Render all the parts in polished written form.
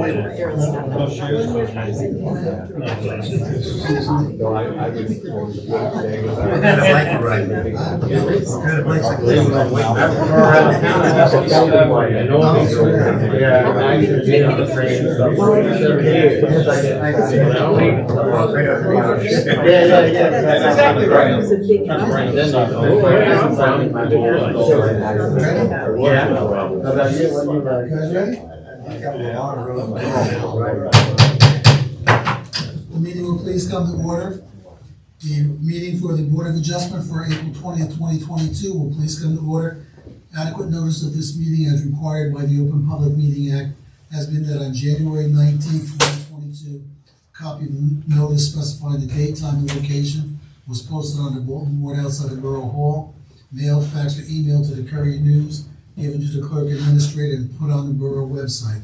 That's exactly right. The meeting will please come to order. The meeting for the Board of Adjustment for April 20th, 2022 will please come to order. Adequate notice of this meeting as required by the Open Public Meeting Act has been that on January 19th, 2022, a copy of the notice specifying the date, time, and location was posted on the bulletin board outside the Borough Hall, mailed, faxed, or emailed to the Courier News, given to the clerk administrator, and put on the Borough website.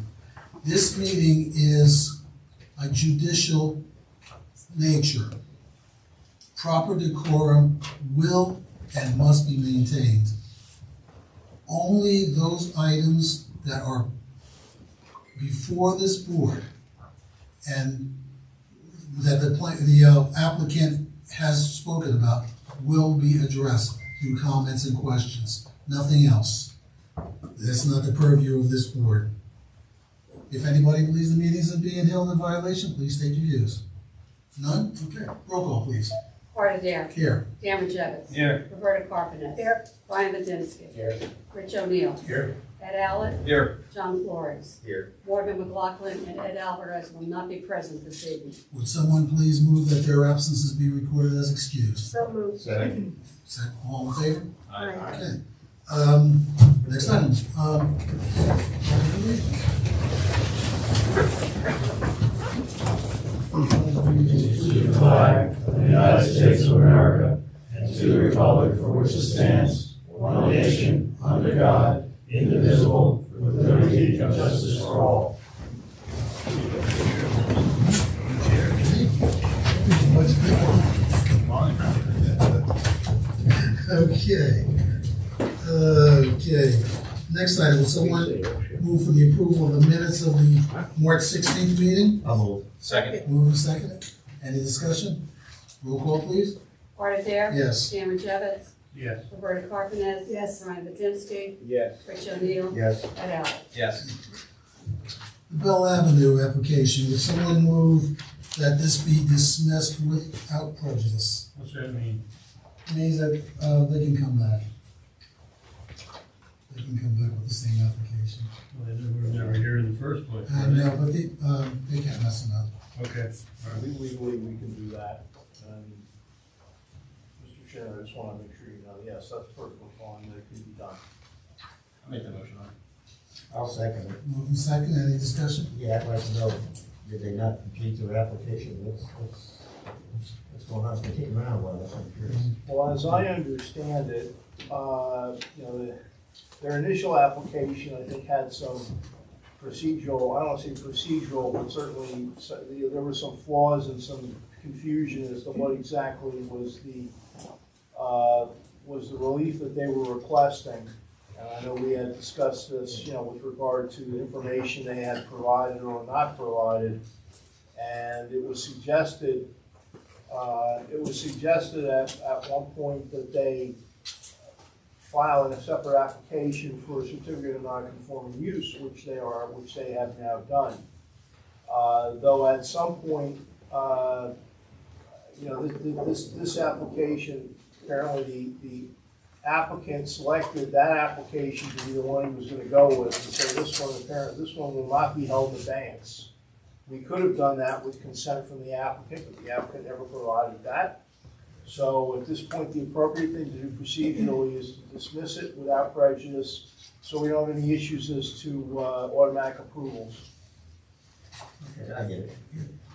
This meeting is a judicial nature. Proper decorum will and must be maintained. Only those items that are before this board and that the applicant has spoken about will be addressed through comments and questions. Nothing else. That's not the purview of this board. If anybody believes the meeting is being held in violation, please state your views. None? Okay. Roll call, please. Carter Dare. Here. Dan Jevitz. Here. Roberta Carpenter. Here. Brian Madinsky. Here. Rich O'Neill. Here. Ed Allen. Here. John Flores. Here. Morgan McLaughlin and Ed Alvarez will not be present this evening. Would someone please move that their absences be recorded as excused? So moved. Second. Second. All in favor? Aye. Okay. Next item. To the flag of the United States of America and to the republic for which it stands, one nation, under God, indivisible, with liberty and justice for all. Okay. Next item, will someone move for the approval of the minutes of the March 16th meeting? I'll move. Second. Move and second. Any discussion? Roll call, please. Carter Dare. Yes. Dan Jevitz. Yes. Roberta Carpenter. Yes. Brian Madinsky. Yes. Rich O'Neill. Yes. Ed Allen. Yes. The Bell Avenue application, will someone move that this be dismissed without prejudice? What's that mean? It means that they can come back. They can come back with the same application. Well, they were never here in the first place. I know, but they can't mess it up. Okay. Legally, we can do that. Mr. Chairman, I just want to make sure you know, yes, that's perfectly fine, that it can be done. I'll make the motion on it. I'll second it. Move and second, any discussion? Yeah, I'd like to know, did they not complete their application? What's going on? It's been taking around a while, that's what I'm curious. Well, as I understand it, their initial application, I think, had some procedural, I don't want to say procedural, but certainly there were some flaws and some confusion as to what exactly was the relief that they were requesting. And I know we had discussed this, with regard to the information they had provided or not provided. And it was suggested at one point that they file a separate application for a certificate of non-conforming use, which they have now done. Though at some point, this application, apparently the applicant selected that application to be the one he was going to go with, and so this one will not be held in advance. We could have done that with consent from the applicant, but the applicant never provided that. So at this point, the appropriate thing to do procedurally is to dismiss it without prejudice, so we don't have any issues as to automatic approvals. Okay, I get it.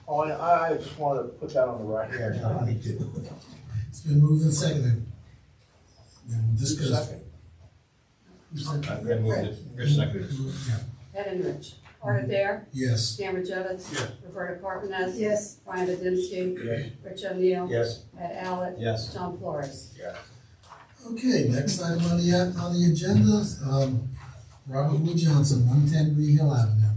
Oh, I just want to put that on the record. Yeah, no, me too. It's been moved and seconded. And discuss. Second. Who seconded? I moved it. Rich seconded. Yeah. Ed and Rich. Carter Dare. Yes. Dan Jevitz. Yes. Roberta Carpenter. Yes. Brian Madinsky. Yes. Rich O'Neill. Yes. Ed Allen. Yes. John Flores. Okay, next item on the agenda, Robert Wood Johnson, 110 Green Hill Avenue.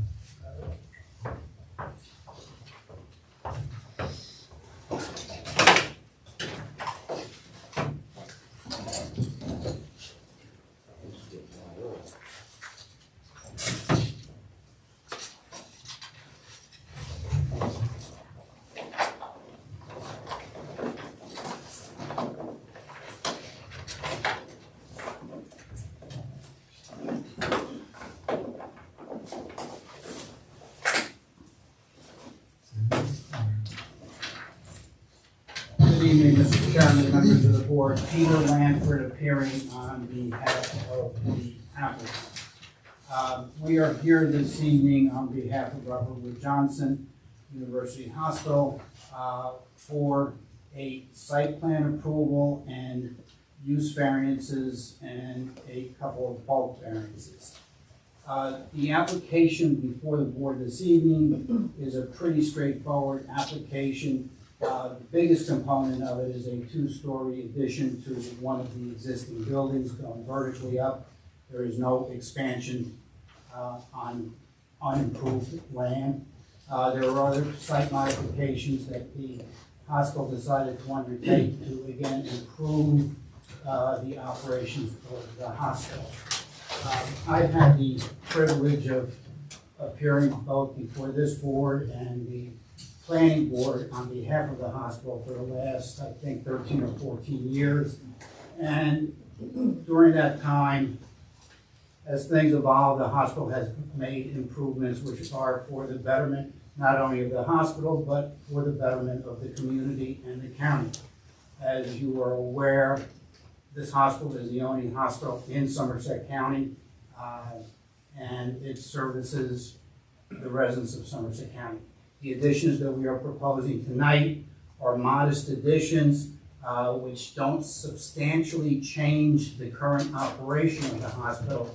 Mr. Chairman, members of the board, Peter Lanford appearing on behalf of the applicant. We are here this evening on behalf of Robert Wood Johnson University Hospital for a site plan approval and use variances and a couple of bulk variances. The application before the board this evening is a pretty straightforward application. The biggest component of it is a two-story addition to one of the existing buildings going vertically up. There is no expansion on unimproved land. There are other site modifications that the hospital decided to undertake to, again, improve the operations of the hospital. I've had the privilege of appearing both before this board and the planning board on behalf of the hospital for the last, I think, 13 or 14 years. And during that time, as things evolve, the hospital has made improvements which are for the betterment not only of the hospital, but for the betterment of the community and the county. As you are aware, this hospital is the only hospital in Somerset County, and it services the residents of Somerset County. The additions that we are proposing tonight are modest additions which don't substantially change the current operation of the hospital,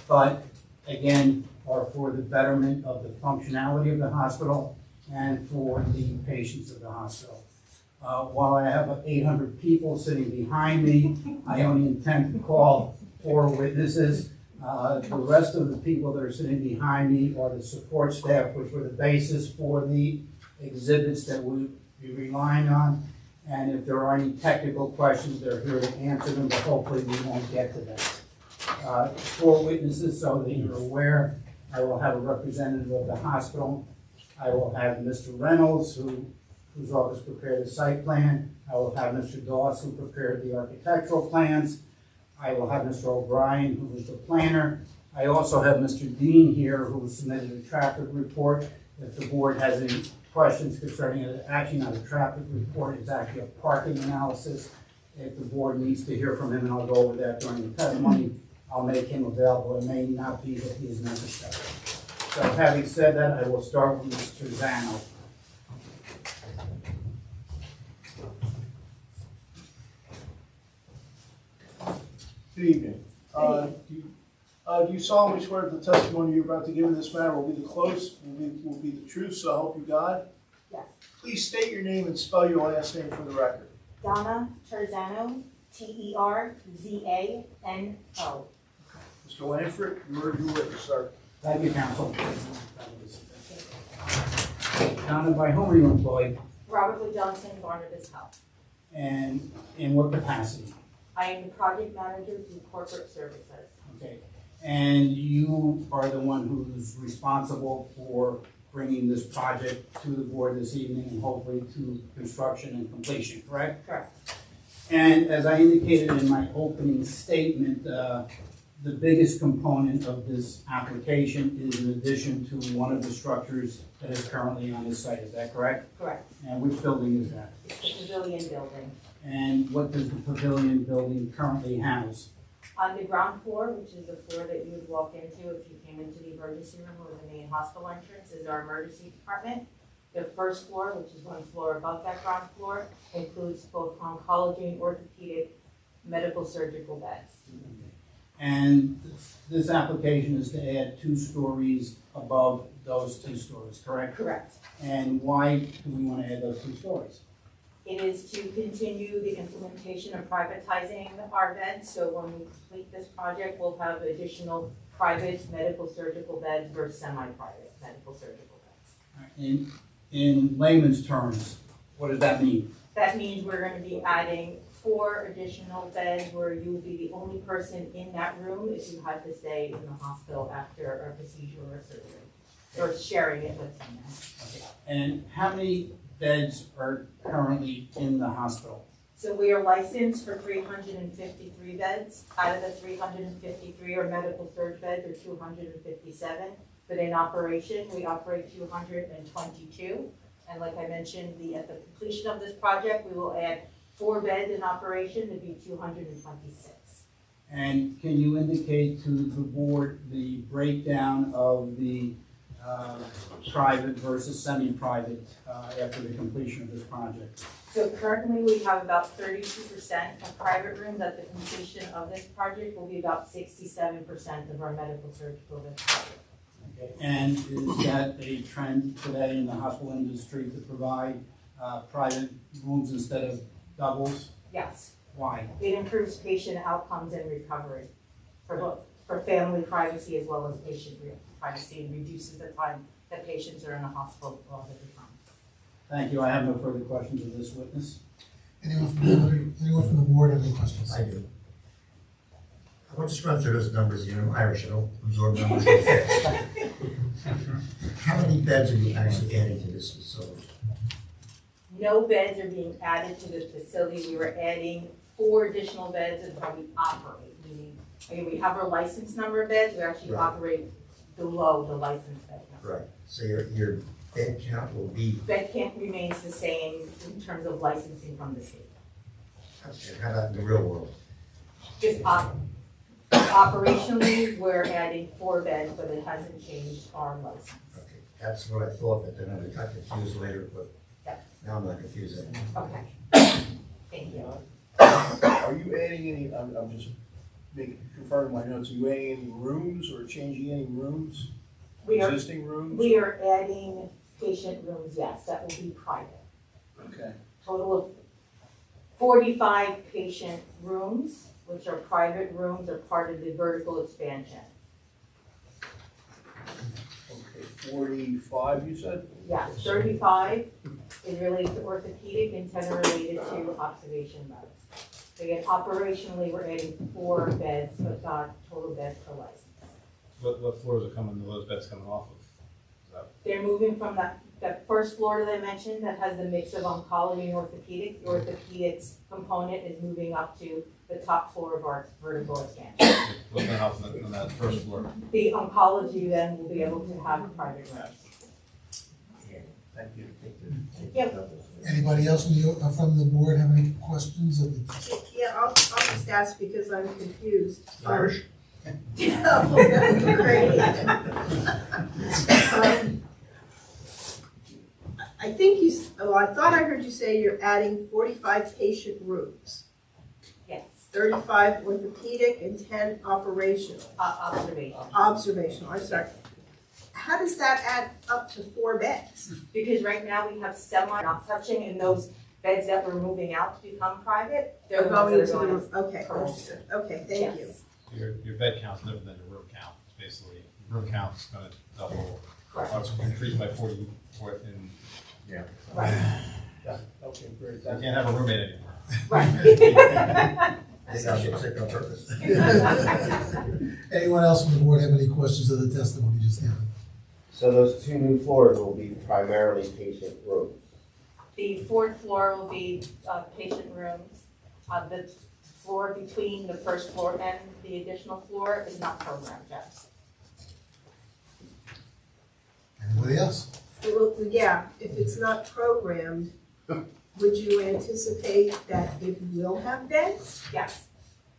but again, are for the betterment of the functionality of the hospital and for the patients of the hospital. While I have 800 people sitting behind me, I only intend to call 4 witnesses. The rest of the people that are sitting behind me are the support staff, which were the basis for the exhibits that we'll be relying on. And if there are any technical questions, they're here to answer them, but hopefully we won't get to that. 4 witnesses, so that you're aware. I will have a representative of the hospital. I will have Mr. Reynolds, whose office prepared the site plan. I will have Mr. Doss, who prepared the architectural plans. I will have Mr. O'Brien, who was the planner. I also have Mr. Dean here, who submitted a traffic report. If the board has any questions concerning it, actually not a traffic report, it's actually a parking analysis. If the board needs to hear from him, and I'll go over that during the testimony, I'll make him available. It may not be that he is necessary. So having said that, I will start with Mr. Zano. Good evening. Do you solemnly swear that the testimony you're about to give in this matter will be will be the truth, so help you God? Yes. Please state your name and spell your last name for the record. Donna Terzano, Terzano. Mr. Lanford, you heard your witness, sir. Thank you, counsel. Donna, by whom are you employed, Robert Wood Johnson, Barnabas Health. and in what capacity? I am the project manager through corporate services. Okay, and you are the one who's responsible for bringing this project to the board this evening and hopefully to construction and completion, correct? Correct. And as I indicated in my opening statement, the biggest component of this application is an addition to one of the structures that is currently on this site, is that correct? Correct. And which building is that? It's the pavilion building. And what does the pavilion building currently house? On the ground floor, which is the floor that you would walk into if you came into the emergency room or the main hospital entrance, is our emergency department. The first floor, which is 1 floor above that ground floor, includes both oncology and orthopedic medical surgical beds. And this application is to add 2 stories above those 2 stories, correct? Correct. And why do we want to add those 2 stories? It is to continue the implementation of privatizing our beds, so when we complete this project, we'll have additional private medical surgical beds versus semi-private medical surgical beds. In layman's terms, what does that mean? That means we're gonna be adding 4 additional beds where you will be the only person in that room if you had to stay in the hospital after a procedure or surgery, or sharing it with someone. And how many beds are currently in the hospital? So we are licensed for 353 beds. Out of the 353 are medical surge beds, or 257. But in operation, we operate 222. And like I mentioned, at the completion of this project, we will add 4 beds in operation, it'd be 226. And can you indicate to the board the breakdown of the private versus semi-private after the completion of this project? So currently, we have about 32% of private rooms. At the completion of this project will be about 67% of our medical surgical rooms. Okay. And is that a trend today in the hospital industry to provide private rooms instead of doubles? Yes, Why? it improves patient outcomes and recovery for both, for family privacy as well as patient privacy, and reduces the time that patients are in the hospital all the time. Thank you. I have no further questions of this witness. Anyone from the board have any questions? I do. I want to just run through those numbers, you know, I'm Irish, I don't absorb numbers. How many beds are you actually adding to this facility? No beds are being added to the facility. We were adding 4 additional beds and how we operate. Meaning, we have our licensed number of beds, we actually Right. operate below the licensed bed number. Right, so your bed count will be, Bed count remains the same in terms of licensing from the state. okay, how about in the real world? Just operationally, we're adding 4 beds, but it hasn't changed our license. Okay, that's what I thought, but then I got confused later, but Yeah. now I'm not confused anymore. Okay. Thank you. Are you adding any, I'm just confirming my notes, are you adding any rooms or changing any rooms? We are, Existing rooms? we are adding patient rooms, yes, that will be private. Okay. Total of 45 patient rooms, which are private rooms, are part of the vertical expansion. Okay, 45, you said? Yeah, 35 is related to orthopedic and 10 are related to observation beds. So again, operationally, we're adding 4 beds, but not total beds per license. What floors are coming, those beds coming off of? Is that- They're moving from that first floor that I mentioned that has the mix of oncology and orthopedics. The orthopedics component is moving up to the top floor of our vertical expansion. What's gonna happen on that first floor? The oncology then will be able to have private rooms. Thank you. Yep. Anybody else from the board have any questions of the? Yeah, I'll just ask because I'm confused. Irish? Great. I think I thought I heard you say you're adding 45 patient rooms, Yes, 35 orthopedic and 10 operational, observational, I'm sorry. How does that add up to 4 beds? because right now we have semi not touching, and those beds that we're moving out to become private, they're the ones Going that into are the going. roof, okay, understood, okay, thank you. Yes, Your bed count's different than your room count, it's basically, room count's gonna double, correct. increase by 40, and Right, Yeah, okay, great. you can't have a roommate anymore. right. I think I should sick on purpose. Anyone else from the board have any questions of the testimony just given? So those 2 new floors will be primarily patient rooms. The 4th floor will be patient rooms. The floor between the first floor and the additional floor is not programmed yet. Anybody else? Well, yeah, if it's not programmed, would you anticipate that it will have beds? Yes,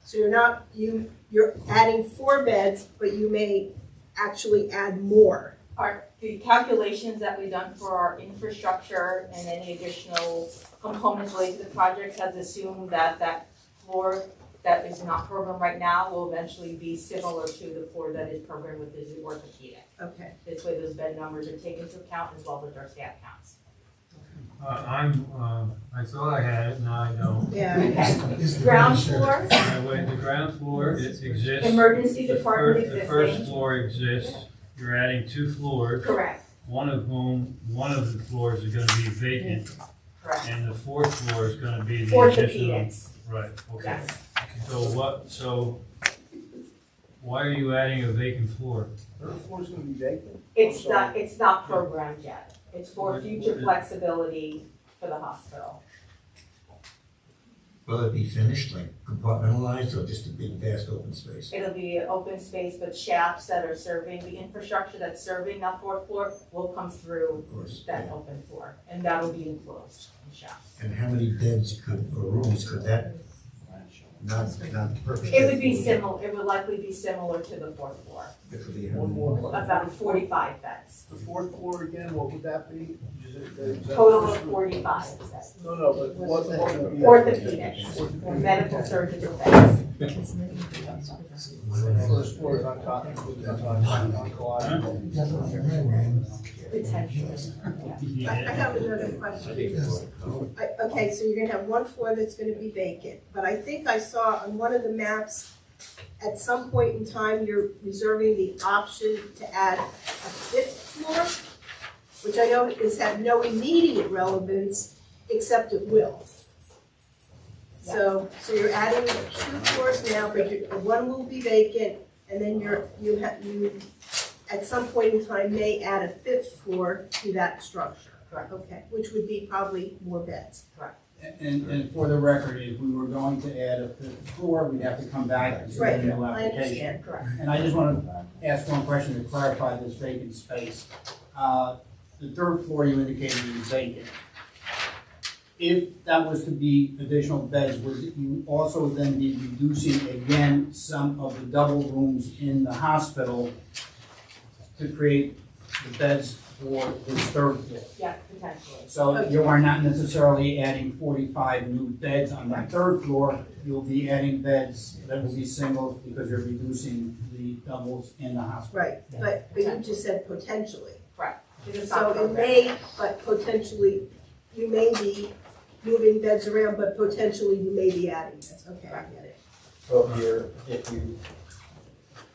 So you're adding 4 beds, but you may actually add more. the calculations that we've done for our infrastructure and any additional components related to the project has assumed that that floor that is not programmed right now will eventually be similar to the floor that is programmed with the orthopedic. Okay. This way those bed numbers are taken into account as well as our staff counts. I thought I had it, now I don't. Yeah. Is the Ground board sure? floor, The ground floor, it exists. emergency department The first existing, floor exists, you're adding 2 floors, correct, one of the floors is gonna be vacant, correct. and the 4th floor is gonna be the additional. Orthopedics, Right, okay. yes. So why are you adding a vacant floor? Third floor's gonna be vacant? It's not programmed yet. It's for future flexibility for the hospital. Will it be finished, like compartmentalized, or just a big vast open space? It'll be an open space, but shafts that are serving, the infrastructure that's serving that fourth floor will come through Of course. that Yeah. open floor, and that'll be enclosed in shafts. And how many beds or rooms could that, not perfect? It would be similar, it would likely be similar to the fourth floor, It could be One more. about 45 beds, The fourth floor again, what would that be? Is that total of first- 45. No, no, but what would be? Orthopedics, medical surgical beds. First floor is on top, oncological. Definitely, right. Potentially, yeah. I have another question. Yes. Okay, so you're gonna have one floor that's gonna be vacant, but I think I saw on one of the maps, at some point in time, you're reserving the option to add a fifth floor, which I know has had no immediate relevance, except it will. So you're adding 2 floors now, but one will be vacant, and then you at some point in time may add a 5th floor to that structure. Correct. Okay, which would be probably more beds. And for the record, if we were going to add a 5th floor, we'd have to come back and submit a new I application. understand. Correct. And I just want to ask one question to clarify this vacant space. The 3rd floor you indicated is vacant. If that was to be additional beds, would you also then be reducing again some of the double rooms in the hospital to create the beds for this 3rd floor? Yeah, potentially. So you are not necessarily adding 45 new beds on that 3rd floor. You'll be adding beds that will be singles because you're reducing the doubles in the hospital. Right, but you just said potentially. Correct. It's So not it programmed. may, but potentially, you may be moving beds around, but potentially you may be adding beds. Okay, I get it. So if you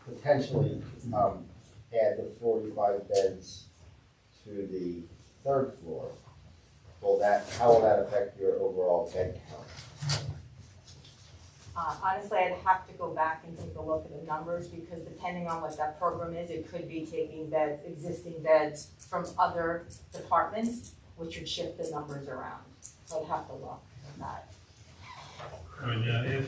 potentially, add the 45 beds to the 3rd floor, how will that affect your overall bed count? Honestly, I'd have to go back and take a look at the numbers, because depending on what that program is, it could be taking beds, existing beds from other departments, which would shift the numbers around. So I'd have to look at that. Right now,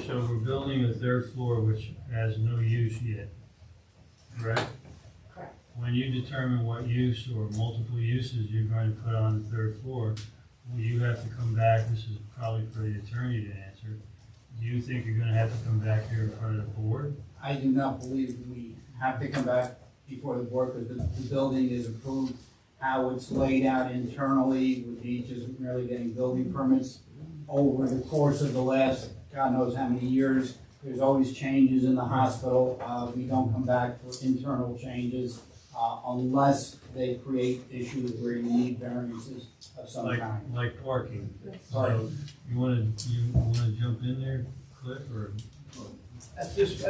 so we're building a 3rd floor which has no use yet, correct? Correct. When you determine what use or multiple uses you're going to put on the 3rd floor, will you have to come back, this is probably for the attorney to answer, do you think you're gonna have to come back here in front of the board? I do not believe we have to come back before the board because the building is approved. How it's laid out internally would be just merely getting building permits. Over the course of the last, God knows how many years, there's always changes in the hospital. We don't come back for internal changes unless they create issues where you need variances of some kind. Like parking. Sorry. So you wanna jump in there, Cliff, or? At this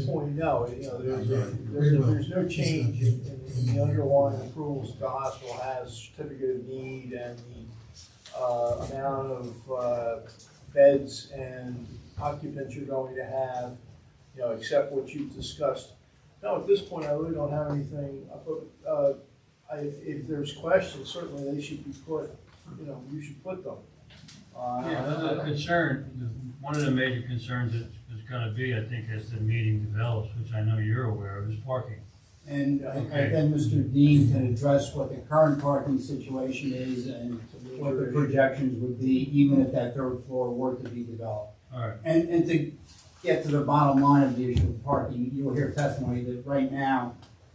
point, no, there's no change in the underlying approvals that the hospital has, certificate of need and the amount of beds and occupants you're going to have, except what you've discussed. No, at this point, I really don't have anything, if there's questions, certainly they should be put, you should put them. The concern, one of the major concerns that is gonna be, I think, as the meeting develops, which I know you're aware of, is parking. And then Mr. Dean can address what the current parking situation is and what the projections would be, even if that 3rd floor were to be developed. All right, And to get to the bottom line of the issue of parking, you'll hear testimony that right now,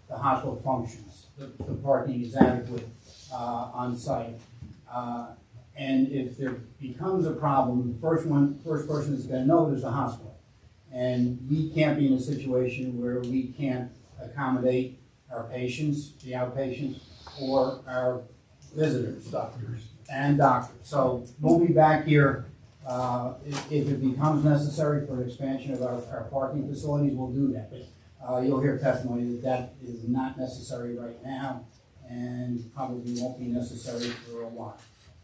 the hospital functions. The parking is adequate on site. And if there becomes a problem, the first person that's gonna know it is the hospital. And we can't be in a situation where we can't accommodate our patients, the outpatients, or our visitors. Doctors. And doctors. So we'll be back here, if it becomes necessary for an expansion of our parking facilities, we'll do that. But you'll hear testimony that is not necessary right now, and probably won't be necessary for a while.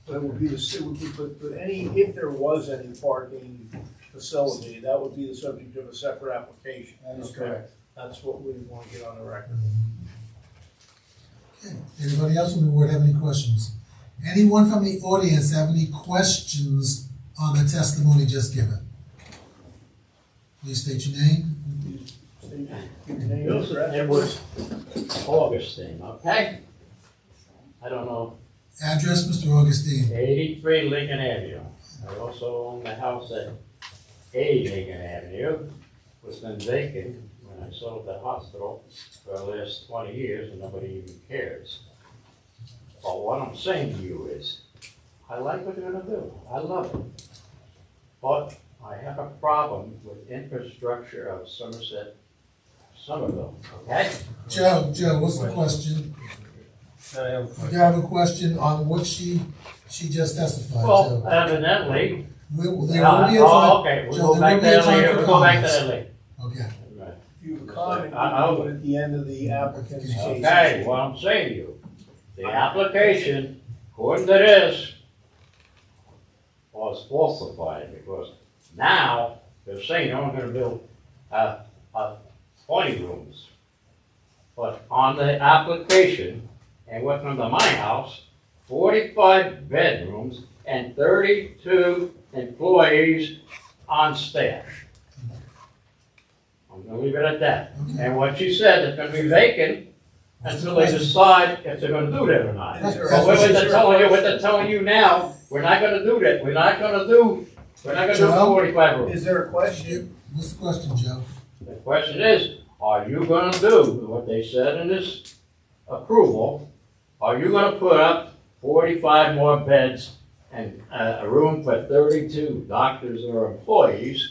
But it would be if there was any parking facility, that would be the subject of a separate application. That is Okay? correct. That's what we want to get on the record. Okay, anybody else from the board have any questions? Anyone from the audience have any questions on the testimony just given. Please state your name. State your name and Joseph address. Edward Augustine, okay? I don't know, Address, Mr. Augustine. 83 Lincoln Avenue. I also own the house at 80 Lincoln Avenue, which has been vacant when I sold the hospital for the last 20 years and nobody even cares. But what I'm saying to you is, I like what you're gonna do, I love it. But I have a problem with infrastructure of Somerville, okay? Joe, what's the question? You have a question on what she just testified Well, to? evidently, There will be a time. okay, we'll Joe, go there back will be a to that time later, for we'll go back to comments. that later. Okay. Right. If you have a comment, you I'll- can do it at the end of the applicant's case. Okay, what I'm saying to you, the application, according to this, was falsified, because now they're saying they're only gonna build, 20 rooms. But on the application, and what comes to my house, 45 bedrooms and 32 employees on staff. I'm gonna leave it at that. And what she said, it's gonna be vacant until they decide if they're gonna do that or not. Is there a- But what they're telling you now, we're not gonna do that, we're not gonna do Joe? 45 rooms. Is there a question? What's the question, Joe? The question is, are you gonna do what they said in this approval? Are you gonna put up 45 more beds and a room for 32 doctors or employees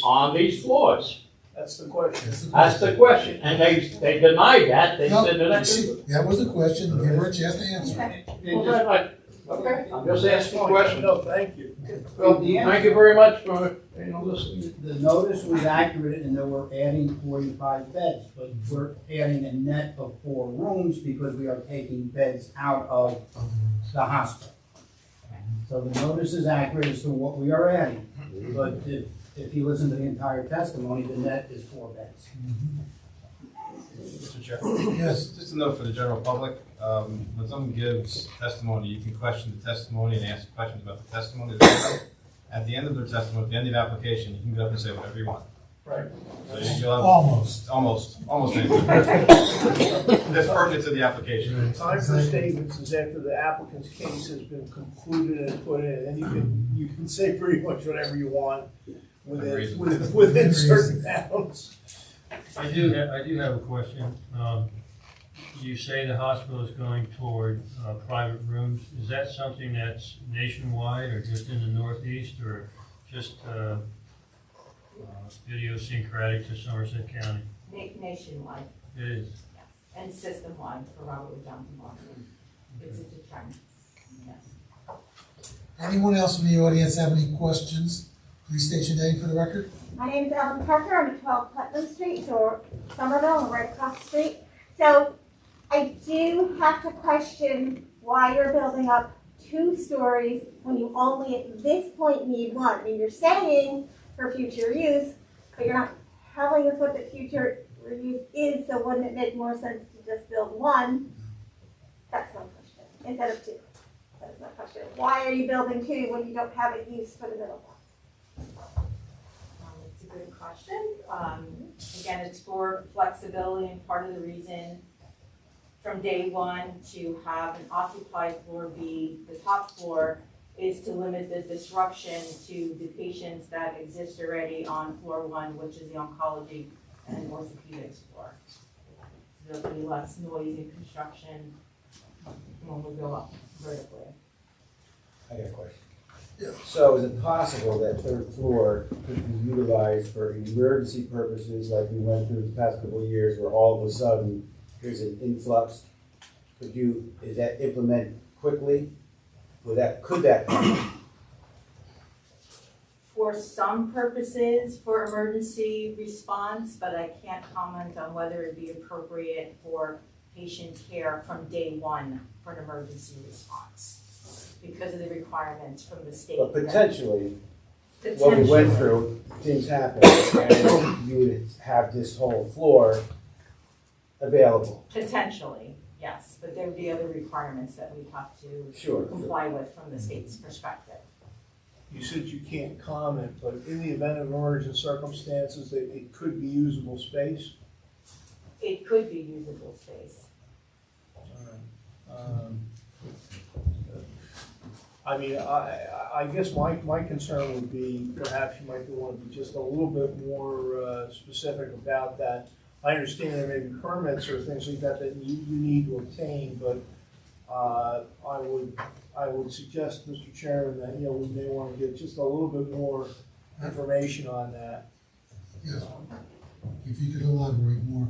on these floors? That's the question. That's the question, and they denied that, they No, said they're not doing it. that was the question. Give her a chance to answer. Well, that's like, okay, I'm just asking a question. No, thank you. Well, the answer, Thank you very much for, listening. the notice was accurate and that we're adding 45 beds, but we're adding a net of 4 rooms because we are taking beds out of the hospital. So the notice is accurate as to what we are adding, but if you listen to the entire testimony, the net is 4 beds. Mr. Chair. Yes. Just a note for the general public, when someone gives testimony, you can question the testimony and ask questions about the testimony. At the end of their testimony, at the end of the application, you can get up and say whatever you want. Right. So you'll have Almost. almost anything. That's pertinent to the application. Time for statements is after the applicant's case has been concluded and put in, and you can say pretty much whatever you want within certain bounds. I do have a question. You say the hospital is going toward private rooms. Is that something that's nationwide or just in the Northeast or just idiosyncratic to Somerset County? Nationwide, It is. yes, and system-wide for Robert Wood Johnson Boston. It's a trend, yes. Anyone else from the audience have any questions? Please state your name for the record. My name is Ellen Parker. I'm at 12 Putnam Street, so Somerville, and right across the street. So I do have to question why you're building up 2 stories when you only at this point need 1. I mean, you're saying for future use, but you're not telling us what the future use is, so wouldn't it make more sense to just build 1? That's my question, instead of 2. That is my question. Why are you building 2 when you don't have a use for the middle one? It's a good question. Again, it's for flexibility, and part of the reason from day one to have an occupied floor be the top floor is to limit the disruption to the patients that exist already on floor 1, which is the oncology and orthopedics floor. So there'll be less noise and construction when we go up vertically. I got a question. Yeah. So is it possible that 3rd floor could be utilized for emergency purposes like we went through the past couple of years where all of a sudden there's an influx? Is that implemented quickly? Could that happen? For some purposes, for emergency response, but I can't comment on whether it'd be appropriate for patient care from day 1 for an emergency response because of the requirements from the state. But potentially, what we went through, things happen, and you would have this whole floor available. Potentially, yes, but there would be other requirements that we'd have to Sure. comply with from the state's perspective. you said you can't comment, but in the event of emergent circumstances, that it could be usable space? It could be usable space. I mean, I guess my concern would be perhaps you might want to be just a little bit more specific about that. I understand there may be permits or things like that that you need to obtain, but I would suggest, Mr. Chairman, that, you know, we may want to get just a little bit more information on that. Yes, if you could elaborate more.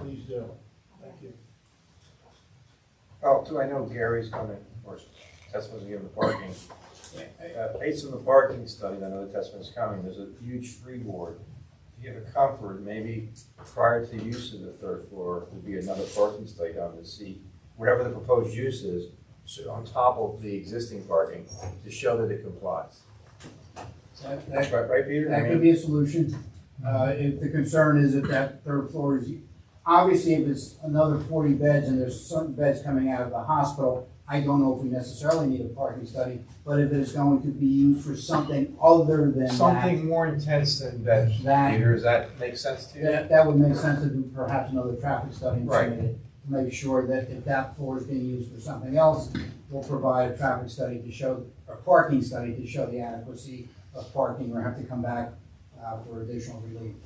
Please do. Thank you. Oh, too, I know Gary's coming, or testimony's given the parking. Based on the parking study, I know the testimony's coming, there's a huge freeboard. To give it comfort, maybe prior to the use of the third floor, there'd be another parking study down to see whatever the proposed use is, so on top of the existing parking, to show that it complies. Right, Peter? That could be a solution. If the concern is that that third floor is, obviously if it's another 40 beds and there's certain beds coming out of the hospital, I don't know if we necessarily need a parking study, but if it's going to be used for something other than Something more intense than beds, Peter, does that make sense to you? that would make sense to do perhaps another traffic study and Right. submit it to make sure that if that floor is being used for something else, we'll provide a traffic study to show, or parking study to show the adequacy of parking, or have to come back for additional relief.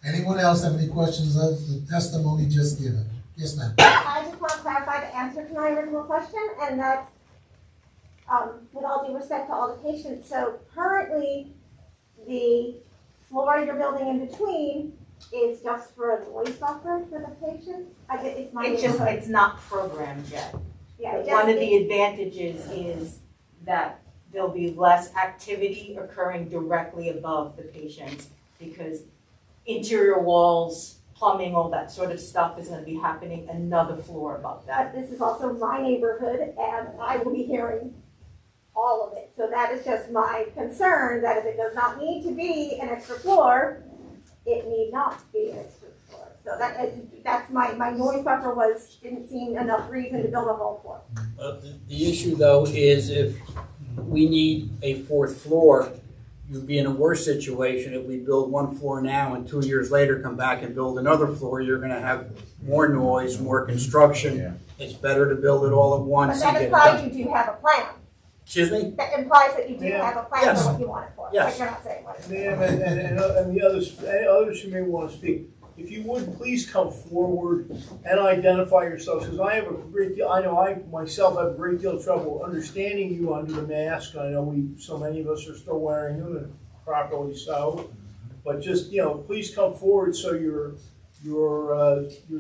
Anyone else have any questions of the testimony just given? Yes, ma'am. I just want to clarify the answer to my original question, and that's, with all due respect to all the patients, so currently, the floor you're building in between is just for a noise buffer for the patients? It's my neighborhood. It's not programmed yet. Yeah, But one of the advantages is that there'll be less activity occurring directly above the patients, because interior walls, plumbing, all that sort of stuff is gonna be happening another floor above that. But this is also my neighborhood, and I will be hearing all of it. So that is just my concern, that if it does not need to be an extra floor, it need not be an extra floor. So that's my noise buffer didn't seem enough reason to build a whole floor. The issue though is if we need a fourth floor, you'd be in a worse situation if we build one floor now and 2 years later come back and build another floor. You're gonna have more noise, more construction. It's better to build it all at once But and that get it implies done. you do have a plan. Excuse me? That implies that you do have a plan Yes. for what you want it for. Yes. But you're not saying what it is. Ma'am, and the others who may want to speak, if you would, please come forward and identify yourselves, because I have a great deal, I know I myself have a great deal of trouble understanding you under the mask. I know so many of us are still wearing them, and properly so. But just, please come forward so your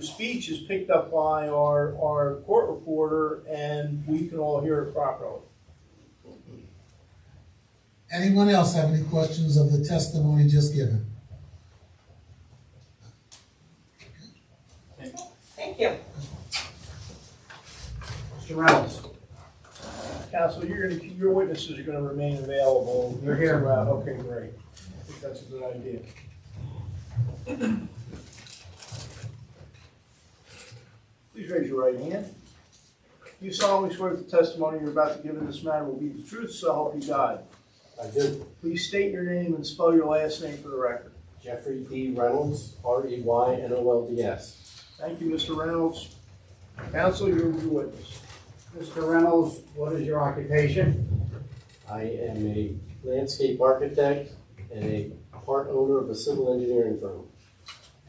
speech is picked up by our court reporter and we can all hear it properly. Anyone else have any questions of the testimony just given? Thank you. Mr. Reynolds? Counsel, your witnesses are gonna remain available. You're here. Okay, great. I think that's a good idea. Please raise your right hand. You solemnly swear that the testimony you're about to give in this matter will be the truth, so help you God. I do. Please state your name and spell your last name for the record. Jeffrey D. Reynolds, REYNOLDS. Thank you, Mr. Reynolds. Counsel, you're the witness. Mr. Reynolds, what is your occupation? I am a landscape architect and a part owner of a civil engineering firm.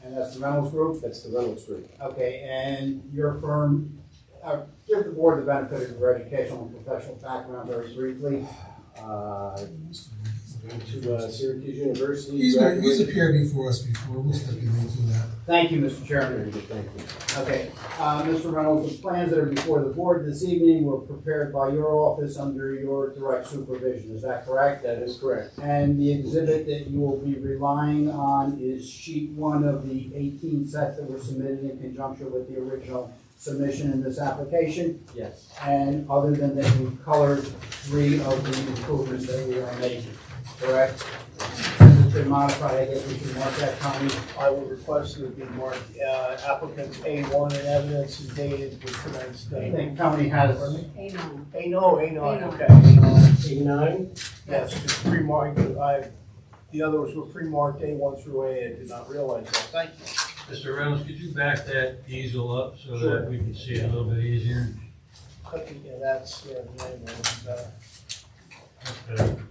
And that's the Reynolds Group? That's the Reynolds Group. Okay, and your firm, give the board the benefit of your educational and professional background very briefly. Went to Syracuse University. He's graduated- appeared before us before, we'll stipulate to that. Thank you, Mr. Chairman. Very good, thank you. Okay, Mr. Reynolds, the plans that are before the board this evening were prepared by your office under your direct supervision, is that correct? That is correct. And the exhibit that you will be relying on is sheet 1 of the 18 sets that were submitted in conjunction with the original submission in this application? Yes. And other than that, we've colored 3 of the improvements that we are making, correct? it's been modified, I guess we should mark that, Tony. I would request that it be marked, applicant's A1 and evidence is dated with tonight's I date. think Tony has, A9. A9, A9. okay. A9? Yes, it's pre-marked, the others were pre-marked A1 through A, I did not realize that, thank you. Mr. Reynolds, could you back that easel up so Sure. that we can see it a little bit easier? Yeah, that's, the A1 is better. Okay.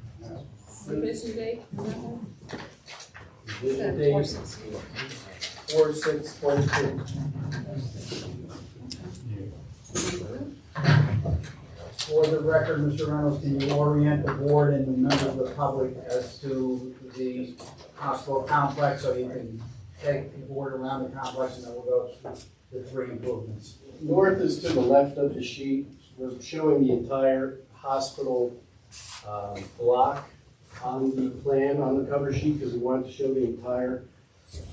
Revision date, on that one? Vision Four date, six. 4/6/22. for the record, Mr. Reynolds, can you orient the board and the members of the public as to the hospital complex so you can take the board around the complex and then we'll go through the three improvements? North is to the left of the sheet. We're showing the entire hospital block on the plan, on the cover sheet, because we wanted to show the entire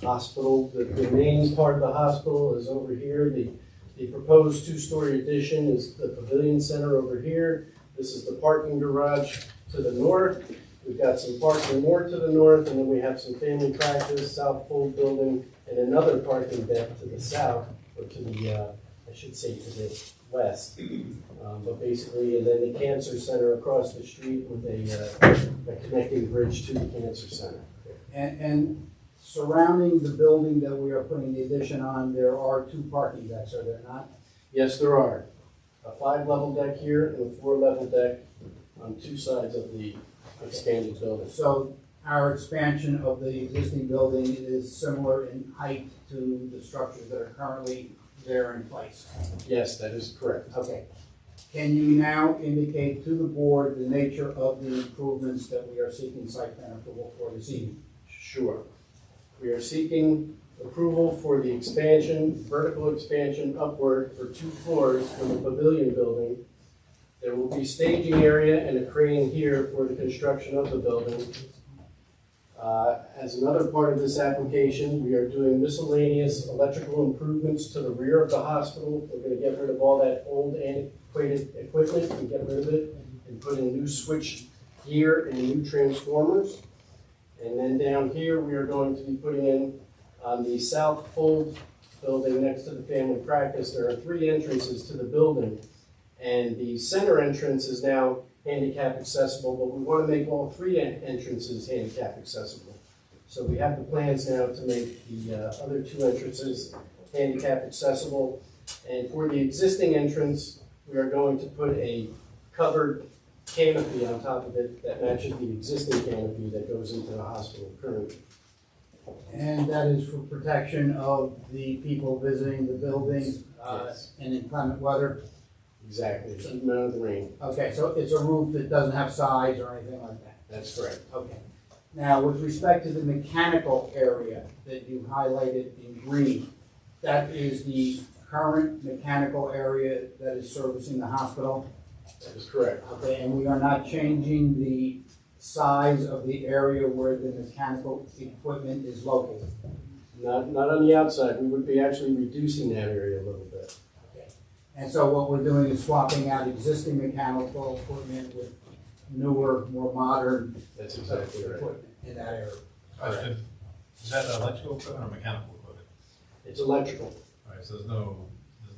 hospital. The main part of the hospital is over here. The proposed two-story addition is the pavilion center over here. This is the parking garage to the north. We've got some parking more to the north, and then we have some family practice, South Pole building, and another parking deck to the south, or to the, I should say to the west. But basically, and then the cancer center across the street with a connecting bridge to the cancer center. And surrounding the building that we are putting the addition on, there are two parking decks, are there not? Yes, there are. A 5-level deck here and a 4-level deck on two sides of the expanded building. So our expansion of the existing building is similar in height to the structures that are currently there in place? Yes, that is correct. Okay. Can you now indicate to the board the nature of the improvements that we are seeking site plan approval for this evening? Sure. We are seeking approval for the expansion, vertical expansion upward for 2 floors for the pavilion building. There will be staging area and a crane here for the construction of the building. As another part of this application, we are doing miscellaneous electrical improvements to the rear of the hospital. We're going to get rid of all that old antiquated equipment and get rid of it and put in new switch gear and new transformers. And then down here, we are going to be putting in on the south fold building next to the family practice. There are 3 entrances to the building, and the center entrance is now handicap accessible, but we want to make all 3 entrances handicap accessible. So we have the plans now to make the other 2 entrances handicap accessible. And for the existing entrance, we are going to put a covered canopy on top of it that matches the existing canopy that goes into the hospital currently. And that is for protection of the people visiting the building Yes. in inclement weather? Exactly, keep them out of the rain. Okay, so it's a roof that doesn't have sides or anything like that? That's correct. Okay. Now, with respect to the mechanical area that you highlighted in green, that is the current mechanical area that is servicing the hospital? That is correct. Okay, and we are not changing the size of the area where the mechanical equipment is located? Not on the outside, we would be actually reducing that area a little bit. And so what we're doing is swapping out existing mechanical equipment with newer, more modern That's exactly right. equipment in that area. Question, is that electrical equipment or mechanical equipment? It's electrical. All right, so there's no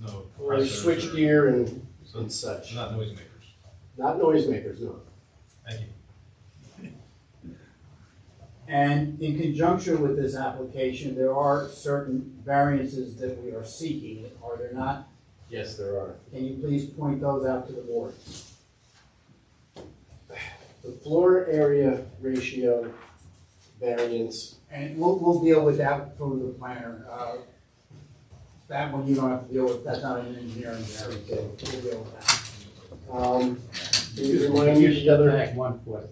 Or compressors switch or- gear and So such. not noisemakers. Not noisemakers, no. Thank you. And in conjunction with this application, there are certain variances that we are seeking, are there not? Yes, there are. Can you please point those out to the board? The floor area ratio variance, And we'll deal with that through the planner. That one you don't have to deal with, that's not an engineering variance, so we'll deal with that. can you remind me of the other? Back 1 foot.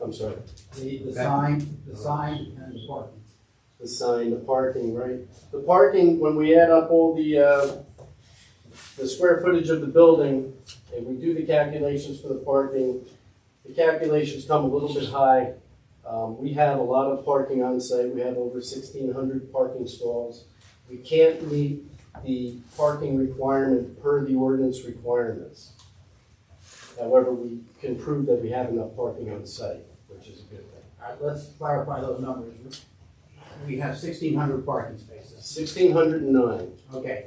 I'm sorry. The sign and the parking. The sign, the parking, right? The parking, when we add up all the square footage of the building, and we do the calculations for the parking, the calculations come a little bit high. We have a lot of parking on site. We have over 1,600 parking stalls. We can't meet the parking requirement per the ordinance requirements. However, we can prove that we have enough parking on site, which is a good thing. let's clarify those numbers. We have 1,600 parking spaces. 1,609. Okay.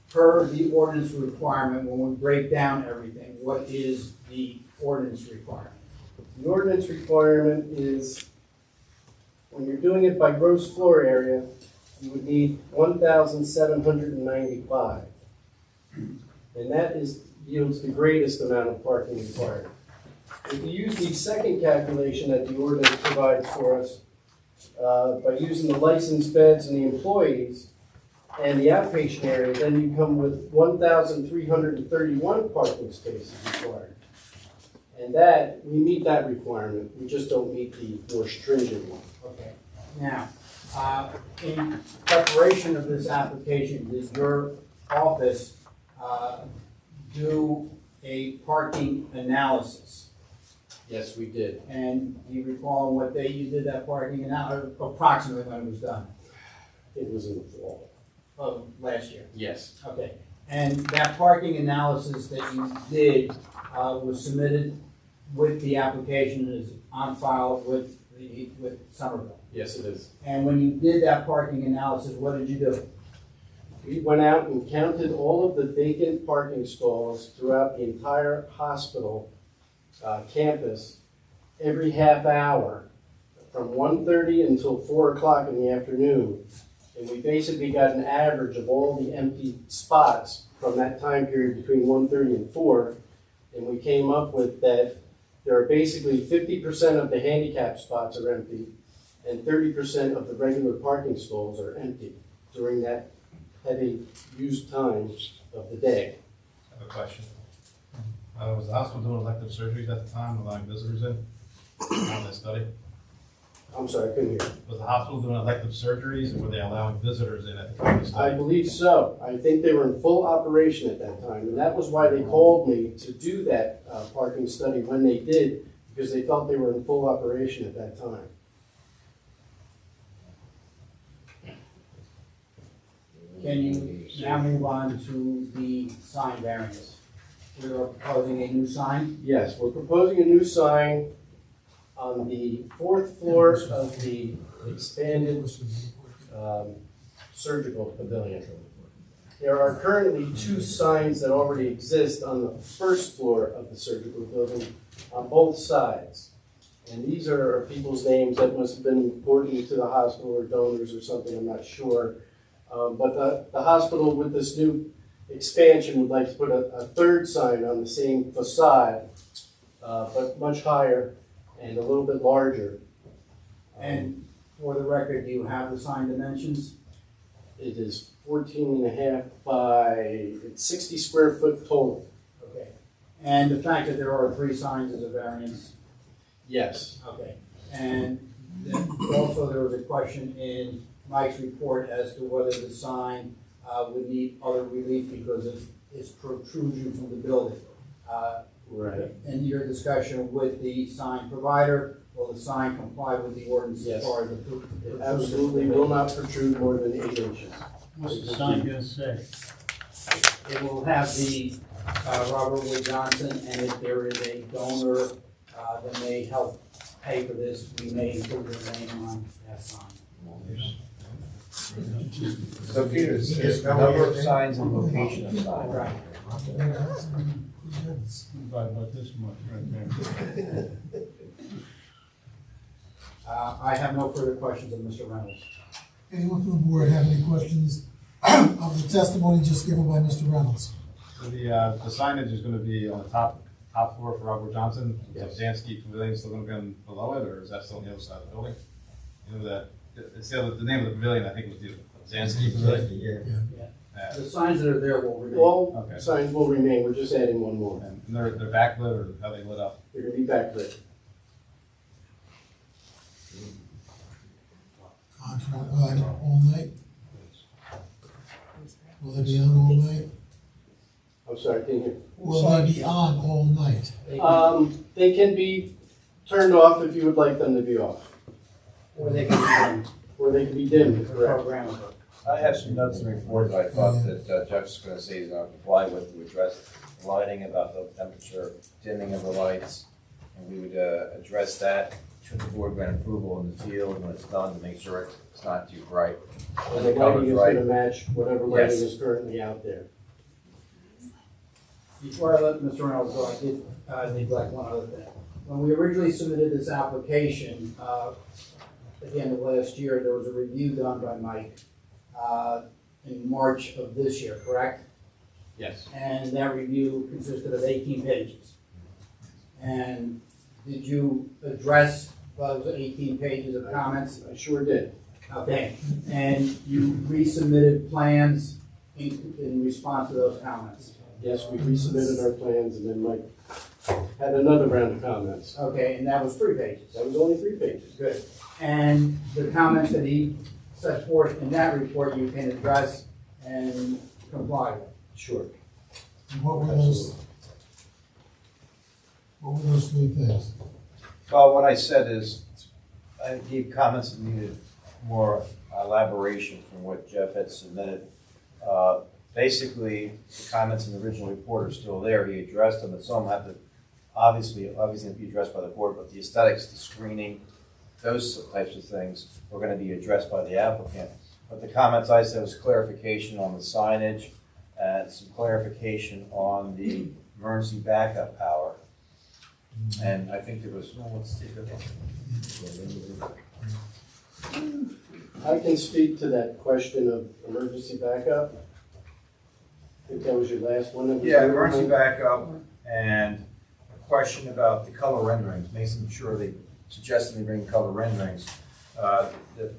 Per the ordinance requirement, when we break down everything, what is the ordinance requirement? The ordinance requirement is, when you're doing it by gross floor area, you would need 1,795. And that yields the greatest amount of parking required. If you use the second calculation that the ordinance provides for us, by using the licensed beds and the employees and the outpatient area, then you come with 1,331 parking spaces required. And that, we meet that requirement, we just don't meet the more stringent one. Okay. Now, in preparation of this application, did your office do a parking analysis? Yes, we did. And do you recall what day you did that parking analysis, approximately when it was done? It was in the fall. Of last year? Yes. Okay. And that parking analysis that you did was submitted with the application and is on file with Somerville? Yes, it is. And when you did that parking analysis, what did you do? We went out and counted all of the vacant parking stalls throughout the entire hospital campus every half hour from 1:30 until 4 o'clock in the afternoon. And we basically got an average of all the empty spots from that time period between 1:30 and 4. And we came up with that there are basically 50% of the handicap spots are empty and 30% of the regular parking stalls are empty during that heavy used time of the day. I have a question. Was the hospital doing elective surgeries at the time, allowing visitors in on that study? I'm sorry, I couldn't hear. Was the hospital doing elective surgeries, or were they allowing visitors in at the time of the I study? believe so. I think they were in full operation at that time, and that was why they called me to do that parking study when they did, because they felt they were in full operation at that time. Can you now move on to the sign variance? We are proposing a new sign. Yes, we're proposing a new sign on the 4th floor of the expanded surgical pavilion. There are currently 2 signs that already exist on the 1st floor of the surgical building on both sides. And these are people's names that must have been important to the hospital or donors or something, I'm not sure. But the hospital with this new expansion would like to put a 3rd sign on the same facade, but much higher and a little bit larger. And for the record, do you have the sign dimensions? It is 14.5 by, it's 60 square foot total. Okay. And the fact that there are 3 signs is a variance? Yes. Okay. And then also there was a question in Mike's report as to whether the sign would need other relief because of its protrusion from the building. Right. In your discussion with the sign provider, will the sign comply with the ordinance Yes. as far as the It absolutely will not protrude more than 8 inches. What's the sign gonna say? It will have the Robert Wood Johnson, and if there is a donor that may help pay for this, we may include their name on that sign. So Peter, there's a number of signs and location of signs. Right. About this much right there. I have no further questions of Mr. Reynolds. Anyone from the board have any questions of the testimony just given by Mr. Reynolds? So the signage is gonna be on the top floor for Robert Johnson, the Zansky Pavilion still gonna be on below it, or is that still on the other side of the building? You know that, it's the name of the pavilion, I think was the Zansky Pavilion. Yeah. The signs that are there will remain. All Okay. signs will remain, we're just adding one more. And they're backlit, or how they lit up? They're gonna be backlit. On all night? Will they be on all night? I'm sorry, I didn't hear. Will they be on all night? They can be turned off if you would like them to be off. Or they can be done. Or they can be dimmed, The correct. program. I have some notes and reports that I thought that Jeff's gonna say he's gonna comply with to address lighting, about the temperature, dimming of the lights, and we would address that. should the board grant approval in the field when it's done to make sure it's not too bright. And the lighting is gonna match whatever lighting Yes. is currently out there. Before I let Mr. Reynolds go, I did neglect one other thing. When we originally submitted this application, at the end of last year, there was a review done by Mike in March of this year, correct? Yes. And that review consisted of 18 pages. And did you address those 18 pages of comments? I sure did. Okay, and you resubmitted plans in response to those comments? Yes, we resubmitted our plans and then Mike had another round of comments. Okay, and that was 3 pages? That was only 3 pages. Good. And the comments that he set forth in that report, you can address and comply with? Sure. And what were those 3 things? Well, what I said is, I gave comments that needed more elaboration from what Jeff had submitted. Basically, the comments in the original report are still there. He addressed them, and some have to obviously have to be addressed by the board, but the aesthetics, the screening, those types of things are going to be addressed by the applicant. But the comments I said was clarification on the signage and some clarification on the emergency backup power. And I think there was, well, let's take a look. I can speak to that question of emergency backup. I think that was your last one. That was Yeah, emergency backup and a question about the color renderings, making sure they suggested they bring color renderings. The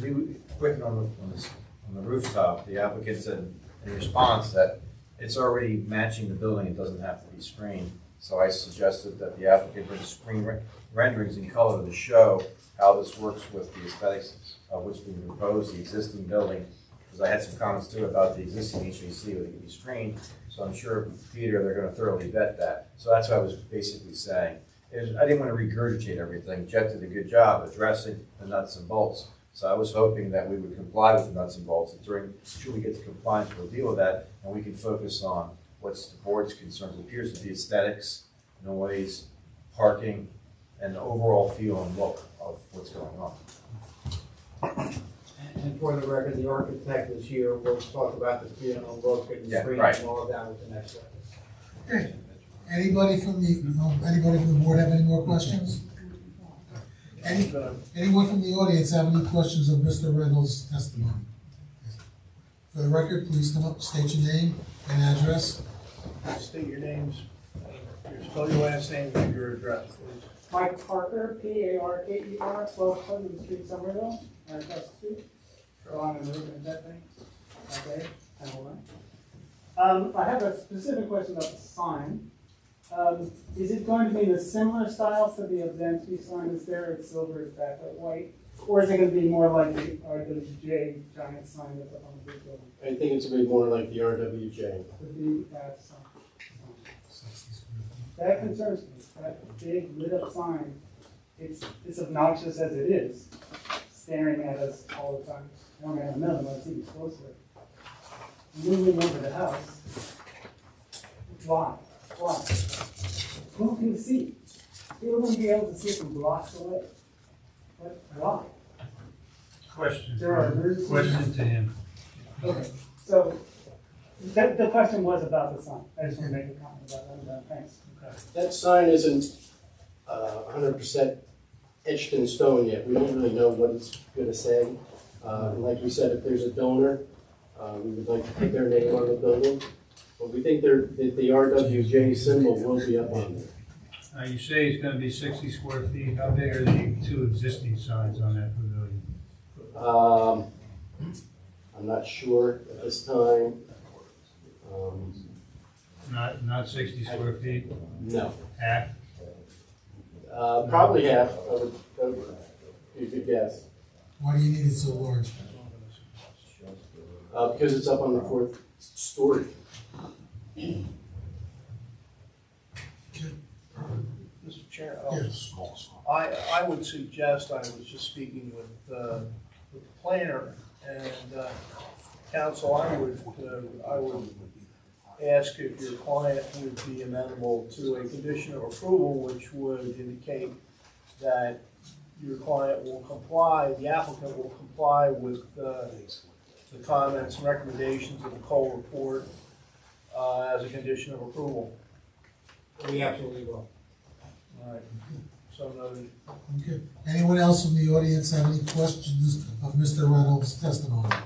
new equipment on the rooftop, the applicant said in response that it's already matching the building, it doesn't have to be screened. So I suggested that the applicant bring screen renderings in color to show how this works with the aesthetics of what's being proposed, the existing building. Because I had some comments too about the existing HVAC where they can be screened. So I'm sure Peter, they're gonna thoroughly vet that. So that's what I was basically saying. I didn't want to regurgitate everything. Jeff did a good job addressing the nuts and bolts. So I was hoping that we would comply with the nuts and bolts. And during, should we get to compliance, we'll deal with that. And we can focus on what's the board's concerns. It appears to be aesthetics, noise, parking, and the overall feel and look of what's going on. And for the record, the architect this year will talk about the feel and look and the screen right. and all of that with the next witness. Okay. Anybody from the board have any more questions? Anyone from the audience have any questions of Mr. Reynolds' testimony? For the record, please come up, state your name and address. State your names, spell your last name and your address, please. Mike Parker, Parker, 12 Pleasant Street, Somerville, right across the street. Along the road and that thing. Okay, I have a specific question about the sign. Is it going to be in a similar style to the Obzensky sign? Is there? It's silver, it's backlit white, or is it going to be more like the RWJ giant sign that's up on the big building? I think it's going to be more like the RWJ. The big sign. That concerns me. That big lit up sign. It's obnoxious as it is, staring at us all the time. I don't have another one. It's even closer. Moving over the house. Why? Why? Who can see? People won't be able to see from blocks away. But why? Question. There are emergencies. Question to him. Okay, so the question was about the sign. I just want to make a comment about that. Thanks. Okay. That sign isn't 100% etched in stone yet. We don't really know what it's going to say. Like we said, if there's a donor, we would like to put their name on the building. But we think that the RWJ symbol will be up on there. You say it's gonna be 60 square feet. How big are the 2 existing signs on that pavilion? I'm not sure at this time. Not 60 square feet? No. Half? Probably half. I would be a good guess. Why do you need it so large? Because it's up on the 4th story. Mr. Chair, Yes. I would suggest, I was just speaking with the planner and council, I would ask if your client would be amenable to a condition of approval which would indicate that your client will comply, the applicant will comply with the comments and recommendations of the Cole report as a condition of approval. We absolutely will. All right, so noted. Okay. Anyone else from the audience have any questions of Mr. Reynolds' testimony? Okay.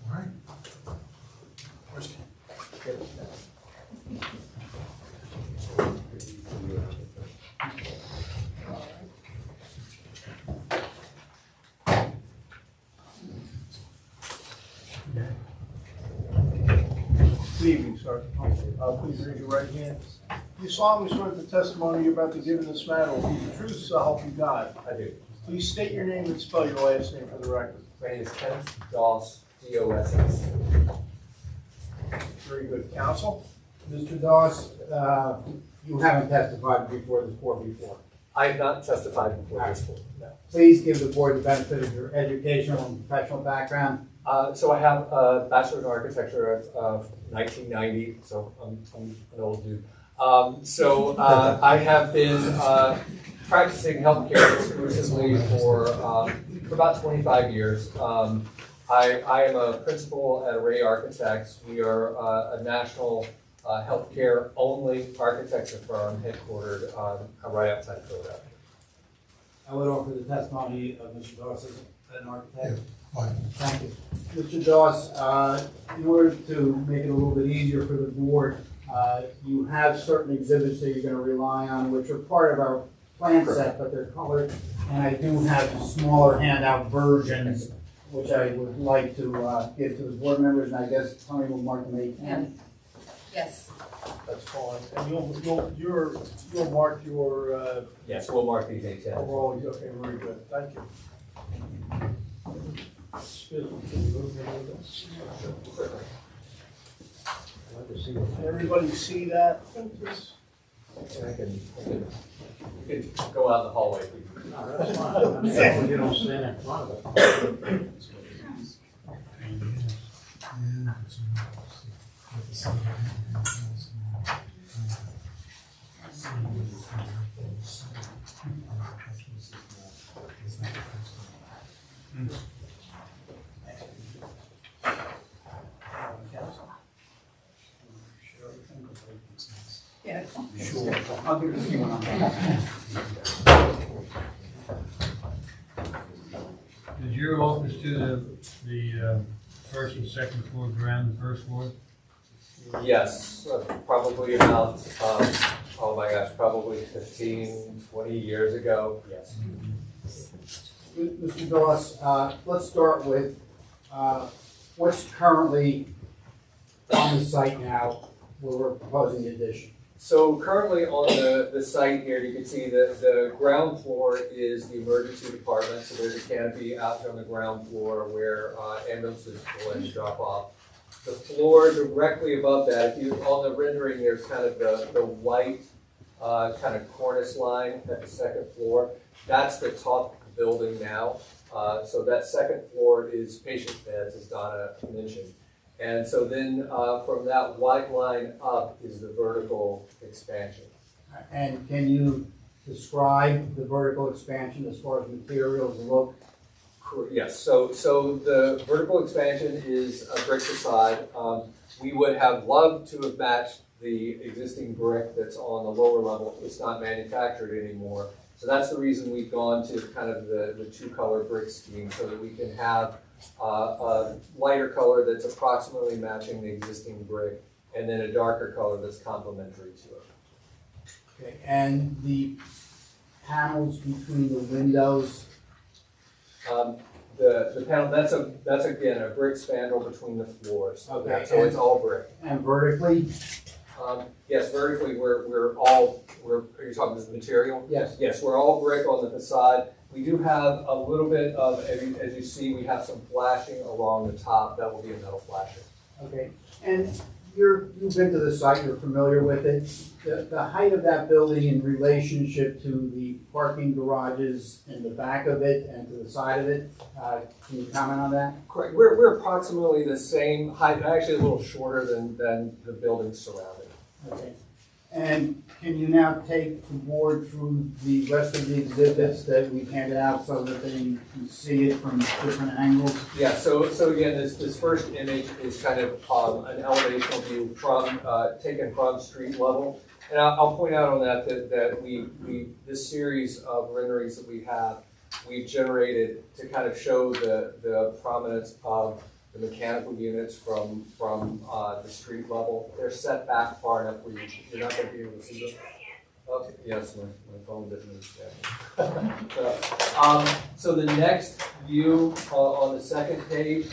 All right. Good evening, sir. Please raise your right hand. You solemnly swear that the testimony you're about to give in this matter will be the truth, so help you God. I do. Please state your name and spell your last name for the record. My name is Kenneth Doss, D-O-S-S. Very good. Counsel? Mr. Doss, you haven't testified before this board before. I have not testified before this board. No. Please give the board the benefit of your educational and professional background. So I have a Bachelor in Architecture of 1990, so I'm an old dude. I have been practicing healthcare exclusively for about 25 years. I am a principal at Array Architects. We are a national healthcare-only architecture firm headquartered right outside of Philadelphia. I would offer the testimony of Mr. Doss as an architect. Fine. Thank you. Mr. Doss, in order to make it a little bit easier for the board, you have certain exhibits that you're going to rely on, which are part of our plan set, but they're colored. And I do have smaller handout versions, which I would like to give to the board members, and I guess Tony will mark them 810. Yes. That's fine. And you'll mark your Yes, we'll mark these 810. overall. Okay, very good. Thank you. Can everybody see that? I can, you can go out in the hallway. That's fine. You don't stand in front of it. Yeah. Sure. I'll give it to you when I'm done. Is your office to the first and second floor ground, the first floor? Yes, probably about, oh my gosh, probably 15, 20 years ago, yes. Mr. Doss, let's start with what's currently on the site now where we're proposing the addition. So currently on the site here, you can see that the ground floor is the emergency department. So there's a canopy out here on the ground floor where ambulances pull in and drop off. The floor directly above that, if you on the rendering, there's kind of the white kind of cornice line at the second floor. That's the top building now. So that second floor is patient beds, as Donna mentioned. And so then from that white line up is the vertical expansion. And can you describe the vertical expansion as far as materials look? Yes, so the vertical expansion is a brick facade. We would have loved to have matched the existing brick that's on the lower level. It's not manufactured anymore. So that's the reason we've gone to kind of the two-color brick scheme so that we can have a lighter color that's approximately matching the existing brick and then a darker color that's complementary to it. Okay, and the panels between the windows? The panel, that's again a brick spandrel between the floors. Okay, so it's all brick. And vertically? Yes, vertically are you talking about the material? Yes. Yes, we're all brick on the facade. We do have a little bit of, as you see, we have some flashing along the top. That will be a metal flashing. Okay, and you've been to the site, you're familiar with it. The height of that building in relationship to the parking garages in the back of it and to the side of it, can you comment on that? Correct. We're approximately the same height, actually a little shorter than the buildings surrounding. Okay. And can you now take the board through the rest of the exhibits that we handed out so that they can see it from different angles? Yeah, so again, this first image is kind of an elevational view from, taken from street level. And I'll point out on that we this series of renderings that we have, we've generated to kind of show the prominence of the mechanical units from the street level. They're set back far enough where you're not going to be able to see them. Okay, yes, my phone didn't understand. So the next view on the second page,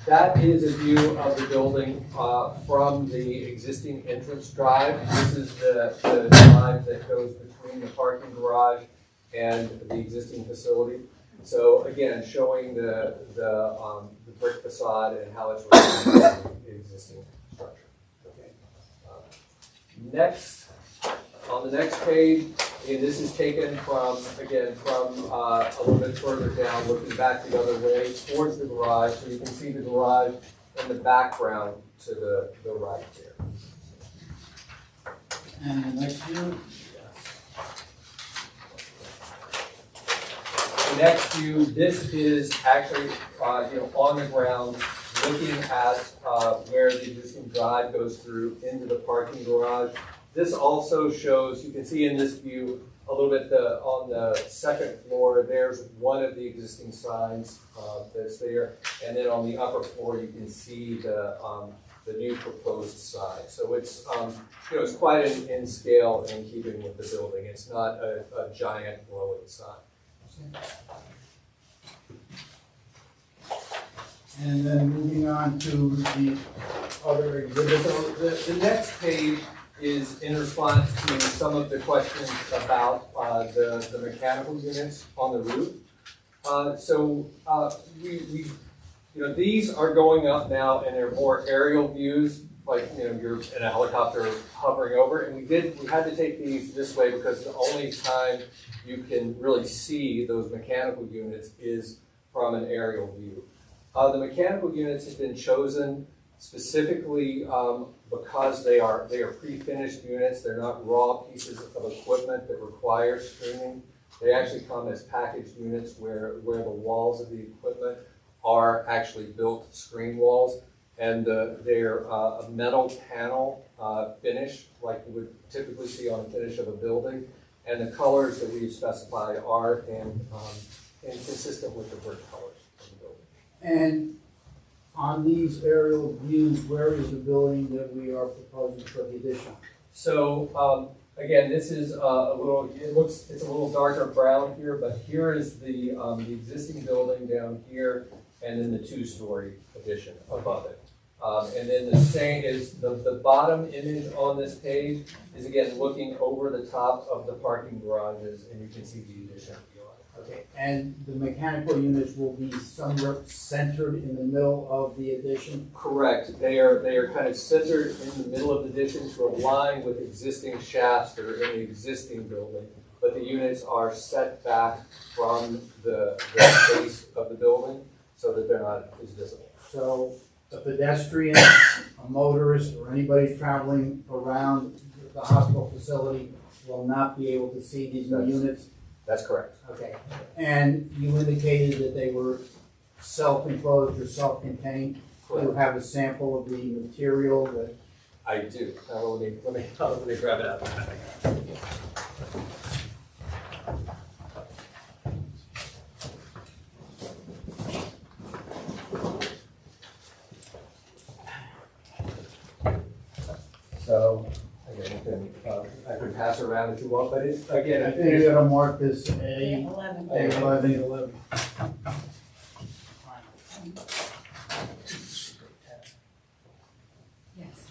that is a view of the building from the existing entrance drive. This is the drive that goes between the parking garage and the existing facility. So again, showing the brick facade and how it's related to the existing structure. Okay. Next, on the next page, and this is taken from a little bit further down, looking back the other way towards the garage. So you can see the garage in the background to the right there. And the next view? The next view, this is actually on the ground, looking at where the existing drive goes through into the parking garage. This also shows, you can see in this view a little bit on the second floor, there's one of the existing signs that's there. And then on the upper floor, you can see the new proposed sign. So it's, it's quite in scale in keeping with the building. It's not a giant glowing sign. And then moving on to the other exhibit. So the next page is in response to some of the questions about the mechanical units on the roof. These are going up now, and they're more aerial views, like you're in a helicopter hovering over. And we had to take these this way because the only time you can really see those mechanical units is from an aerial view. The mechanical units have been chosen specifically because they are pre-finished units. They're not raw pieces of equipment that require screening. They actually come as packaged units where the walls of the equipment are actually built screen walls, and they're a metal panel finish like you would typically see on a finish of a building. And the colors that we've specified are consistent with the brick colors of the building. And on these aerial views, where is the building that we are proposing for the addition? So again, this is it's a little darker brown here, but here is the existing building down here, and then the two-story addition above it. And then the same is the bottom image on this page is again looking over the top of the parking garages, and you can see the addition. Okay, and the mechanical units will be somewhere centered in the middle of the addition? Correct. They are kind of centered in the middle of the addition to align with existing shafts that are in the existing building, but the units are set back from the base of the building so that they're not as visible. So a pedestrian, a motorist, or anybody traveling around the hospital facility will not be able to see these new units? That's correct. Okay. And you indicated that they were self-enclosed or self-contained. Do you have a sample of the material that? I do. Let me grab it out. So again, I can pass it around if you want, but it's again. I think you're gonna mark this A11. A11. Yes.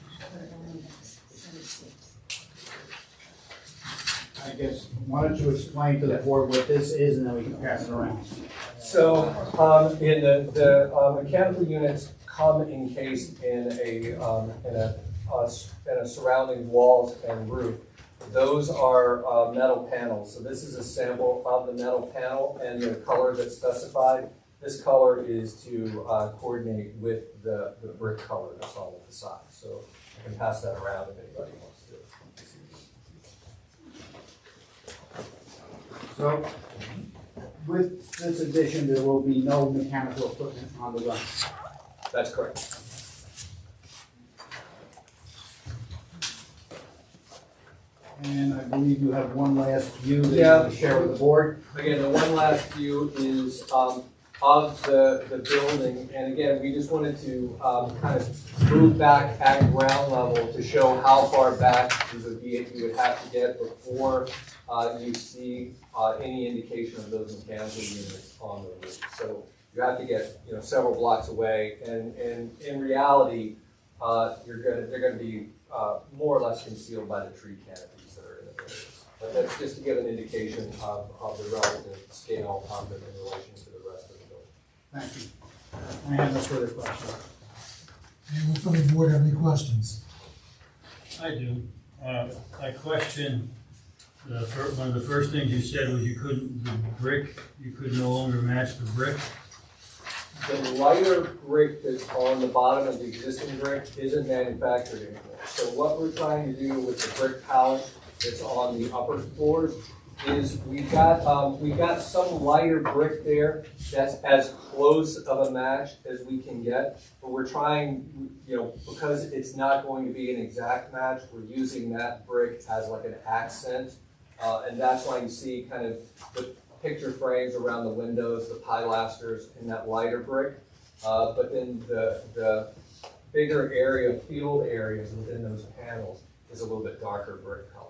I guess, why don't you explain to the board what this is, and then we can pass it around. So, in the mechanical units come encased in a surrounding walls and roof. Those are metal panels. So this is a sample of the metal panel and the color that's specified. This color is to coordinate with the brick color that's on the facade. So I can pass that around if anybody wants to. So, with this addition, there will be no mechanical equipment on the run. That's correct. And I believe you have one last view that you Yeah. want to share with the board. Again, the one last view is of the building, and again, we just wanted to kind of move back at ground level to show how far back you would have to get before you see any indication of those mechanical units on the roof. So you have to get, you know, several blocks away, and in reality, they're gonna be more or less concealed by the tree canopies that are in the area. But that's just to give an indication of the relative scale of them in relation to the rest of the building. Thank you. I have no further questions. Anyone from the board have any questions? I do. I question, one of the first things you said was you could no longer match the brick. The lighter brick that's on the bottom of the existing brick isn't manufactured anymore. So what we're trying to do with the brick palette that's on the upper floors is we've got some lighter brick there that's as close of a match as we can get. But we're trying, you know, because it's not going to be an exact match, we're using that brick as like an accent. And that's why you see kind of the picture frames around the windows, the pilasters in that lighter brick. But then the bigger area, field areas within those panels is a little bit darker brick color.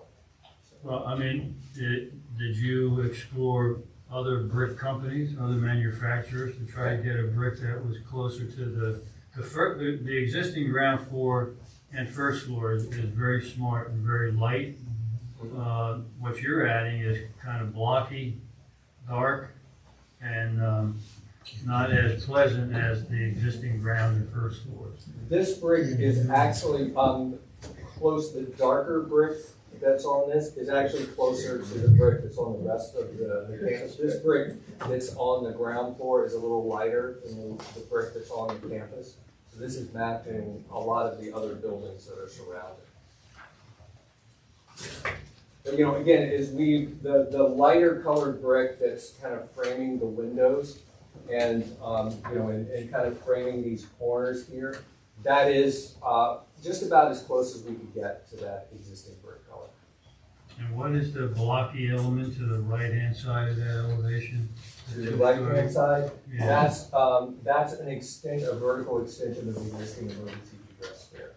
Well, I mean, did you explore other brick companies, other manufacturers to try to get a brick that was closer to the existing ground floor and first floor is very smart and very light. What you're adding is kind of blocky, dark, and not as pleasant as the existing ground and first floors. This brick is actually close, the darker brick that's on this is actually closer to the brick that's on the rest of the campus. This brick that's on the ground floor is a little lighter than the brick that's on the campus. So this is matching a lot of the other buildings that are surrounded. But, you know, again, the lighter colored brick that's kind of framing the windows and, you know, and kind of framing these corners here, that is just about as close as we could get to that existing brick color. And what is the blocky element to the right-hand side of that elevation? To the right-hand side, Yeah. that's a vertical extension of the existing emergency egress there.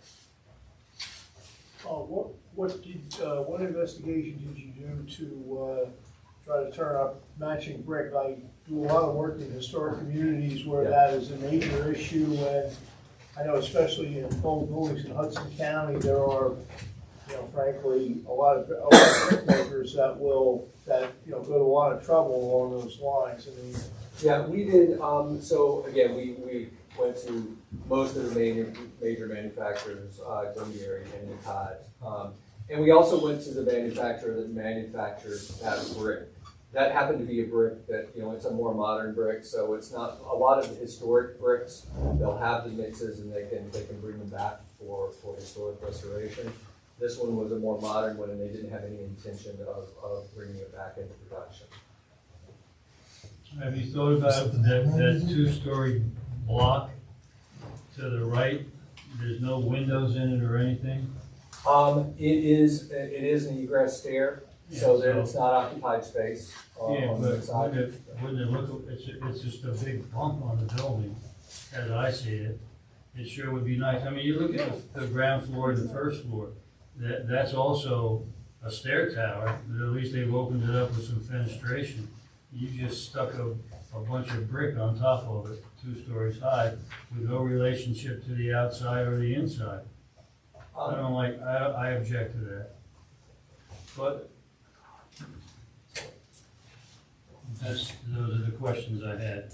What investigation did you do to try to turn up matching brick? I do a lot of work in historic communities where that is a major issue, and I know especially in old buildings in Hudson County, there are, you know, frankly, a lot of brick makers that go to a lot of trouble along those lines. I mean, yeah, we did. So again, we went to most of the major manufacturers, Goodyear and Nikkei. And we also went to the manufacturer that manufactures that brick. That happened to be a brick that, you know, it's a more modern brick, so it's not a lot of the historic bricks. They'll have the mixes and they can bring them back for historic restoration. This one was a more modern one, and they didn't have any intention of bringing it back into production. Have you thought about that two-story block to the right? There's no windows in it or anything? It is an egress stair, so there it's not occupied space on the side. Wouldn't it look, it's just a big bump on the building, as I see it. It sure would be nice. I mean, you look at the ground floor and the first floor, that's also a stair tower, but at least they've opened it up with some fenestration. You just stuck a bunch of brick on top of it, 2 stories high, with no relationship to the outside or the inside. I object to that. But those are the questions I had.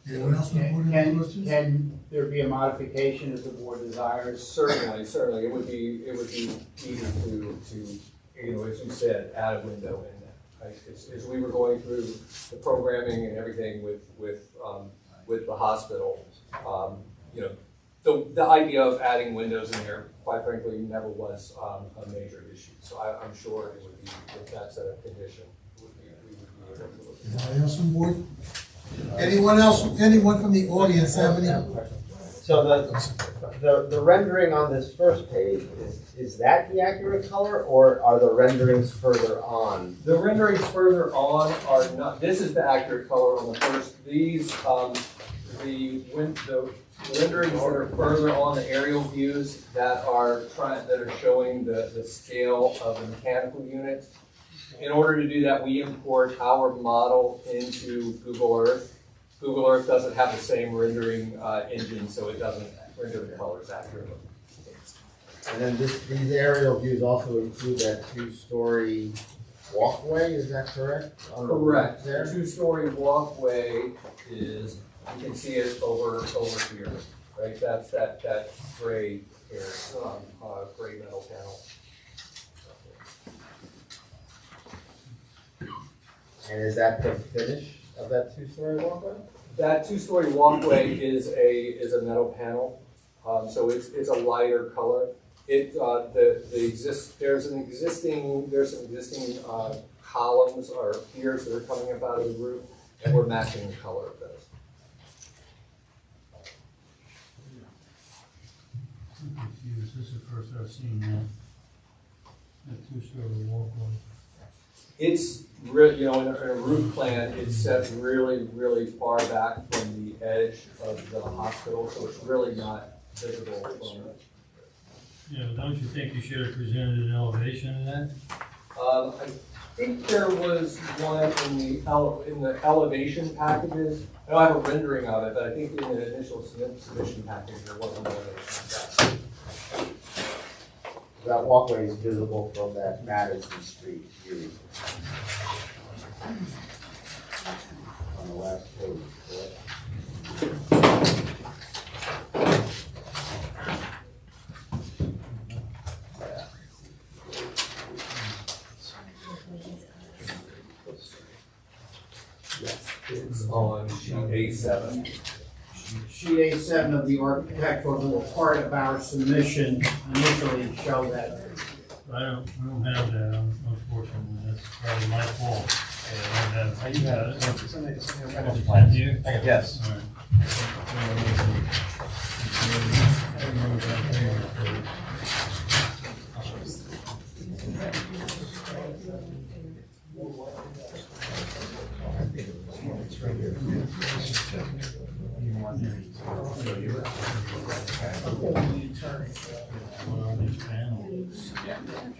Anyone else from the board have any questions? Can there be a modification if the board desires? Certainly. It would be easy to, you know, as you said, add a window in there. Right? As we were going through the programming and everything with the hospital, you know, the idea of adding windows in there, quite frankly, never was a major issue. So I'm sure it would be, if that's a condition, we would be able to look at that. Anybody else on board? Anyone else, anyone from the audience have any? So the rendering on this first page, is that the accurate color, or are the renderings further on? The renderings further on are not, this is the accurate color on the first. These, the renderings that are further on, the aerial views that are showing the scale of the mechanical unit. In order to do that, we import our model into Google Earth. Google Earth doesn't have the same rendering engine, so it doesn't render the colors accurately. And then these aerial views also include that two-story walkway, is that correct? Correct. The There? two-story walkway is, you can see it over here, right? That's that gray here, gray metal panel. And is that the finish of that two-story walkway? That two-story walkway is a metal panel, so it's a lighter color. There's some existing columns or piers that are coming up out of the roof, and we're matching the color of those. I'm confused, this is the first I've seen that two-story walkway. It's really, in a roof plan, it's set really, really far back from the edge of the hospital, so it's really not visible from it. Yeah, but don't you think you should have presented an elevation of that? I think there was one in the elevation packages. I don't have a rendering of it, but I think in the initial submission package, there was an elevation. That walkway is visible from that Madison Street view. On the last page, correct? It's on sheet A7. Sheet A7 of the architectural report of our submission initially show that. I don't have that, unfortunately, that's probably my fault. I don't have. You have it? It's on the plan here? Yes. All right.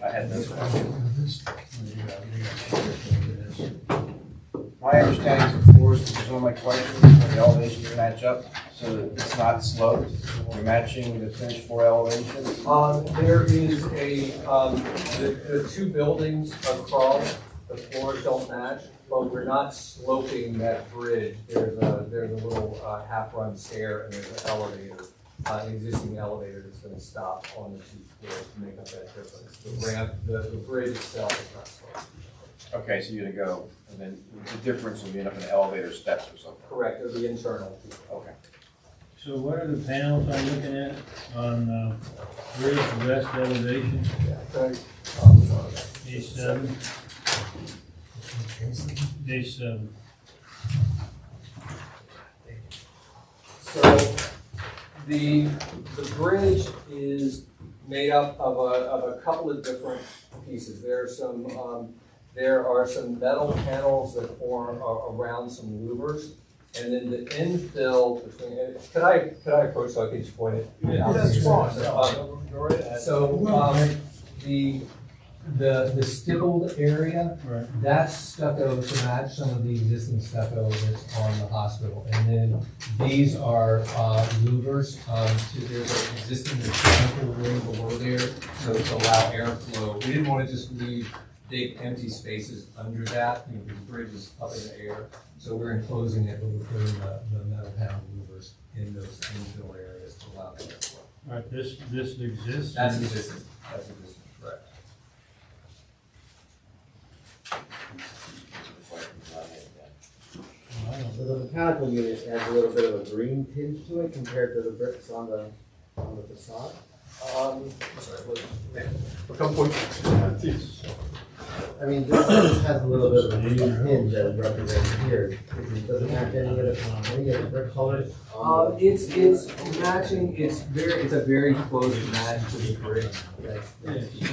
I had this one. My understanding before is that one of my questions, when the elevations match up, so that it's not sloped, we're matching the finished floor elevation. There is the two buildings across, the floors don't match, but we're not sloping that bridge. There's a little half-run stair and there's an elevator, an existing elevator that's going to stop on the two floors to make up that difference. The ramp, the bridge itself is not sloped. Okay, so you're gonna go, and then the difference will be up in the elevator steps or something. Correct, it'll be internal. Okay. So what are the panels I'm looking at on bridge west elevation? A7. A7. So the bridge is made up of a couple of different pieces. There are some metal panels that form around some louvers, and then the infill between. Can I approach so I can just point it? Yeah, that's fine. The stippled area, Right. that's stucco to match some of the existing stucco that's on the hospital. And then these are louvers. There's an existing mechanical room below there, so to allow airflow. We didn't want to just leave big empty spaces under that. The bridge is up in the air, so we're enclosing it, but we're putting the metal panel louvers in those infill areas to allow airflow. All right, this exists? That's existing. That's existing, correct. So the mechanical unit has a little bit of a green tinge to it compared to the bricks on the on the facade? I mean, this has a little bit of a hinge that represents here. Does it match any of the brick colors? It's matching, it's a very close match to the brick.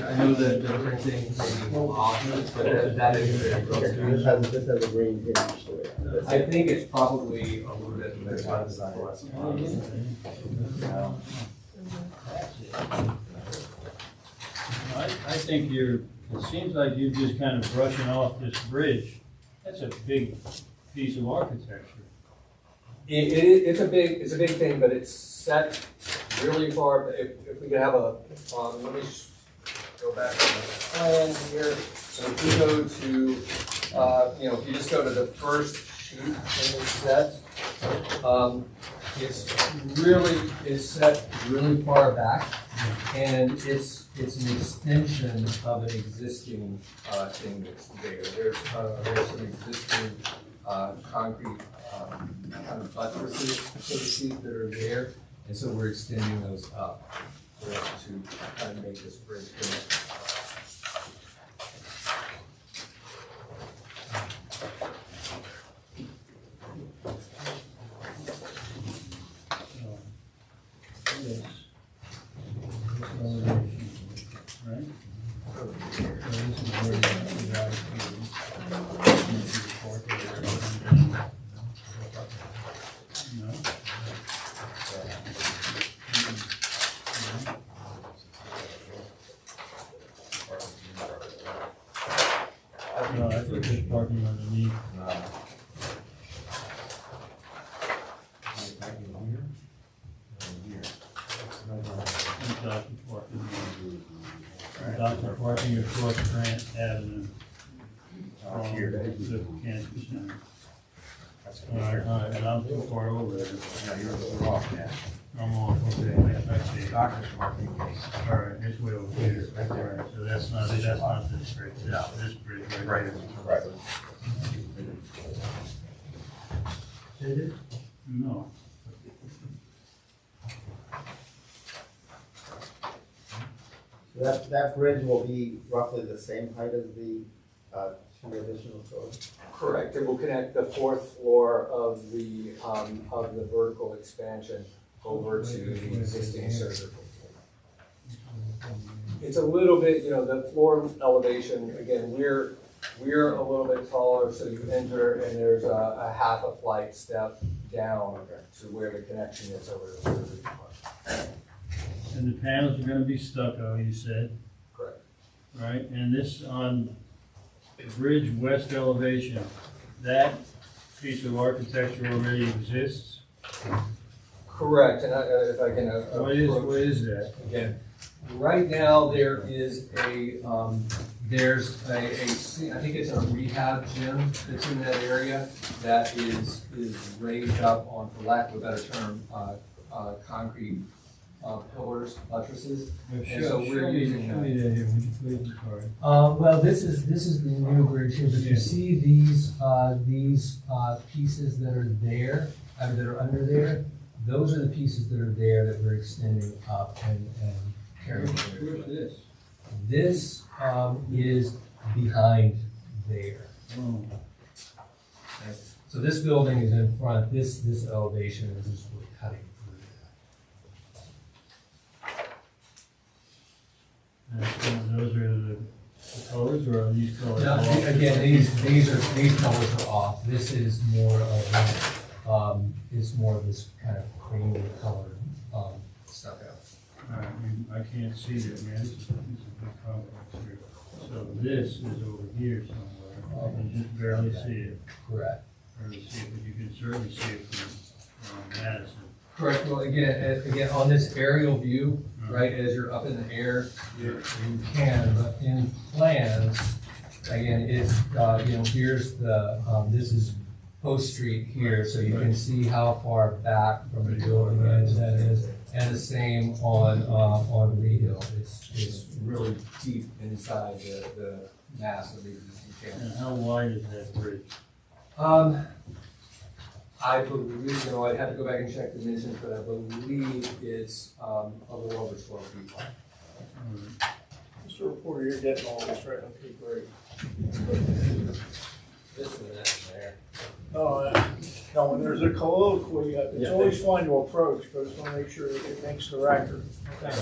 I know that the printing may be off, but that is very close. This has a green hinge to it. I think it's probably a little bit. I think it seems like you're just kind of brushing off this bridge. That's a big piece of architecture. It's a big thing, but it's set really far. If we could have let me go back to the plan here. So if we go to, if you just go to the first sheet in this set, it's set really far back, and it's an extension of an existing thing that's there. There's some existing concrete kind of buttresses, so to speak, that are there, and so we're extending those up to kind of make this bridge good. No, I think there's parking underneath. Adopted parking across Grant Avenue. Here. The campus center. All right, and I'm too far over there. No, you're off, yeah. I'm off, okay, I see. Doctor's parking. All right, it's way over here. All right, so that's not this bridge, this bridge right here. Right. No. That bridge will be roughly the same height as the two additional floors? Correct. It will connect the fourth floor of the vertical expansion over to the existing surgical floor. It's a little bit, the floor elevation, again, we're a little bit taller, so you enter and there's a half a flight step down to where the connection is over the surgery floor. And the panels are gonna be stucco, you said? Correct. Right, and this on bridge west elevation, that piece of architecture already exists? Correct, and if I can What is that? Again, right now there is there's a I think it's a rehab gym that's in that area that is raised up on, for lack of a better term, concrete pillars, buttresses. And so we're using Show me that here, would you please, I'm sorry. well, this is the new bridge here, but you see these pieces that are there, that are under there. Those are the pieces that are there that we're extending up and carrying. Where's this? This is behind there. Oh. So this building is in front. This elevation is just really cutting through. And those are the colors, or are these colors? Now, off? again, these colors are off. This is more of this kind of creamy colored stuff out. All right, I can't see that, man, this is a big complex here. So this is over here somewhere, I can just barely see it. Correct. Barely see it, but you can certainly see it from Madison. Correct. Well, again, on this aerial view, right, as you're up in the air, you can, but in plans, again, it's, here's the, this is Post Street here, so you can see how far back from the building edge that is, and the same on Lee Hill. It's really deep inside the mass of the existing campus. And how wide is that bridge? I believe, I'd have to go back and check the dimensions, but I believe it's a little over 12 feet wide. Mr. Reporter, you're getting all this right, okay, great. This and that and there. No, when there's a colloquy, it's always fun to approach, but it's want to make sure that it makes the record. Okay.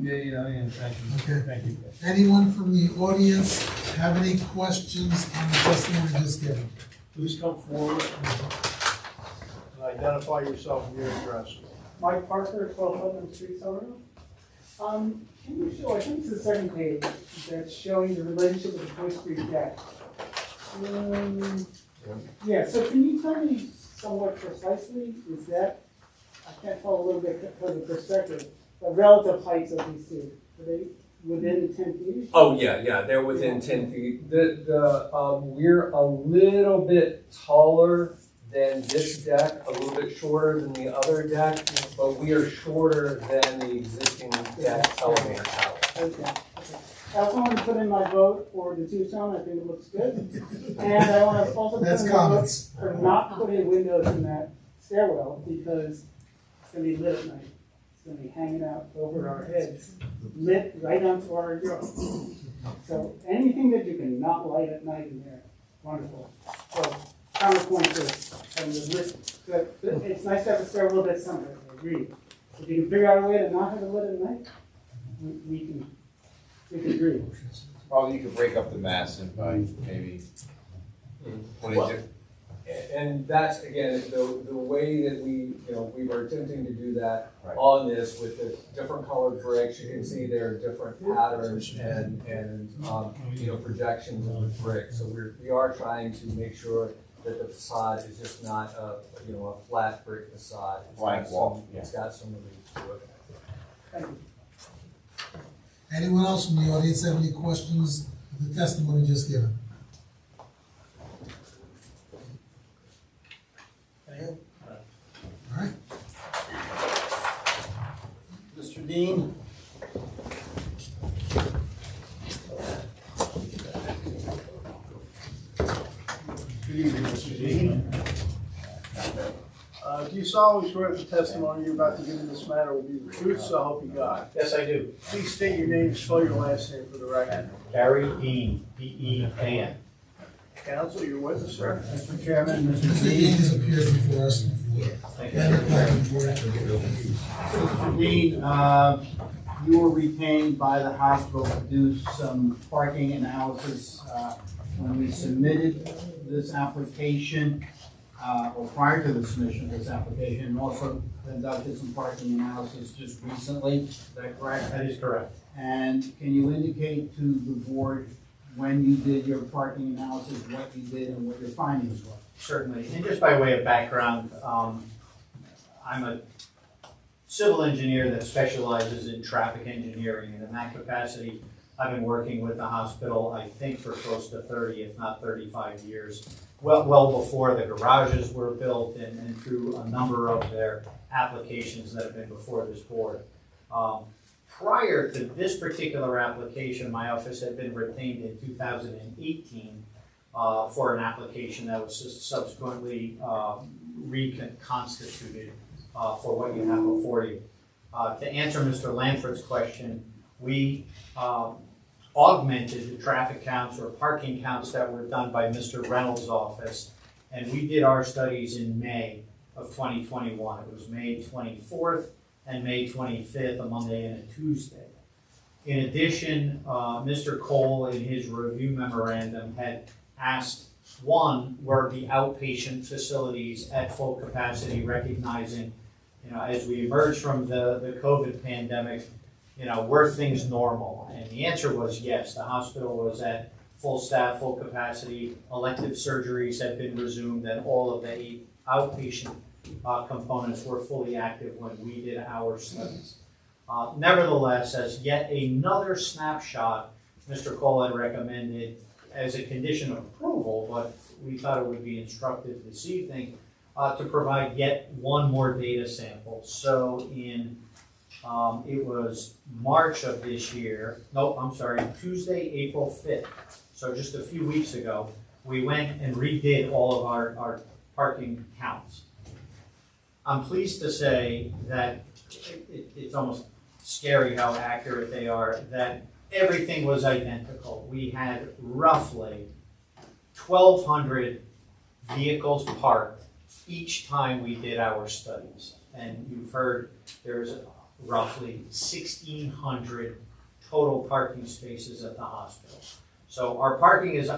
Yeah, thank you. Okay. Thank you. anyone from the audience have any questions on the testimony just given? Please come forward and identify yourself and your address. Mike Parker, 12 Putnam Street, Somerville. Can you show, I think it's the second page, that's showing the relationship with the Post Street deck. Yeah, so can you tell me somewhat precisely, is that, I can't tell a little bit from the perspective, the relative heights of these two, are they within 10 feet? Oh, yeah, they're within 10 feet. We're a little bit taller than this deck, a little bit shorter than the other deck, but we are shorter than the existing deck elevator tower. Okay. I also want to put in my vote for the two-tone, I think it looks good. And I want to also put That's in my vote comments. for not putting windows in that stairwell, because it's going to be lit at night. It's going to be hanging out over our heads, lit right onto our yard. So anything that you can not light at night in there, wonderful. So counterpoint to having the lit, but it's nice to have the stairwell that's summer, I agree. If you can figure out a way to not have it lit at night, we can agree. Well, you could break up the mass and by maybe 20 Well, and that's, again, the way that we were attempting to do that on this with the different colored bricks. You can see there are different patterns and projections of the brick. So we are trying to make sure that the facade is just not a flat brick facade. Blank wall. It's got some relief to it. Thank you. Anyone else from the audience have any questions of the testimony just given? All right. Mr. Dean? Good evening, Mr. Dean. Do you solemnly swear that the testimony you're about to give in this matter will be the truth, so help you God? Yes, I do. Please state your name and spell your last name for the record. Gary Dean, D-E-A-N. Counsel, your witness, sir. Mr. Chairman, Mr. Dean has appeared before us before. Thank you. And applied before. Mr. Dean, you were retained by the hospital to do some parking analysis when we submitted this application, or prior to the submission of this application, and also conducted some parking analysis just recently. Is that correct? That is correct. And can you indicate to the board when you did your parking analysis, what you did and what your findings were? Certainly. And just by way of background, I'm a civil engineer that specializes in traffic engineering, and in that capacity, I've been working with the hospital, I think, for close to 30, if not 35 years. Well before the garages were built and through a number of their applications that have been before this board. Prior to this particular application, my office had been retained in 2018 for an application that was subsequently reconstituted for what you have before you. To answer Mr. Lanford's question, we augmented the traffic counts or parking counts that were done by Mr. Reynolds' office, and we did our studies in May of 2021. It was May 24th and May 25th, a Monday and a Tuesday. In addition, Mr. Cole, in his review memorandum, had asked, one, were the outpatient facilities at full capacity, recognizing, as we emerge from the COVID pandemic, were things normal? And the answer was yes. The hospital was at full staff, full capacity. Elective surgeries had been resumed, and all of the outpatient components were fully active when we did our studies. Nevertheless, as yet another snapshot, Mr. Cole had recommended as a condition of approval, but we thought it would be instructive this evening to provide yet one more data sample. So in it was March of this year, Tuesday, April 5th, so just a few weeks ago, we went and redid all of our parking counts. I'm pleased to say that it's almost scary how accurate they are, that everything was identical. We had roughly 1,200 vehicles parked each time we did our studies. And you've heard there's roughly 1,600 total parking spaces at the hospital. So our parking is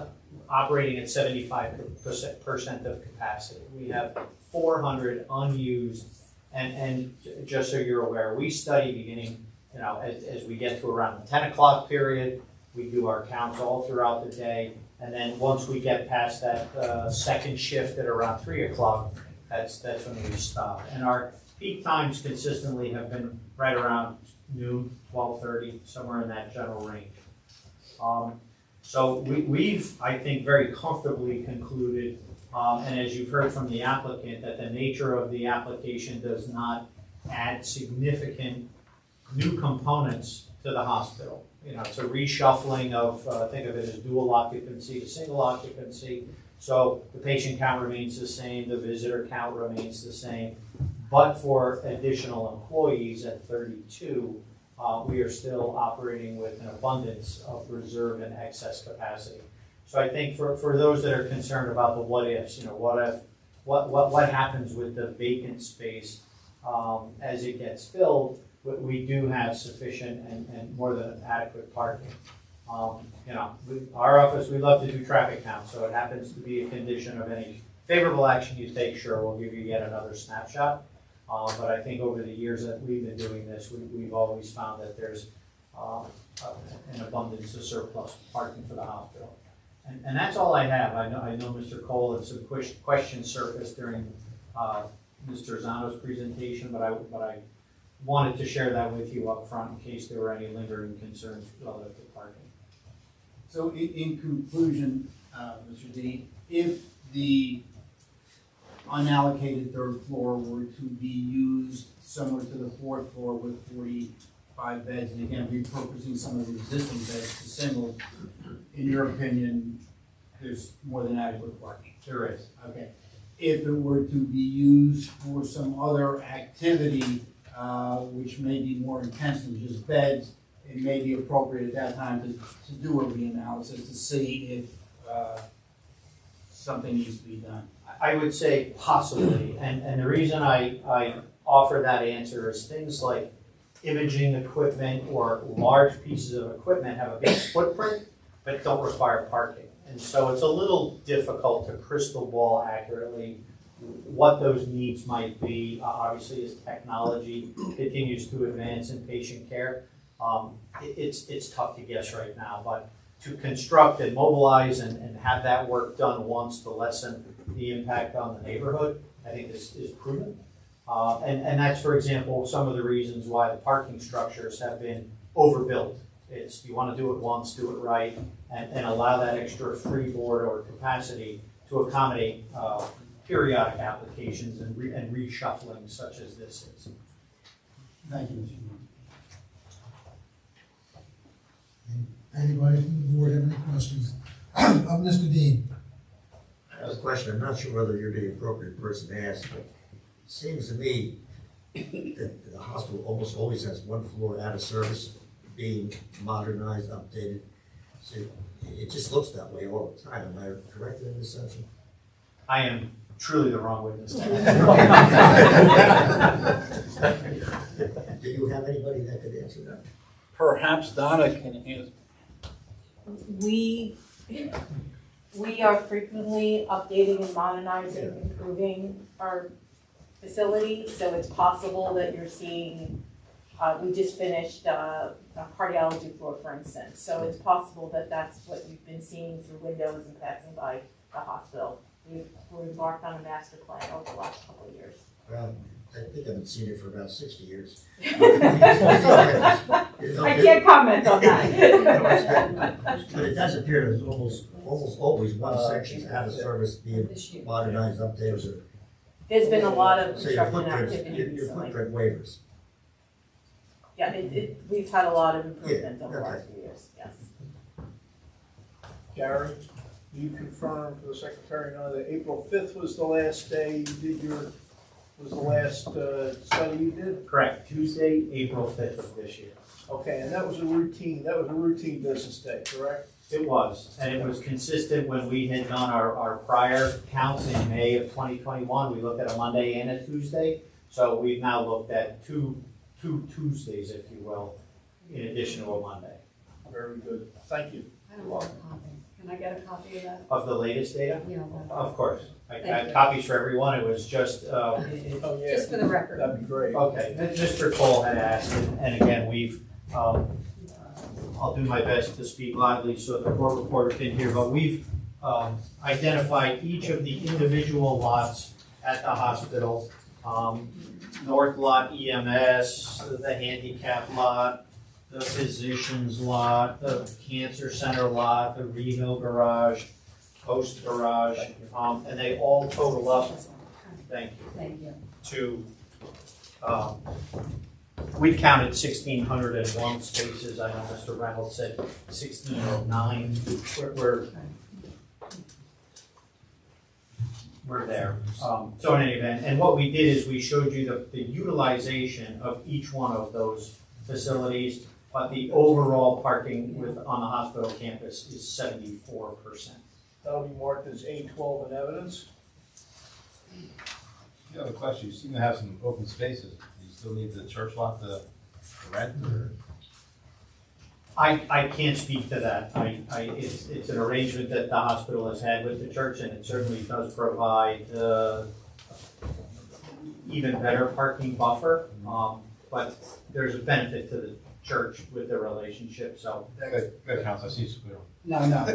operating at 75% of capacity. We have 400 unused, and just so you're aware, we study beginning, as we get to around the 10 o'clock period, we do our counts all throughout the day, and then once we get past that second shift at around 3 o'clock, that's when we stop. And our peak times consistently have been right around noon, 12:30, somewhere in that general range. So we've, I think, very comfortably concluded, and as you've heard from the applicant, that the nature of the application does not add significant new components to the hospital. It's a reshuffling of, think of it as dual occupancy to single occupancy. So the patient count remains the same, the visitor count remains the same, but for additional employees at 32, we are still operating with an abundance of reserve and excess capacity. So I think for those that are concerned about the what ifs, what happens with the vacant space as it gets filled, we do have sufficient and more than adequate parking. Our office, we love to do traffic counts, so it happens to be a condition of any favorable action you take, sure, we'll give you yet another snapshot. But I think over the years that we've been doing this, we've always found that there's an abundance of surplus parking for the hospital. And that's all I have. I know Mr. Cole had some questions surfaced during Mr. Zano's presentation, but I wanted to share that with you up front in case there were any lingering concerns relative to parking. So in conclusion, Mr. D, if the unallocated third floor were to be used similar to the fourth floor with 45 beds, and again, repurposing some of the existing beds to singles, in your opinion, there's more than adequate parking? There is. Okay. If it were to be used for some other activity, which may be more intense than just beds, it may be appropriate at that time to do a reanalysis to see if something needs to be done. I would say possibly, and the reason I offer that answer is things like imaging equipment or large pieces of equipment have a big footprint, but don't require parking. And so it's a little difficult to crystal ball accurately what those needs might be. Obviously, as technology continues to advance in patient care, it's tough to guess right now, but to construct and mobilize and have that work done once to lessen the impact on the neighborhood, I think is prudent. And that's, for example, some of the reasons why the parking structures have been overbuilt. It's you want to do it once, do it right, and allow that extra freeboard or capacity to accommodate periodic applications and reshuffling such as this is. Thank you, Mr. Moore. Anybody from the board have any questions? Of Mr. Dean? I have a question. I'm not sure whether you're the appropriate person to ask, but it seems to me that the hospital almost always has one floor out of service, being modernized, updated. So it just looks that way all the time. Am I correct in this assumption? I am truly the wrong witness. Do you have anybody that could answer that? Perhaps Donna can answer. We are frequently updating and modernizing, improving our facility, so it's possible that you're seeing, we just finished a cardiology floor, for instance, so it's possible that that's what you've been seeing through windows and passing by the hospital. We've embarked on a master plan over the last couple of years. Well, I think I've been seeing it for about 60 years. I can't comment on that. But it does appear there's almost always one section out of service being modernized, updated. There's been a lot of So your construction footprint, activity your recently. footprint waivers. Yeah, we've had a lot of improvement over the okay. last few years, yes. Gary? You confirm for the secretary, know that April 5th was the last day you did was the last study you did? Correct, Tuesday, April 5th of this year. Okay, and that was a routine business day, correct? It was, and it was consistent when we had done our prior counts in May of 2021. We looked at a Monday and a Tuesday. So we've now looked at two Tuesdays, if you will, in addition to a Monday. Very good. Thank you. I don't want a copy. Can I get a copy of that? Of the latest data? Yeah. Of course. I Thank have you. copies for everyone. It was just, Oh, yeah. Just for the record. That'd be great. okay, Mr. Cole had asked, and again, we've, I'll do my best to speak loudly so the court reporter can hear, but we've identified each of the individual lots at the hospital. North lot EMS, the handicap lot, the physician's lot, the cancer center lot, the Rehill garage, post garage, and they all total up, thank you, Thank you. to, we counted 1,601 spaces. I know Mr. Reynolds said 1,609. We're there. So in any event, and what we did is we showed you the utilization of each one of those facilities, but the overall parking on the hospital campus is 74%. That'll be marked as A12 in evidence. The other question, you seem to have some open spaces. Do you still need the church lot to rent, or? I can't speak to that. It's an arrangement that the hospital has had with the church, and it certainly does provide even better parking buffer. But there's a benefit to the church with the relationship, so. Good, counsel, I see you squeal. No. So,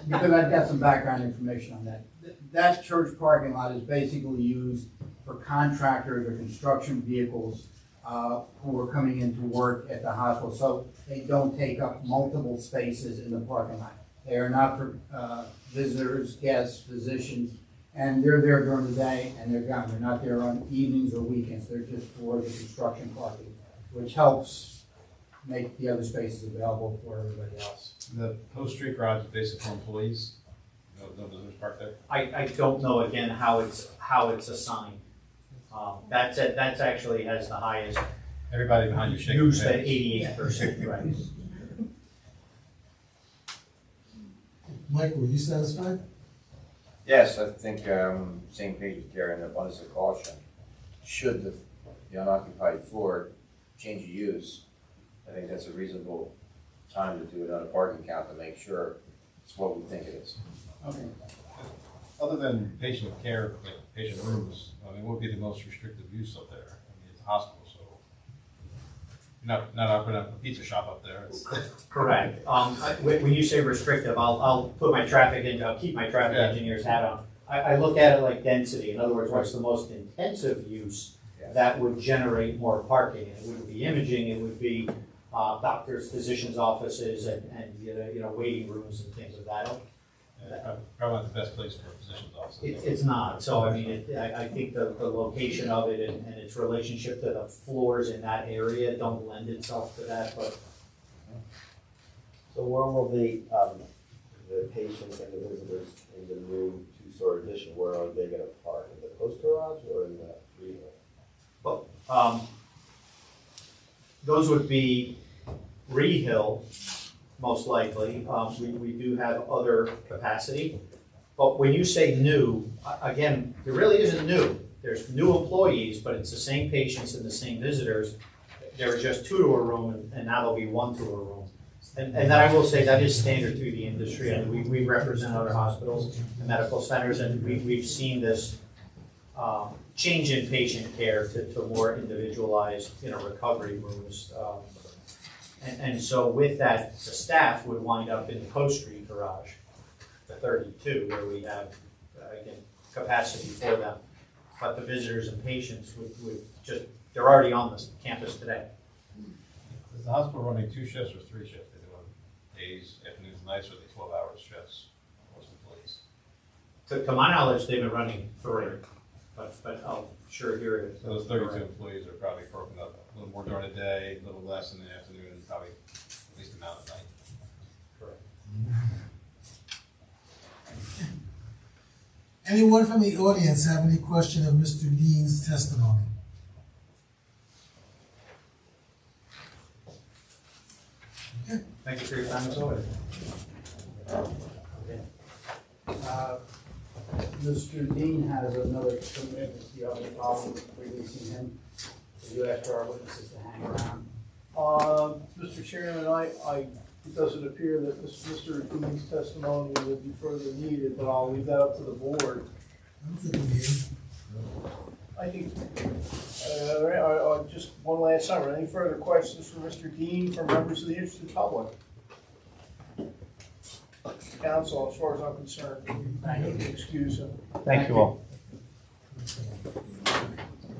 because I've got some background information on that. That church parking lot is basically used for contractors or construction vehicles who are coming into work at the hospital, so they don't take up multiple spaces in the parking lot. They are not for visitors, guests, physicians, and they're there during the day and they're gone. They're not there on evenings or weekends. They're just for the construction parking, which helps make the other spaces available for everybody else. The Post Street garage is basically for employees? No visitors park there? I don't know again how it's assigned. That's actually has the highest. Everybody behind you shaking Use their at heads. 88%, right? Mike, were you satisfied? Yes, I think same page with Gary and abundance of caution. Should the unoccupied floor change of use, I think that's a reasonable time to do another parking count to make sure it's what we think it is. Okay. Other than patient care, like patient rooms, I mean, what would be the most restrictive use up there? I mean, it's a hospital, so you're not opening up a pizza shop up there. Correct. When you say restrictive, I'll keep my traffic engineer's hat on. I look at it like density. In other words, what's the most intensive use that would generate more parking? It wouldn't be imaging, it would be doctors, physicians' offices, and waiting rooms and things of that ilk. Probably not the best place for a physician's office. It's not. So I mean, I think the location of it and its relationship to the floors in that area don't lend itself to that, but. So where will the patients and the visitors in the new two-story addition, where are they gonna park? In the post garage or in the freeway? Well, those would be Rehill, most likely. We do have other capacity. But when you say new, again, there really isn't new. There's new employees, but it's the same patients and the same visitors. There were just 2 to a room, and now there'll be 1 to a room. And then I will say that is standard through the industry, and we represent other hospitals and medical centers, and we've seen this change in patient care to more individualized, recovery rooms. And so with that, the staff would wind up in the Post Street garage, the 32, where we have, again, capacity for them. But the visitors and patients would just, they're already on the campus today. Is the hospital running 2 shifts or 3 shifts? They do on days, afternoons, nights, or they 12-hour shifts? Most employees. To my knowledge, they've been running 3, but I'll sure hear it. So those 32 employees are probably broken up a little more during the day, a little less in the afternoon, and probably at least amount at night. Correct. Anyone from the audience have any question of Mr. Dean's testimony? Thank you for your time as always. Mr. Dean has another commitment, the other problem with releasing him. So you asked our witnesses to hang around. Mr. Chairman, it doesn't appear that Mr. Dean's testimony would be further needed, but I'll leave that up to the board. I don't think we need it. I think, just one last time, any further questions for Mr. Dean from members of the interested public? Council, as far as I'm concerned, Thank you. excuse him. Thank you all.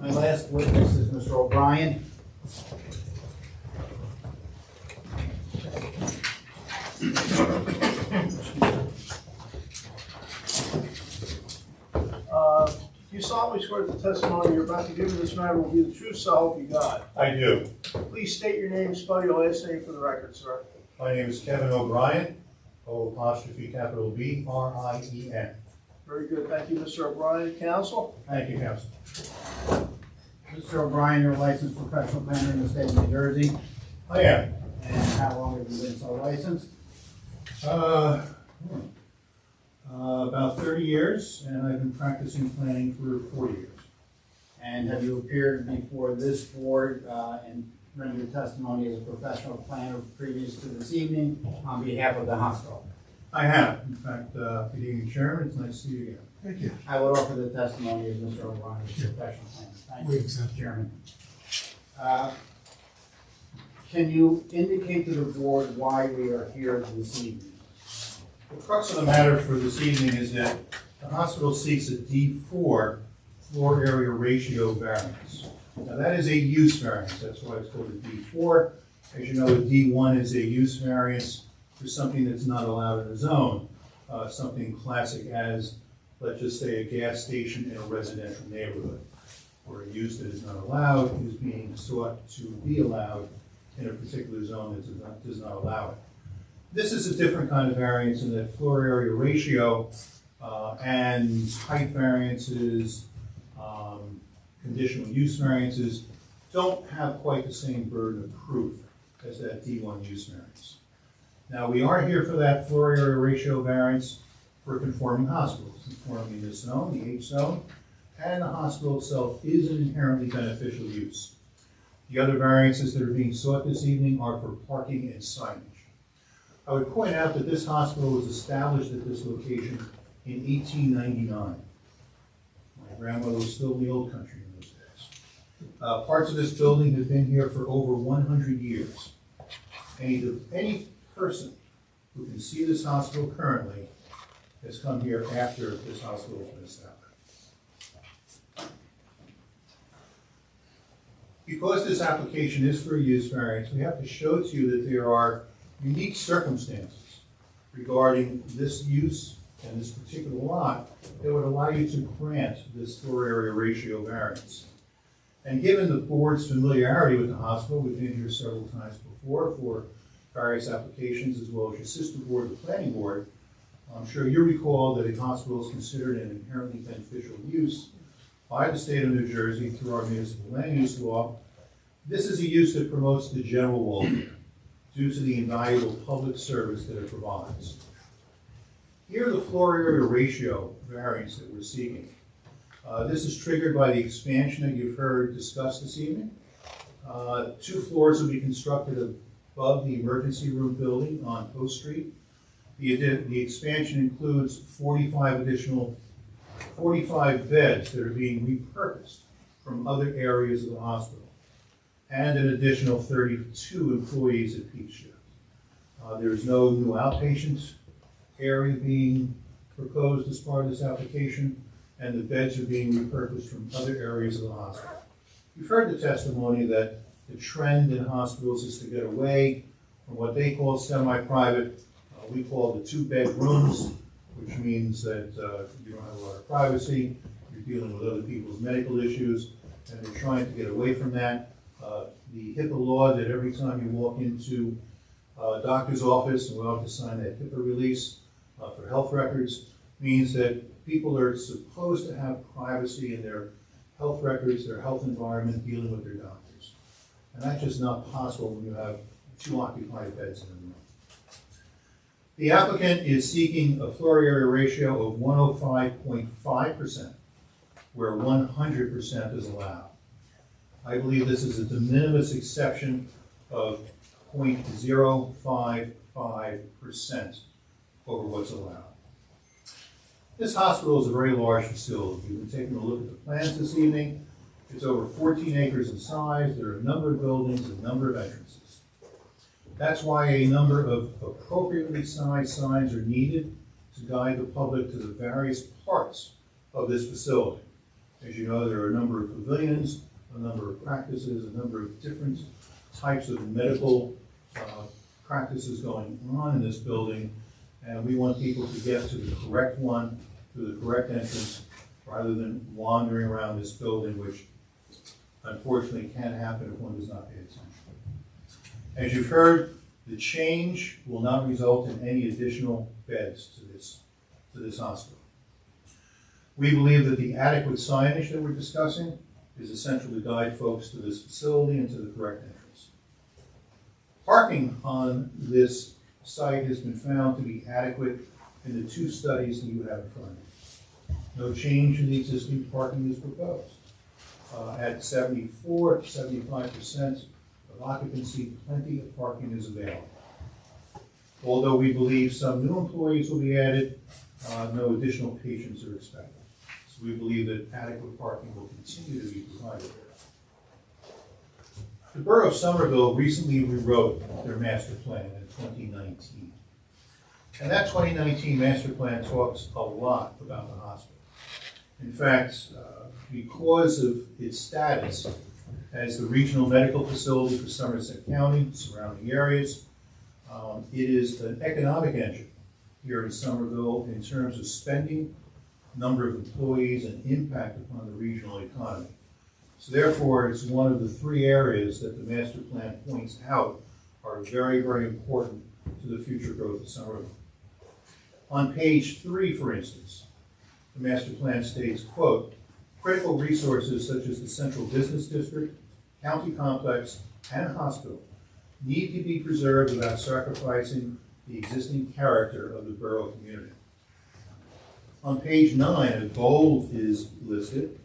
My last witness is Mr. O'Brien. You solemnly swear that the testimony you're about to give in this matter will be the truth, so help you God. I do. Please state your name, spell your last name for the record, sir. My name is Kevin O'Brien, O''B''R''I''E''N. Very good, thank you, Mr. O'Brien. Counsel? Thank you, Council. Mr. O'Brien, you're a licensed professional planner in the state of New Jersey. I am. And how long have you been so licensed? About 30 years, and I've been practicing planning for 4 years. And have you appeared before this board and rendered testimony as a professional planner previous to this evening on behalf of the hospital? I have. In fact, good evening, Chairman. It's nice to see you again. Thank you. I would offer the testimony of Mr. O'Brien as a professional planner. Thank We you, accept. Chairman. Can you indicate to the board why we are here this evening? The crux of the matter for this evening is that the hospital seeks a D4 floor area ratio variance. Now that is a use variance, that's why it's called a D4. As you know, a D1 is a use variance for something that's not allowed in a zone. Something classic as, let's just say, a gas station in a residential neighborhood, where a use that is not allowed is being sought to be allowed in a particular zone that does not allow it. This is a different kind of variance in that floor area ratio and height variances, conditional use variances don't have quite the same burden of proof as that D1 use variance. Now, we are here for that floor area ratio variance for conforming hospitals, conforming in this zone, the H zone, and the hospital itself is an inherently beneficial use. The other variances that are being sought this evening are for parking and signage. I would point out that this hospital was established at this location in 1899. My grandmother was still in the old country in those days. Parts of this building have been here for over 100 years. Any person who can see this hospital currently has come here after this hospital has been established. Because this application is for a use variance, we have to show to you that there are unique circumstances regarding this use and this particular lot that would allow you to grant this floor area ratio variance. And given the board's familiarity with the hospital, we've been here several times before for various applications, as well as your sister board, the planning board, I'm sure you recall that a hospital is considered an inherently beneficial use by the state of New Jersey through our municipal land use law. This is a use that promotes the general welfare due to the invaluable public service that it provides. Here, the floor area ratio variance that we're seeking. This is triggered by the expansion that you've heard discussed this evening. 2 floors will be constructed above the emergency room building on Post Street. The expansion includes 45 beds that are being repurposed from other areas of the hospital, and an additional 32 employees at peak shift. There is no new outpatient area being proposed as part of this application, and the beds are being repurposed from other areas of the hospital. You've heard the testimony that the trend in hospitals is to get away from what they call semi-private. We call the 2-bed rooms, which means that you don't have a lot of privacy, you're dealing with other people's medical issues, and they're trying to get away from that. The HIPAA law that every time you walk into a doctor's office and we have to sign that HIPAA release for health records means that people are supposed to have privacy in their health records, their health environment, dealing with their doctors. And that's just not possible when you have 2 occupied beds in a room. The applicant is seeking a floor area ratio of 105.5%, where 100% is allowed. I believe this is a de minimis exception of 0.055% over what's allowed. This hospital is a very large facility. We've been taking a look at the plans this evening. It's over 14 acres in size. There are a number of buildings, a number of entrances. That's why a number of appropriately sized signs are needed to guide the public to the various parts of this facility. As you know, there are a number of pavilions, a number of practices, a number of different types of medical practices going on in this building, and we want people to get to the correct one, to the correct entrance, rather than wandering around this building, which unfortunately can happen if one does not pay attention. As you've heard, the change will not result in any additional beds to this hospital. We believe that the adequate signage that we're discussing is essential to guide folks to this facility and to the correct entrance. Parking on this site has been found to be adequate in the 2 studies that you have in front of you. No change in the existing parking is proposed. At 74 to 75% of occupancy, plenty of parking is available. Although we believe some new employees will be added, no additional patients are expected. So we believe that adequate parking will continue to be provided there. The Borough of Somerville recently rewrote their master plan in 2019. And that 2019 master plan talks a lot about the hospital. In fact, because of its status as the regional medical facility for Somerset County and surrounding areas, it is an economic engine here in Somerville in terms of spending, number of employees, and impact upon the regional economy. So therefore, it's one of the 3 areas that the master plan points out are very, very important to the future growth of Somerville. On page 3, for instance, the master plan states, quote, critical resources such as the central business district, county complex, and hospital need to be preserved without sacrificing the existing character of the borough community. On page 9, a goal is listed,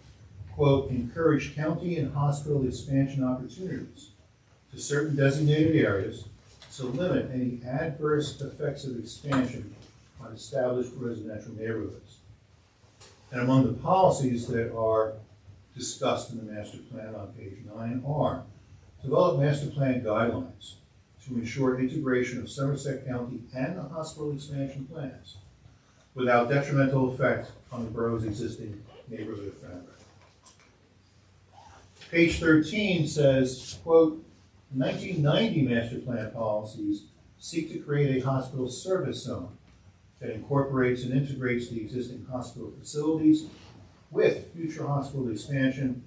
quote, encourage county and hospital expansion opportunities to certain designated areas to limit any adverse effects of expansion on established residential neighborhoods. And among the policies that are discussed in the master plan on page 9 are develop master plan guidelines to ensure integration of Somerset County and the hospital expansion plans without detrimental effect on the borough's existing neighborhood fabric. Page 13 says, quote, 1990 master plan policies seek to create a hospital service zone that incorporates and integrates the existing hospital facilities with future hospital expansion,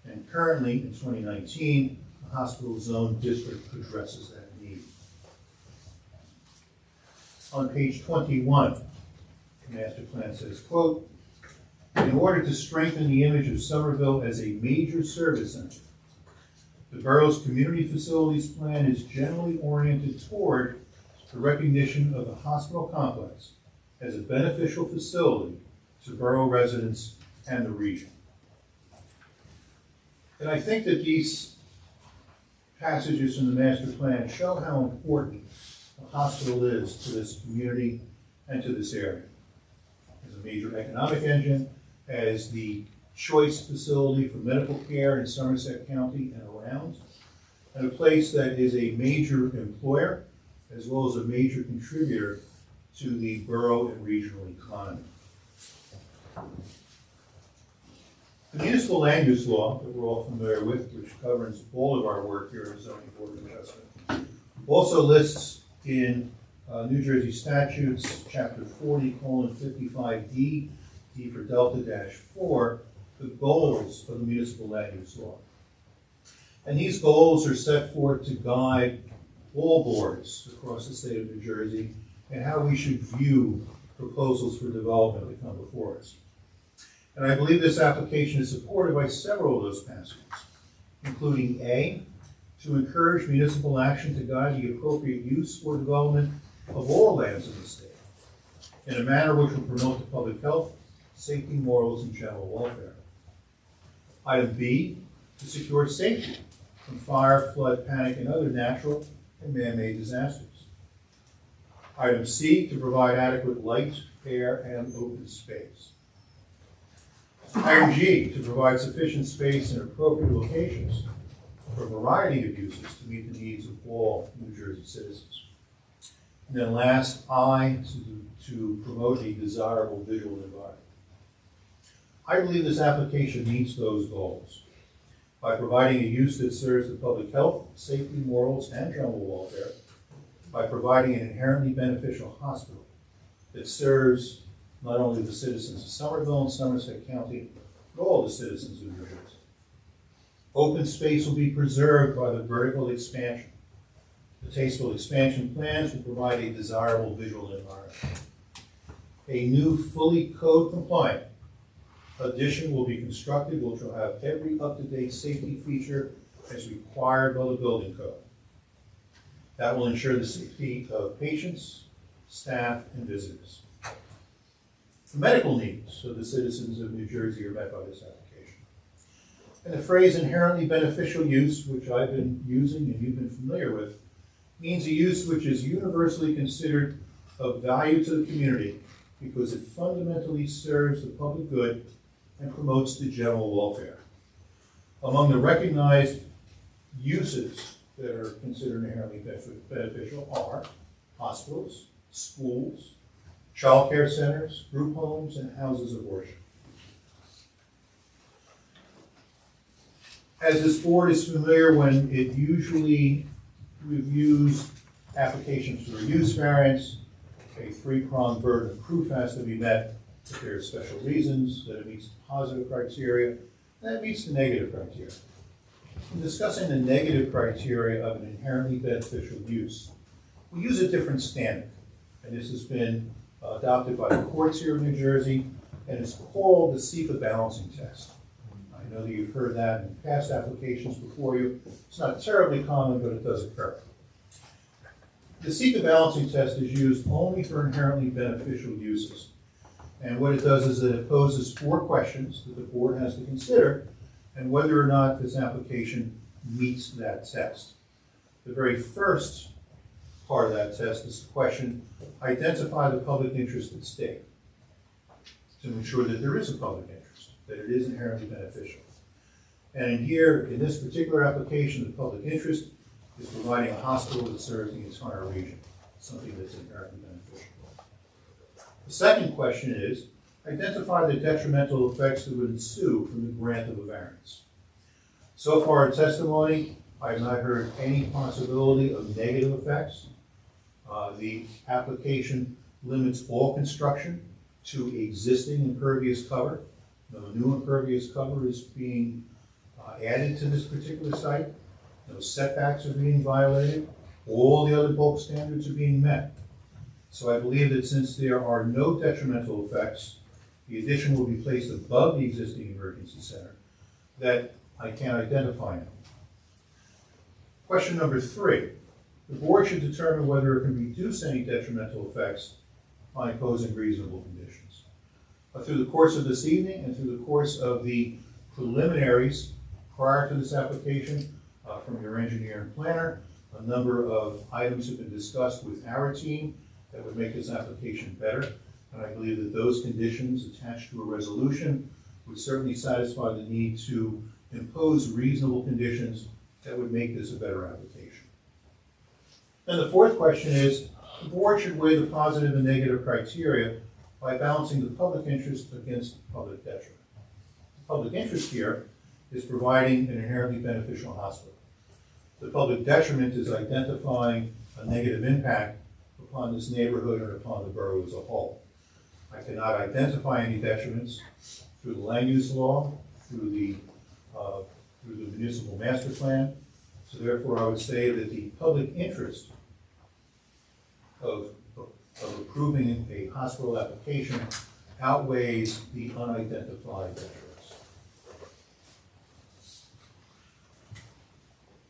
and currently, in 2019, the hospital zone district addresses that need. On page 21, the master plan says, quote, in order to strengthen the image of Somerville as a major service center, the borough's community facilities plan is generally oriented toward the recognition of the hospital complex as a beneficial facility to borough residents and the region. And I think that these passages in the master plan show how important the hospital is to this community and to this area. As a major economic engine, as the choice facility for medical care in Somerset County and around, and a place that is a major employer as well as a major contributor to the borough and regional economy. The municipal land use law that we're all familiar with, which governs all of our work here in zoning board of adjustment, also lists in New Jersey statutes, chapter 40:55D, D for Delta-4, the goals of the municipal land use law. And these goals are set forth to guide all boards across the state of New Jersey and how we should view proposals for development that come before us. And I believe this application is supported by several of those passages, including A, to encourage municipal action to guide the appropriate use or development of all lands in the state in a manner which will promote the public health, safety, morals, and general welfare. Item B, to secure safety from fire, flood, panic, and other natural and man-made disasters. Item C, to provide adequate light, air, and open space. Item G, to provide sufficient space in appropriate locations for a variety of uses to meet the needs of all New Jersey citizens. And then last, I, to promote a desirable visual environment. I believe this application meets those goals by providing a use that serves the public health, safety, morals, and general welfare, by providing an inherently beneficial hospital that serves not only the citizens of Somerville and Somerset County, but all the citizens of New Jersey. Open space will be preserved by the vertical expansion. The tasteful expansion plans will provide a desirable visual environment. A new fully code compliant addition will be constructed, which will have every up-to-date safety feature as required by the building code. That will ensure the safety of patients, staff, and visitors. The medical needs of the citizens of New Jersey are met by this application. And the phrase inherently beneficial use, which I've been using and you've been familiar with, means a use which is universally considered of value to the community because it fundamentally serves the public good and promotes the general welfare. Among the recognized uses that are considered inherently beneficial are hospitals, schools, child care centers, group homes, and houses of worship. As this board is familiar, when it usually reviews applications for a use variance, a three-pronged burden of proof has to be met. If there are special reasons, that it meets the positive criteria, and it meets the negative criteria. In discussing the negative criteria of an inherently beneficial use, we use a different standard, and this has been adopted by the courts here in New Jersey, and it's called the SEPA balancing test. I know that you've heard that in past applications before you. It's not terribly common, but it does occur. The SEPA balancing test is used only for inherently beneficial uses. And what it does is that it poses 4 questions that the board has to consider and whether or not this application meets that test. The very first part of that test is the question, identify the public interest at stake, to ensure that there is a public interest, that it is inherently beneficial. And here, in this particular application, the public interest is providing a hospital that serves the entire region, something that's inherently beneficial. The second question is, identify the detrimental effects that would ensue from the grant of a variance. So far in testimony, I have not heard any possibility of negative effects. The application limits all construction to existing impervious cover. No new impervious cover is being added to this particular site. No setbacks are being violated. All the other bulk standards are being met. So I believe that since there are no detrimental effects, the addition will be placed above the existing emergency center, that I can't identify now. Question number 3. The board should determine whether it can reduce any detrimental effects by imposing reasonable conditions. Through the course of this evening and through the course of the preliminaries prior to this application from your engineer and planner, a number of items have been discussed with our team that would make this application better. And I believe that those conditions attached to a resolution would certainly satisfy the need to impose reasonable conditions that would make this a better application. And the fourth question is, the board should weigh the positive and negative criteria by balancing the public interest against public detriment. The public interest here is providing an inherently beneficial hospital. The public detriment is identifying a negative impact upon this neighborhood or upon the borough as a whole. I cannot identify any detriments through the land use law, through the municipal master plan. So therefore, I would say that the public interest of approving a hospital application outweighs the unidentified detriments.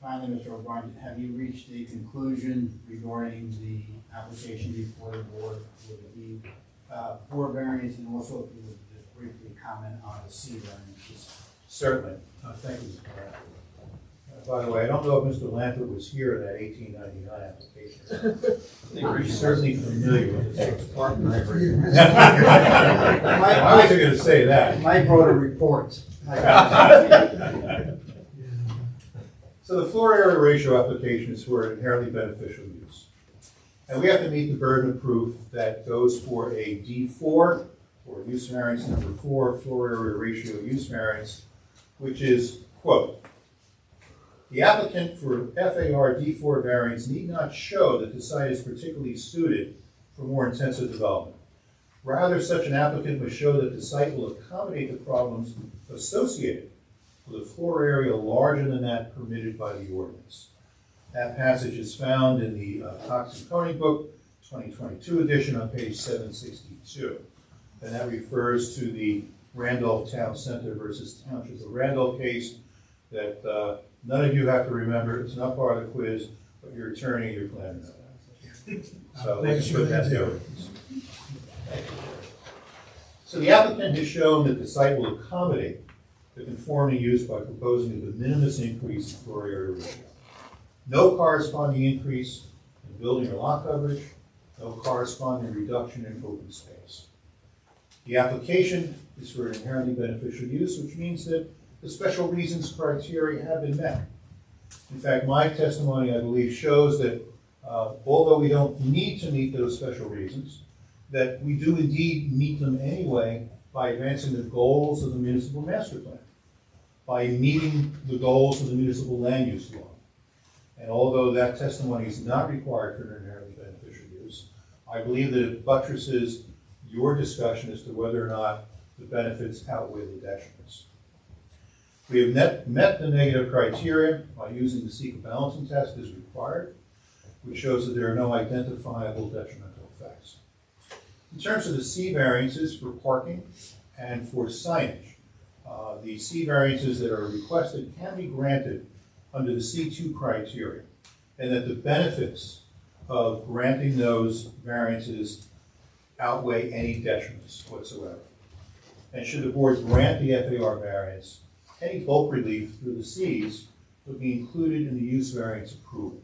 Finally, Mr. O'Brien, have you reached a conclusion regarding the application before the board? Would it be for variance, and also if you would just briefly comment on the C variances? Certainly. Thank you, Mr. Brown. By the way, I don't know if Mr. Lanford was here in that 1899 application. He's certainly familiar with this department. I wasn't going to say that. Mike wrote a report. So the floor area ratio application is for an inherently beneficial use. And we have to meet the burden of proof that goes for a D4, or use variance number 4, floor area ratio use variance, which is, quote, the applicant for FAR D4 variance need not show that the site is particularly suited for more intensive development. Rather, such an applicant must show that the site will accommodate the problems associated with a floor area larger than that permitted by the ordinance. That passage is found in the Cox and Coney book, 2022 edition on page 762. And that refers to the Randolph Town Center versus Township of Randolph case that none of you have to remember. It's not part of the quiz, but your attorney and your planner know that. So they can put that there. So the applicant has shown that the site will accommodate the conforming use by proposing a de minimis increase in floor area ratio. No corresponding increase in building or lot coverage, no corresponding reduction in open space. The application is for an inherently beneficial use, which means that the special reasons criteria have been met. In fact, my testimony, I believe, shows that although we don't need to meet those special reasons, that we do indeed meet them anyway by advancing the goals of the municipal master plan, by meeting the goals of the municipal land use law. And although that testimony is not required for an inherently beneficial use, I believe that it buttresses your discussion as to whether or not the benefits outweigh the detriments. We have met the negative criteria by using the Seeker balancing test as required, which shows that there are no identifiable detrimental effects. In terms of the C variances for parking and for signage, the C variances that are requested can be granted under the C2 criteria, and that the benefits of granting those variances outweigh any detriments whatsoever. And should the board grant the FAR variance, any bulk relief through the Cs would be included in the use variance approval.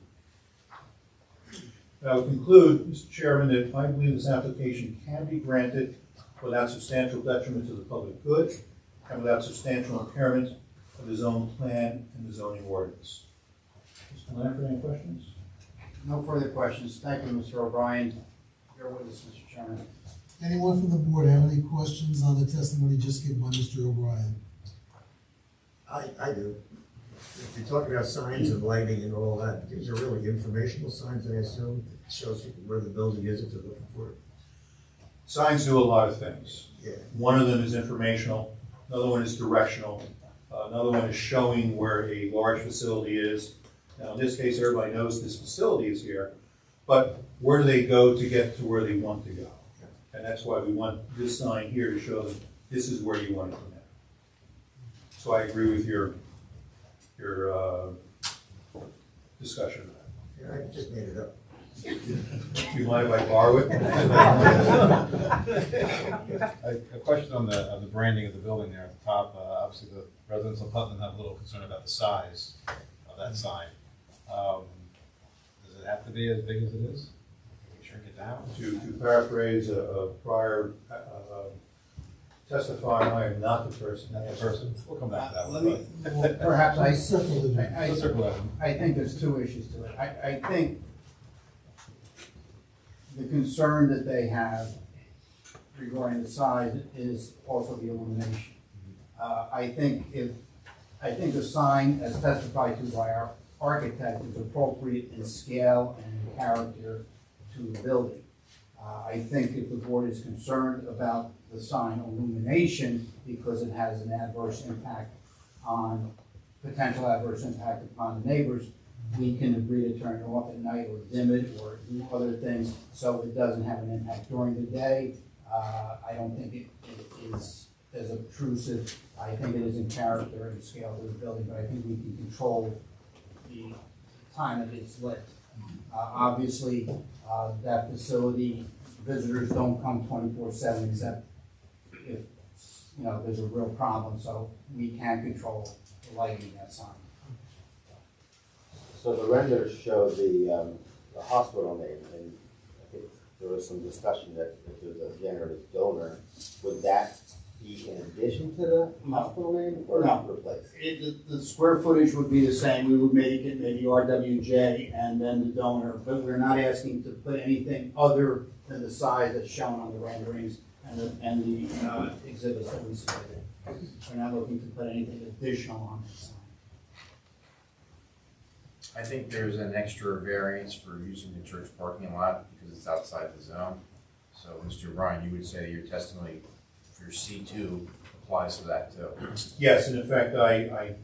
I will conclude, Mr. Chairman, that I believe this application can be granted without substantial detriment to the public good and without substantial impairment of the zone plan and the zoning ordinance. Mr. Lanford, any questions? No further questions. Thank you, Mr. O'Brien. Bear with us, Mr. Chairman. Anyone from the board have any questions on the testimony just given by Mr. O'Brien? I do. If you're talking about signs and lighting and all that, these are really informational signs, I assume. It shows people where the building is if they're looking for it. Signs do a lot of things. Yeah. One of them is informational, another one is directional, another one is showing where a large facility is. Now, in this case, everybody knows this facility is here, but where do they go to get to where they want to go? And that's why we want this sign here to show them this is where you want it to go. So I agree with your discussion. Yeah, I just made it up. Do you mind if I borrow it? A question on the branding of the building there at the top. Obviously, the residents of Putnam have a little concern about the size of that sign. Does it have to be as big as it is? Can we shrink it down? To paraphrase a prior testifying, I am not the person. Not the person. We'll come back to that Let one. me, perhaps I Let's circle that one. I think there's two issues to it. I think the concern that they have regarding the size is also the illumination. I think the sign, as testified to by our architect, is appropriate in scale and in character to the building. I think if the board is concerned about the sign illumination because it has an adverse impact on, potential adverse impact upon the neighbors, we can agree to turn it off at night or dim it or do other things so it doesn't have an impact during the day. I don't think it is as obtrusive. I think it is in character and scale to the building, but I think we can control the time that it's lit. Obviously, that facility, visitors don't come 24/7 except if, there's a real problem, so we can control the lighting that sign. So the renders show the hospital name, and I think there was some discussion that if there's a generous donor, would that be in addition to the hospital name or No. replace? The square footage would be the same, we would make it maybe RWJ and then the donor, but we're not asking to put anything other than the size that's shown on the renderings and the exhibits that we submitted. We're not looking to put anything additional on that sign. I think there's an extra variance for using the church parking lot because it's outside the zone. So, Mr. O'Brien, you would say your testimony for your C2 applies to that too? Yes, and in fact, I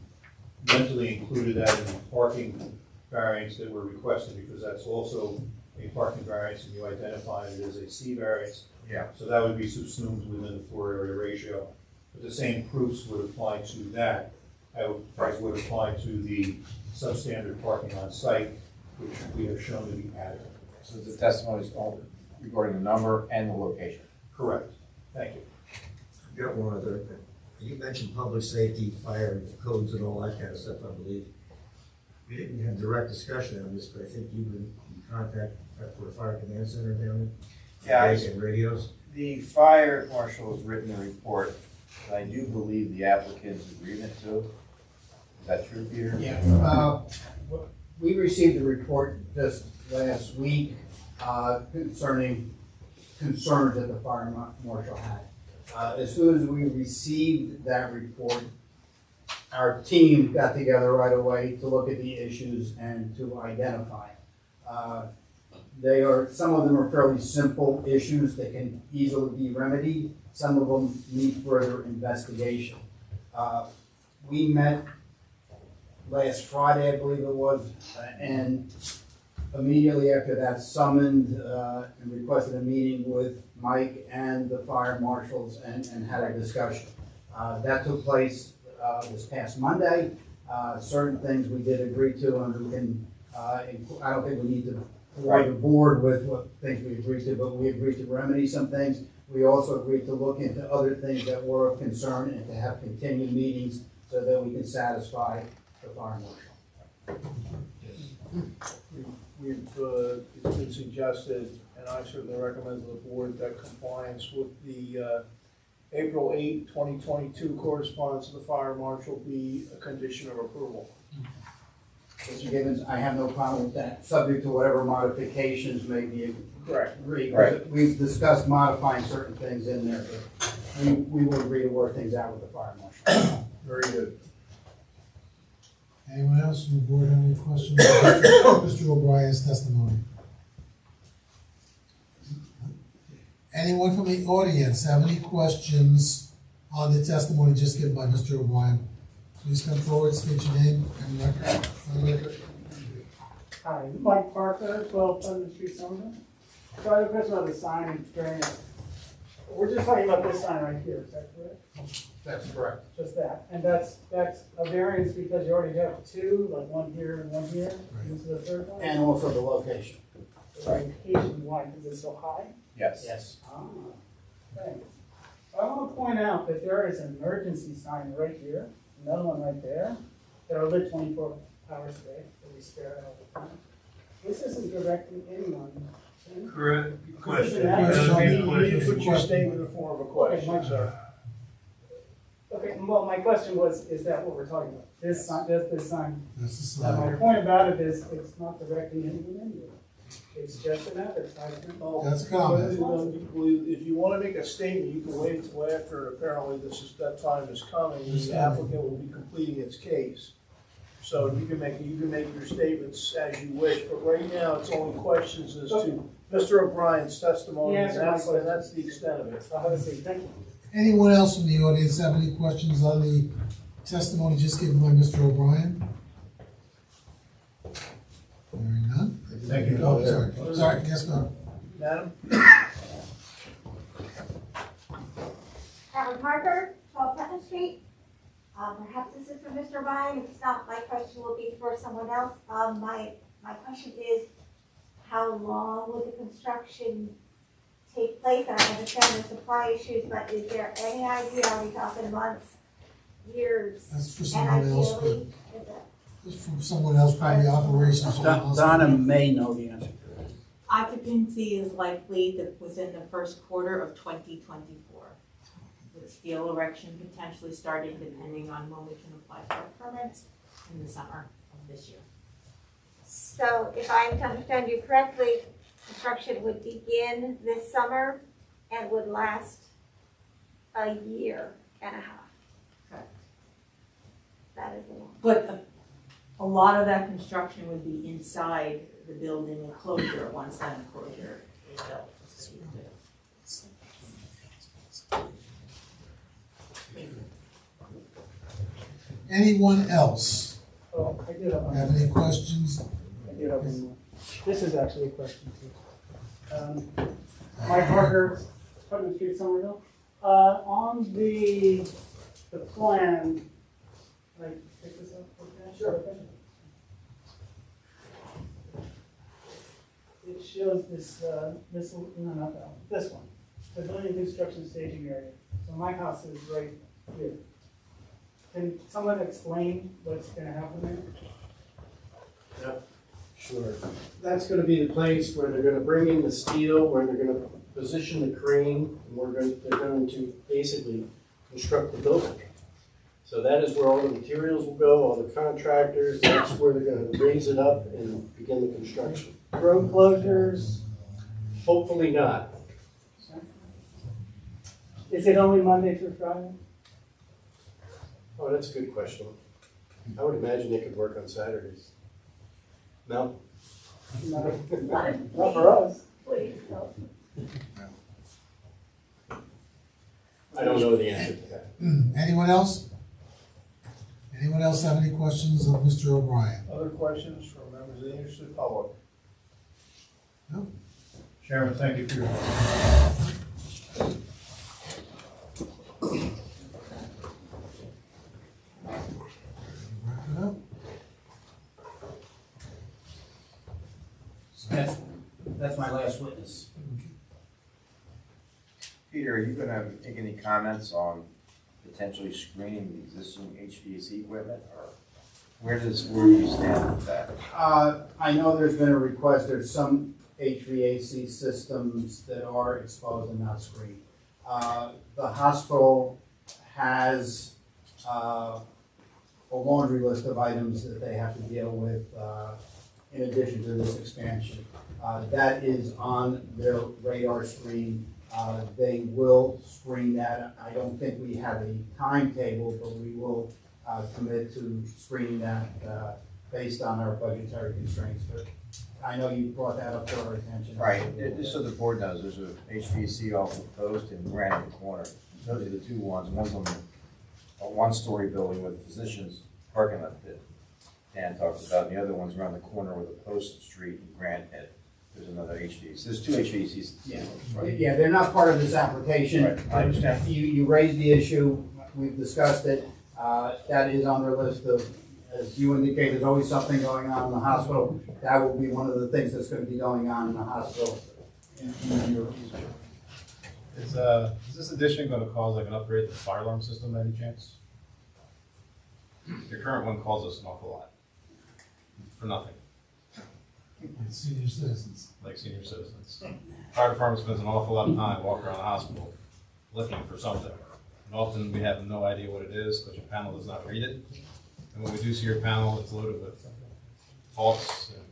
mentally included that in the parking variance that were requested because that's also a parking variance and you identified it as a C variance. Yeah. So that would be subsumed within the floor area ratio. But the same proofs would apply to that as would apply to the substandard parking on site, which we have shown to be adequate. So the testimony is all regarding the number and the location? Correct. Thank you. I've got one other thing. You mentioned public safety, fire codes and all that kind of stuff, I believe. We didn't have direct discussion on this, but I think you've been in contact for a fire command center down there? Yeah, And radios? the fire marshal has written a report that I do believe the applicant's agreement to. Is that true, Peter? Yeah, we received a report just last week concerning concerns that the fire marshal had. As soon as we received that report, our team got together right away to look at the issues and to identify. Some of them are fairly simple issues that can easily be remedied. Some of them need further investigation. We met last Friday, I believe it was, and immediately after that summoned and requested a meeting with Mike and the fire marshals and had a discussion. That took place this past Monday. Certain things we did agree to, and we can, I don't think we need to provide the board with what things we agreed to, but we agreed to remedy some things. We also agreed to look into other things that were of concern and to have continued meetings so that we can satisfy the fire marshal. It's been suggested, and I certainly recommend to the board that compliance with the April 8, 2022 correspondence of the fire marshal be a condition of approval. Mr. Gibbons, I have no problem with that, subject to whatever modifications may be agreed. Right. We've discussed modifying certain things in there, but we will agree to work things out with the fire marshal. Very good. Anyone else from the board have any questions on Mr. O'Brien's testimony? Anyone from the audience have any questions on the testimony just given by Mr. O'Brien? Please come forward, state your name and record. Hi, Mike Parker, 12 Pleasant Street, Somerville. So I have a question about the sign experience. We're just talking about this sign right here, is that correct? That's correct. Just that, and that's a variance because you already have two, like one here and one here, this is the third one? And also the location. The location, why, because it's so high? Yes. Yes. Ah, thanks. So I want to point out that there is an emergency sign right here, another one right there, that are lit 24 hours a day, that we stare at all the time. This isn't directing anyone. Correct. Question. You put your statement in the form of a question, Okay, sir. Okay, well, my question was, is that what we're talking about? This sign, this sign? That's the Now, sign. my point about it is, it's not directing anyone anywhere. It's just an advertisement. That's a comment. If you want to make a statement, you can wait until after, apparently that time is coming, and the applicant will be completing its case. So you can make your statements as you wish, but right now, it's only questions as to Mr. O'Brien's testimony, and that's the extent of it. I'll have a seat, thank you. Anyone else from the audience have any questions on the testimony just given by Mr. O'Brien? Hearing none? Thank you. Oh, sorry, yes, ma'am. Madam? Howard Parker, 12 Putnam Street. Perhaps this is for Mr. Ryan. If it's not, my question will be for someone else. My question is, how long will the construction take place? I understand the supply issues, but is there any idea? Are we talking months, years? That's for And someone else, but ideally, that's for someone else, probably operations. or hospital. Donna may know the answer. Occupancy is likely within the first quarter of 2024, with steel erection potentially starting depending on when we can apply for permits in the summer of this year. so if I understand you correctly, construction would begin this summer and would last a year and a half. Correct. That is a long. But a lot of that construction would be inside the building enclosure once that enclosure is built. Anyone else Oh, I did have one. have any questions? I did have one more. This is actually a question too. Mike Parker, Putnam Street, Somerville. On the plan, can I pick this up? Okay? Sure. It shows this, no, not that one, this one, pavilion construction staging area. So my house is right here. Can someone explain what's gonna happen there? Yeah, sure. That's gonna be the place where they're gonna bring in the steel, where they're gonna position the crane, and they're going to basically construct the building. So that is where all the materials will go, all the contractors, that's where they're gonna raise it up and begin the construction. Road closures, Hopefully not. is it only Monday through Friday? Oh, that's a good question. I would imagine they could work on Saturdays. No? No, not for us. Please, no. I don't know the answer to that. Anyone else? Anyone else have any questions of Mr. O'Brien? Other questions from members of the interested public? No? Chairman, thank you for your. Wrap it up. That's my last witness. Peter, are you gonna make any comments on potentially screening the existing HVAC equipment, or where do you stand with that? I know there's been a request, there's some HVAC systems that are exposed and not screened. The hospital has a laundry list of items that they have to deal with in addition to this expansion. That is on their radar screen. They will screen that. I don't think we have a timetable, but we will commit to screening that based on our budgetary constraints. But I know you brought that up to our attention. Right, just so the board knows, there's a HVAC off the post in Granite Corner. Those are the two ones. One's on a one-story building with physicians parking lot that Dan talked about, and the other one's around the corner with a post street in Granite. There's another HVAC. There's two HVACs. Yeah. Right. Yeah, they're not part of this application. Right, I understand. You raised the issue, we've discussed it, that is on their list of, as you indicate, there's always something going on in the hospital. That will be one of the things that's gonna be going on in the hospital in the near future. Is this addition gonna cause like an upgrade to the fire alarm system by any chance? Your current one calls us an awful lot. For nothing, It's senior citizens. like senior citizens. Fire department spends an awful lot of time walking around the hospital looking for something. And often we have no idea what it is because your panel does not read it. And when we do see your panel, it's loaded with faults and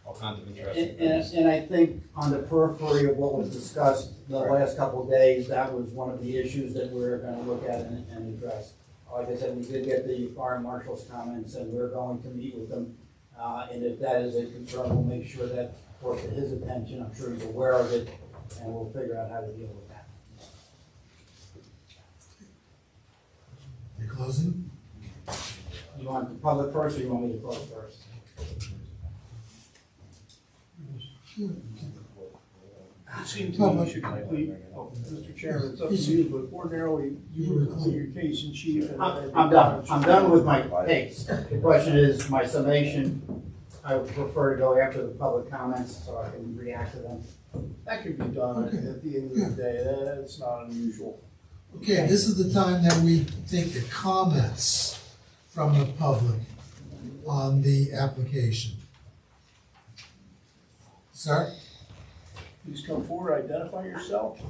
all kinds of interesting things. And I think on the periphery of what was discussed the last couple of days, that was one of the issues that we're gonna look at and address. Like I said, we did get the fire marshal's comments, and we're going to meet with them. And if that is a concern, we'll make sure that's brought to his attention. I'm sure he's aware of it, and we'll figure out how to deal with that. You closing? You want the public first, or you want me to close first? seem to me you should complete, Mr. Chairman, it's up to you, but ordinarily, you would complete your case in chief. And I'm done. I'm done with my case. The question is, my summation, I would prefer to go after the public comments so I can react to them. That could be done at the end of the day, that's not unusual. Okay, this is the time that we take the comments from the public on the application. Sir? Please come forward, identify yourself.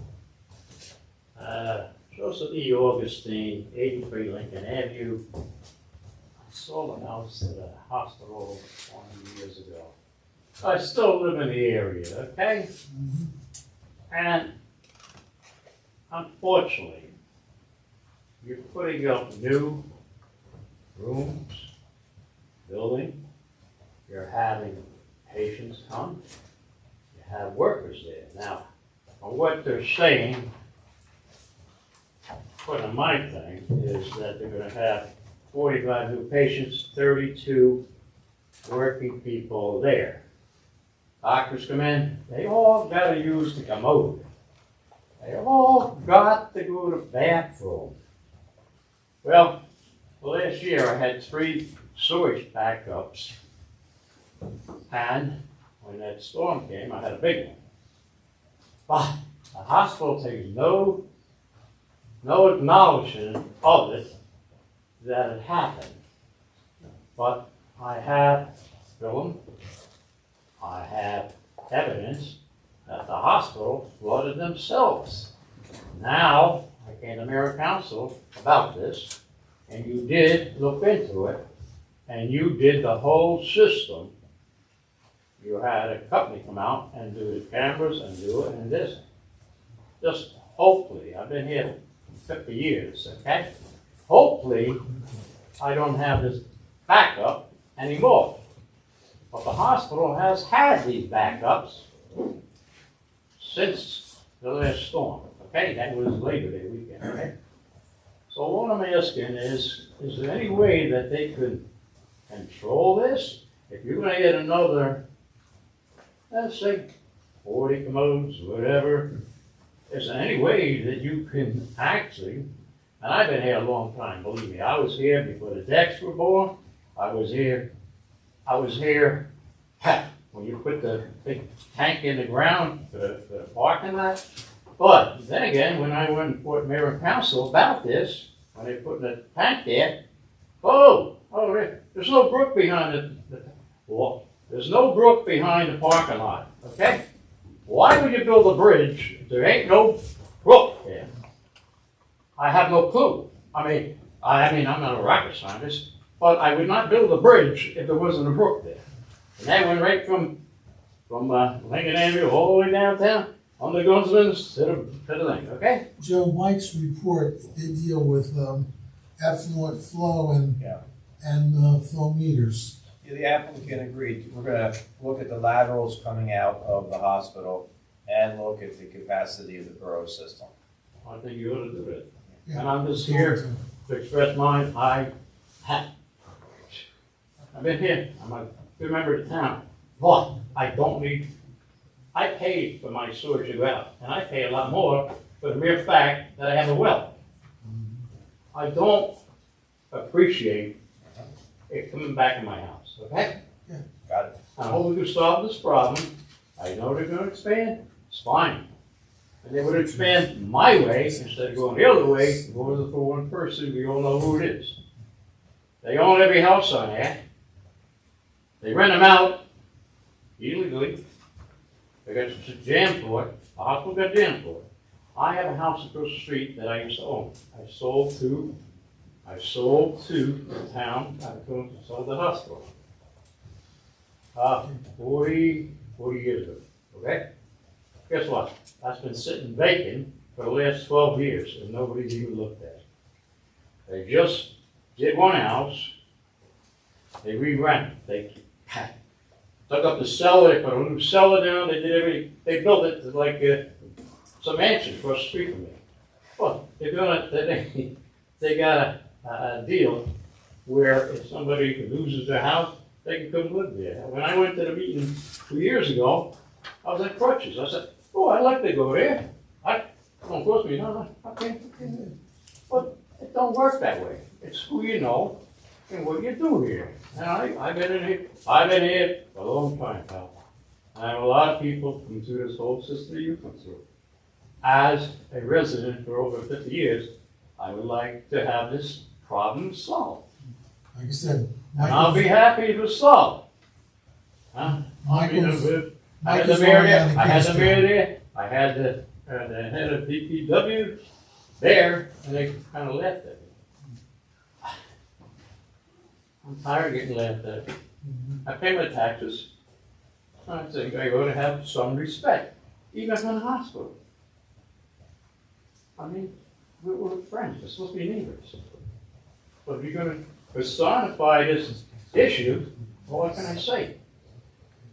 Joseph E. Augustine, 83 Lincoln Avenue. I sold a house at a hospital 20 years ago. I still live in the area, okay? And unfortunately, you're putting up new rooms, building, you're having patients come, you have workers there. Now, on what they're saying, according to my thing, is that they're gonna have 45 new patients, 32 working people there. Doctors come in, they all gotta use the commode. They all got to go to the bathroom. Well, last year I had 3 sewage backups, and when that storm came, I had a big one. But the hospital takes no acknowledgement of it that it happened. But I have film, I have evidence that the hospital flooded themselves. Now, I came to Mayor Council about this, and you did look into it, and you did the whole system. You had a company come out and do the cameras and do it and this. Just hopefully, I've been here 50 years, okay? Hopefully, I don't have this backup anymore. But the hospital has had these backups since the last storm, okay? That was Labor Day weekend, okay? So what I'm asking is there any way that they could control this? If you're gonna get another, let's say, 40 commodes, whatever, is there any way that you can actually, and I've been here a long time, believe me, I was here before the decks were born, I was here, when you put the big tank in the ground for the parking lot. But then again, when I went and fought Mayor and Council about this, when they put the tank there, there's no brook behind there's no brook behind the parking lot, okay? Why would you build a bridge if there ain't no brook there? I have no clue. I mean, I'm not a rocket scientist, but I would not build a bridge if there wasn't a brook there. And that went right from Lincoln Avenue all the way downtown, on the Gunsman's to the thing, okay? Joe, Mike's report did deal with effluent flow and flow meters. Yeah, the applicant agreed. We're gonna look at the laterals coming out of the hospital and look at the capacity of the borough system. I think you ought to do it. Yeah. And I'm just here to express mine. I've been here, I'm a good member of the town, but I paid for my sewage to go out, and I pay a lot more for the mere fact that I have a well. I don't appreciate it coming back in my house, okay? Yeah. Got it. I hope we can solve this problem. I know they're gonna expand, it's fine. And they would expand my way instead of going the other way, going for one person, we all know who it is. They own every house on there. They rent them out illegally. They got jammed for it. The hospital got jammed for it. I have a house across the street that I used to own. I sold to the town, I sold the hospital. 40 years ago, okay? Guess what? That's been sitting vacant for the last 12 years and nobody's even looked at it. They just did one house, they re-rented, they took up the cellar, they put a new cellar down, they built it like it's a mansion across the street from me. Well, they got a deal where if somebody loses their house, they can come live there. When I went to the meeting 2 years ago, I was at crutches. I said, Oh, I like to go there. Don't force me, no, okay. But it don't work that way. It's who you know and what you do here. And I've been here for a long time, pal. And I have a lot of people come through this whole system you come through. As a resident for over 50 years, I would like to have this problem solved. Like I said, And I'll be happy to solve. Huh? I had the mayor there, I had the head of DPW there, and they kind of laughed at me. I'm tired of getting laughed at. I pay my taxes. I think I ought to have some respect, even from the hospital. I mean, we're friends, we're supposed to be neighbors. But if you're gonna personify this issue, well, what can I say?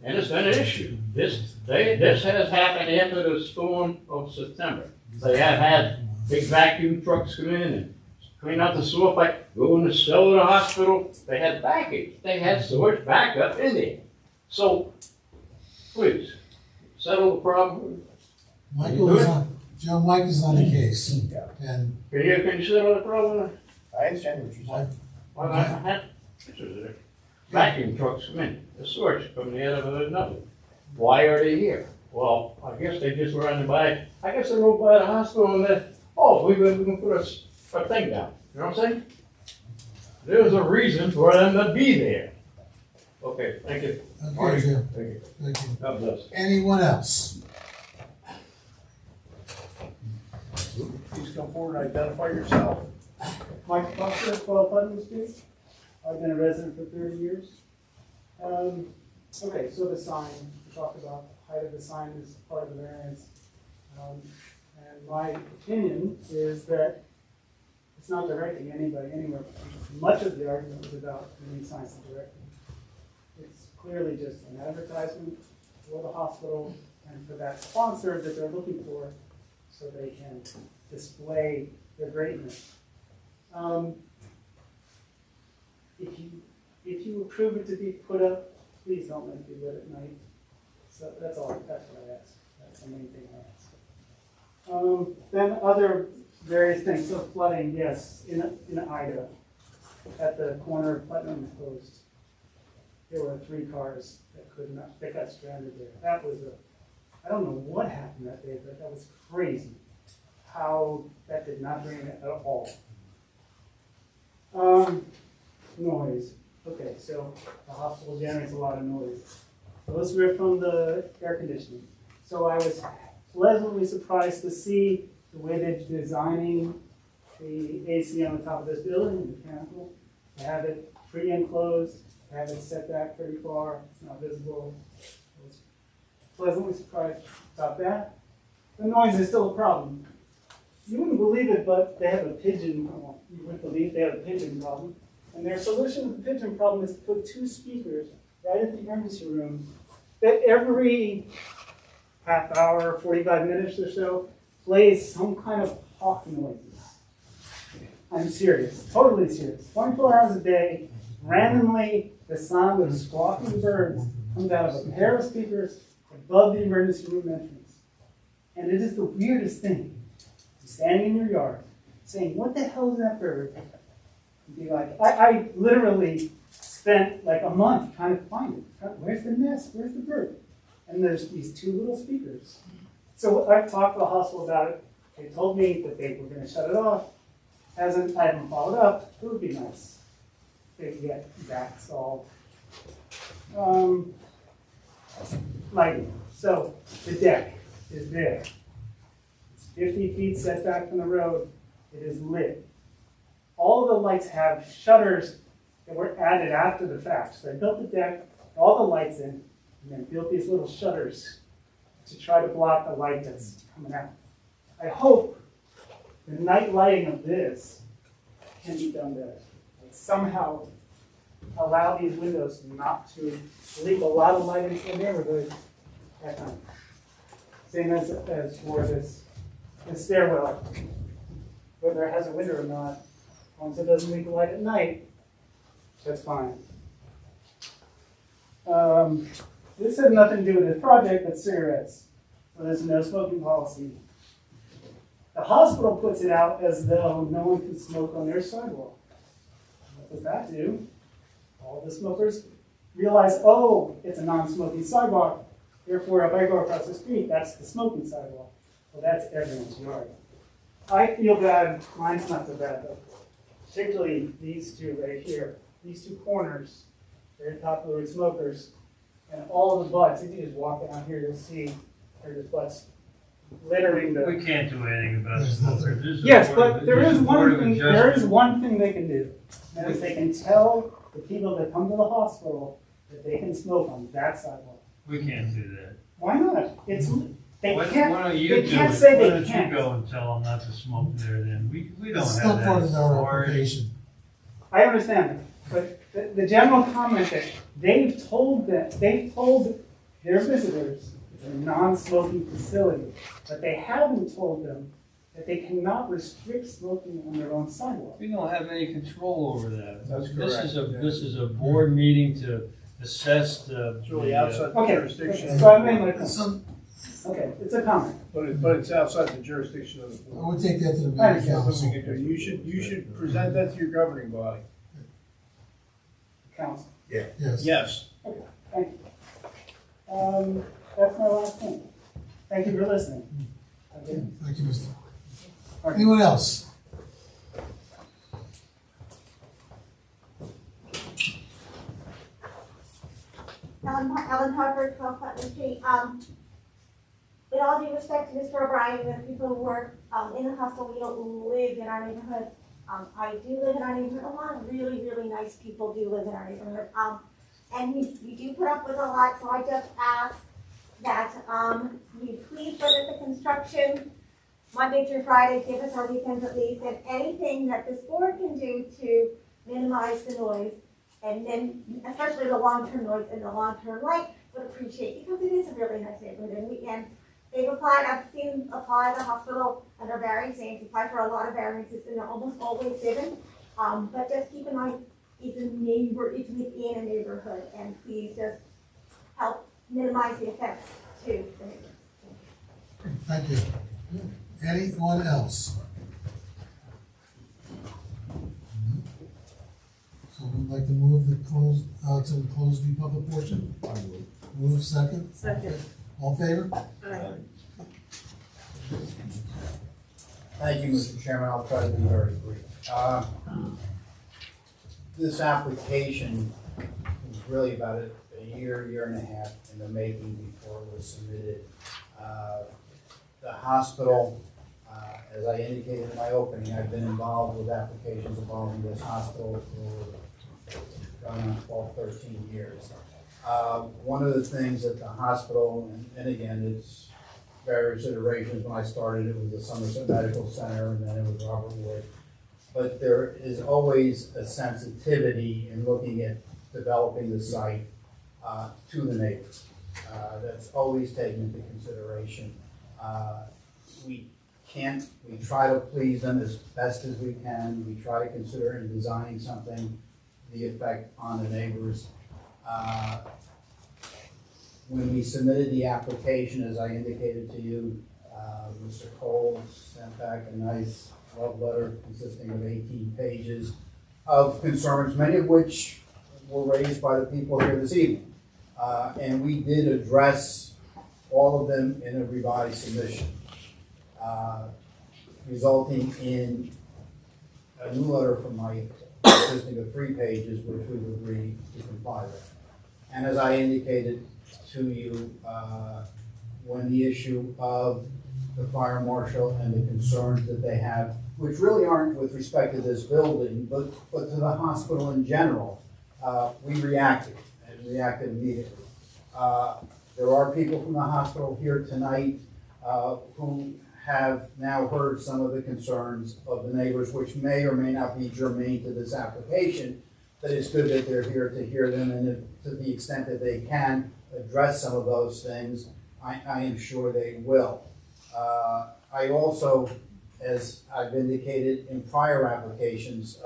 And it's been an issue. This has happened after the storm of September. They have had big vacuum trucks come in and clean out the sewer pipe, go in the cellar of the hospital. They had baggage. They had sewage back up in there. So, please, settle the problem. Michael is on, Joe, Mike is on the case. And Can you settle the problem? I understand what you're saying. Well, I had pictures of it. Vacuum trucks come in, the sewage coming out of another. Why are they here? Well, I guess they just were on the by. I guess they rode by the hospital and they, we're going to put a thing down. You know what I'm saying? There's a reason for them to be there. Okay, thank you. Okay, Jim. Thank you. Thank you. God bless. Anyone else? Please come forward and identify yourself. Mike Buster, 12 Putnam Street. I've been a resident for 30 years. Okay, so the sign, we talked about the height of the sign is part of the variance. And my opinion is that it's not directing anybody anywhere. Much of the argument was about the new signs to direct them. It's clearly just an advertisement for the hospital and for that sponsor that they're looking for so they can display their greatness. If you approve it to be put up, please don't let it be lit at night. So that's all, that's what I ask. That's the main thing I ask. Then other various things, so flooding, yes, in Ida, at the corner of Putnam and Post, there were 3 cars that got stranded there. That was I don't know what happened that day, but that was crazy. How that did not rain at all. Noise. Okay, so the hospital generates a lot of noise. Those were from the air conditioning. So I was pleasantly surprised to see the way they're designing the AC on the top of this building, mechanical. They have it pre-enclosed, they have it set back pretty far, it's not visible. I was pleasantly surprised about that. The noise is still a problem. You wouldn't believe it, but they have a pigeon, well, you wouldn't believe they have a pigeon problem. And their solution to the pigeon problem is to put 2 speakers right at the emergency room that every half hour, 45 minutes or so, plays some kind of hawk noises. I'm serious, totally serious. 24 hours a day, randomly, the sound of squawking birds comes out of a pair of speakers above the emergency room entrance. And it is the weirdest thing. Standing in your yard, saying, "What the hell is that bird?" And be like, I literally spent like a month trying to find it. Where's the nest? Where's the bird? And there's these 2 little speakers. So I talked to the hospital about it. They told me that they were going to shut it off. I haven't followed up. It would be nice if they could get that solved. Lighting. So the deck is there. 50 feet setback from the road, it is lit. All of the lights have shutters that were added after the fact. So they built the deck, all the lights in, and then built these little shutters to try to block the light that's coming out. I hope the night lighting of this can be done better. Like somehow allow these windows not to leak a lot of light into the neighborhood at night. Same as for this stairwell, whether it has a window or not, as long as it doesn't leak light at night, that's fine. This had nothing to do with this project, but cigarettes. So there's a no smoking policy. The hospital puts it out as though no one can smoke on their sidewalk. What does that do? All the smokers realize, oh, it's a non-smoking sidewalk. Therefore, if I go across the street, that's the smoking sidewalk. Well, that's everyone's yard. I feel bad, mine's not so bad though. Particularly these two right here, these two corners, they're top of the road smokers. And all the butts, if you just walk down here, you'll see there's butts littering the. We can't do anything about smokers. This is Yes, a but board of- there this is a board of one thing, there is adjustment. one thing they can do. And is they can tell the people that come to the hospital that they can smoke on that sidewalk. We can't do that. Why not? It's, they Why can't, don't you they do can't it? say Why they don't can't. you go and tell them not to smoke there then? We don't It's have still that part of our authority. application. I understand, but the general comment that they've told their visitors it's a non-smoking facility, but they haven't told them that they cannot restrict smoking on their own sidewalk. We don't have any control over that. That's This correct. is a board meeting to assess the. It's really the, outside the Okay, jurisdiction. so I made my comment. Some, Okay, it's a comment. But it's outside the jurisdiction of the I board. would take that to the I mayor understand. That's what we council. can do. You should present that to your governing body. Council. Yes. Yes. Okay, thank you. That's my last thing. Thank you for listening. Okay. Thank you, Mr. Anyone else? Ellen Harper, 12 Putnam Street. With all due respect to Mr. O'Brien and the people who work in the hospital, we don't live in our neighborhood. I do live in our neighborhood. A lot of really, really nice people do live in our neighborhood. And we do put up with a lot, so I just ask that you please limit the construction Monday through Friday, give us our weekends at least, and anything that this board can do to minimize the noise, and then especially the long-term noise and the long-term light, would appreciate, because it is a really nice neighborhood, and they've applied, I've seen apply the hospital under various names, apply for a lot of variances, and they're almost always given. But just keep in mind, it's within a neighborhood, and please just help minimize the effects to the neighborhood. Thank you. Anyone else? So we'd like to move the close, to close the public portion? Move second? Second. All in favor? Thank you, Mr. Chairman. I'll try to be very brief. This application was really about a year and a half in the making before it was submitted. The hospital, as I indicated in my opening, I've been involved with applications involving this hospital for going on 12, 13 years. One of the things that the hospital, and again, it's various iterations. When I started, it was the Somerville Medical Center, and then it was Robert Wood. But there is always a sensitivity in looking at developing the site to the neighbors. That's always taken into consideration. We try to please them as best as we can. We try to consider in designing something the effect on the neighbors. When we submitted the application, as I indicated to you, Mr. Cole sent back a nice love letter consisting of 18 pages of concerns, many of which were raised by the people here this evening. And we did address all of them in a revised submission, resulting in a new letter from Mike consisting of 3 pages, which we've agreed to comply with. And as I indicated to you, when the issue of the fire marshal and the concerns that they have, which really aren't with respect to this building, but to the hospital in general, we reacted immediately. There are people from the hospital here tonight who have now heard some of the concerns of the neighbors, which may or may not be germane to this application, but it's good that they're here to hear them, and if, to the extent that they can address some of those things, I am sure they will. I also, as I've indicated in prior applications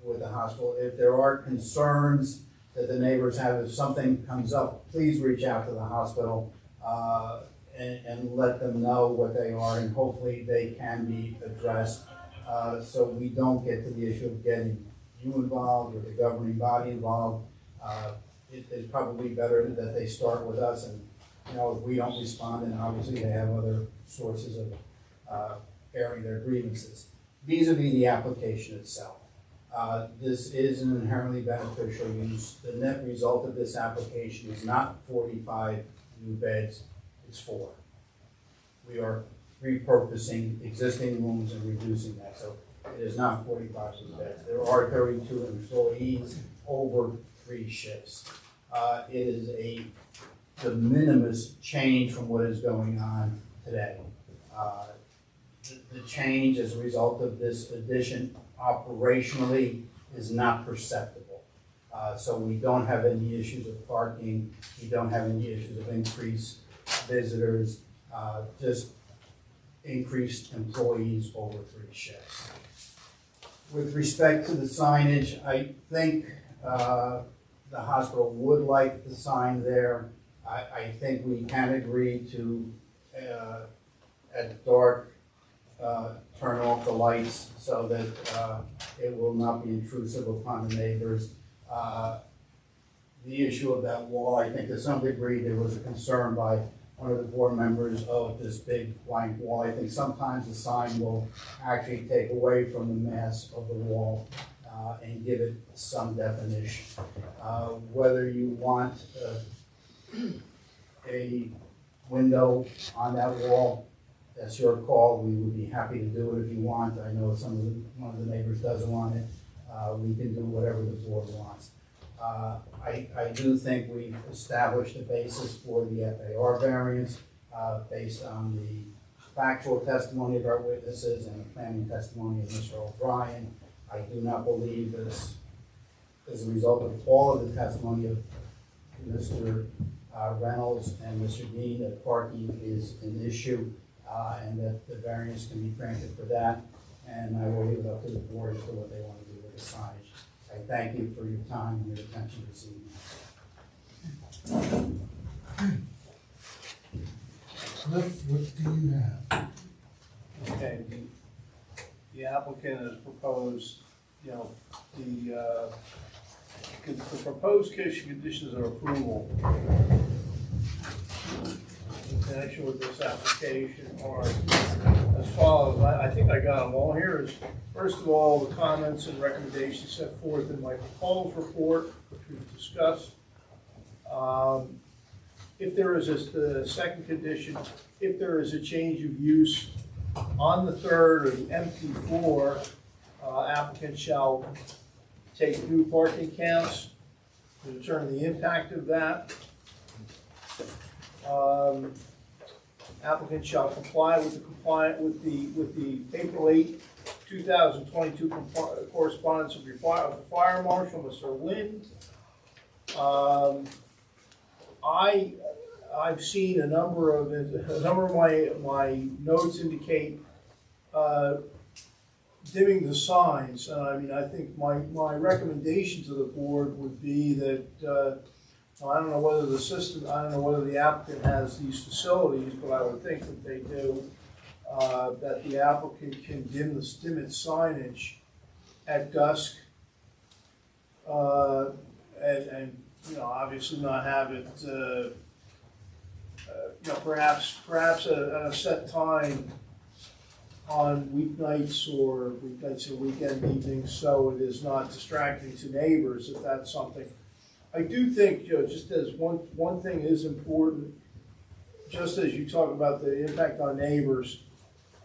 with the hospital, if there are concerns that the neighbors have, if something comes up, please reach out to the hospital and let them know what they are, and hopefully they can be addressed, so we don't get to the issue of getting you involved or the governing body involved. It is probably better that they start with us, and, you know, if we don't respond, then obviously they have other sources of airing their grievances. Vis-a-vis the application itself, this is an inherently beneficial use. The net result of this application is not 45 new beds, it's 4. We are repurposing existing rooms and reducing that, so it is not 45 new beds. There are 32 employees over 3 shifts. It is a de minimis change from what is going on today. The change as a result of this addition operationally is not perceptible. So we don't have any issues of parking, we don't have any issues of increased visitors, just increased employees over 3 shifts. With respect to the signage, I think the hospital would like the sign there. I think we can agree to, at dark, turn off the lights so that it will not be intrusive upon the neighbors. The issue of that wall, I think to some degree there was a concern by one of the board members of this big blank wall. I think sometimes the sign will actually take away from the mass of the wall and give it some definition. Whether you want a window on that wall, that's your call. We would be happy to do it if you want. I know one of the neighbors doesn't want it. We can do whatever the board wants. I do think we've established a basis for the FAR variance based on the factual testimony of our witnesses and the planning testimony of Mr. O'Brien. I do not believe this, as a result of all of the testimony of Mr. Reynolds and Mr. Dean, that parking is an issue and that the variance can be granted for that. And I will leave it up to the board as to what they want to do with the signage. I thank you for your time and your attention this evening. Cliff, what do you have? Okay, the applicant has proposed, you know, the proposed conditions of approval in connection with this application are as follows. I think I got them all here. Is first of all, the comments and recommendations set forth in my proposed report, which we've discussed. If there is the second condition, if there is a change of use on the third or the empty floor, applicant shall take new parking counts to determine the impact of that. Applicant shall comply with the April 8, 2022 correspondence of the fire marshal, Mr. Lynn. I've seen a number of my notes indicate dimming the signs. I mean, I think my recommendation to the board would be that I don't know whether the applicant has these facilities, but I would think that they do. That the applicant can dim its signage at dusk, and you know, obviously not have it. You know, perhaps at a set time on weeknights or weekend evenings, so it is not distracting to neighbors. If that's something, I do think, you know, just as one thing is important, just as you talk about the impact on neighbors,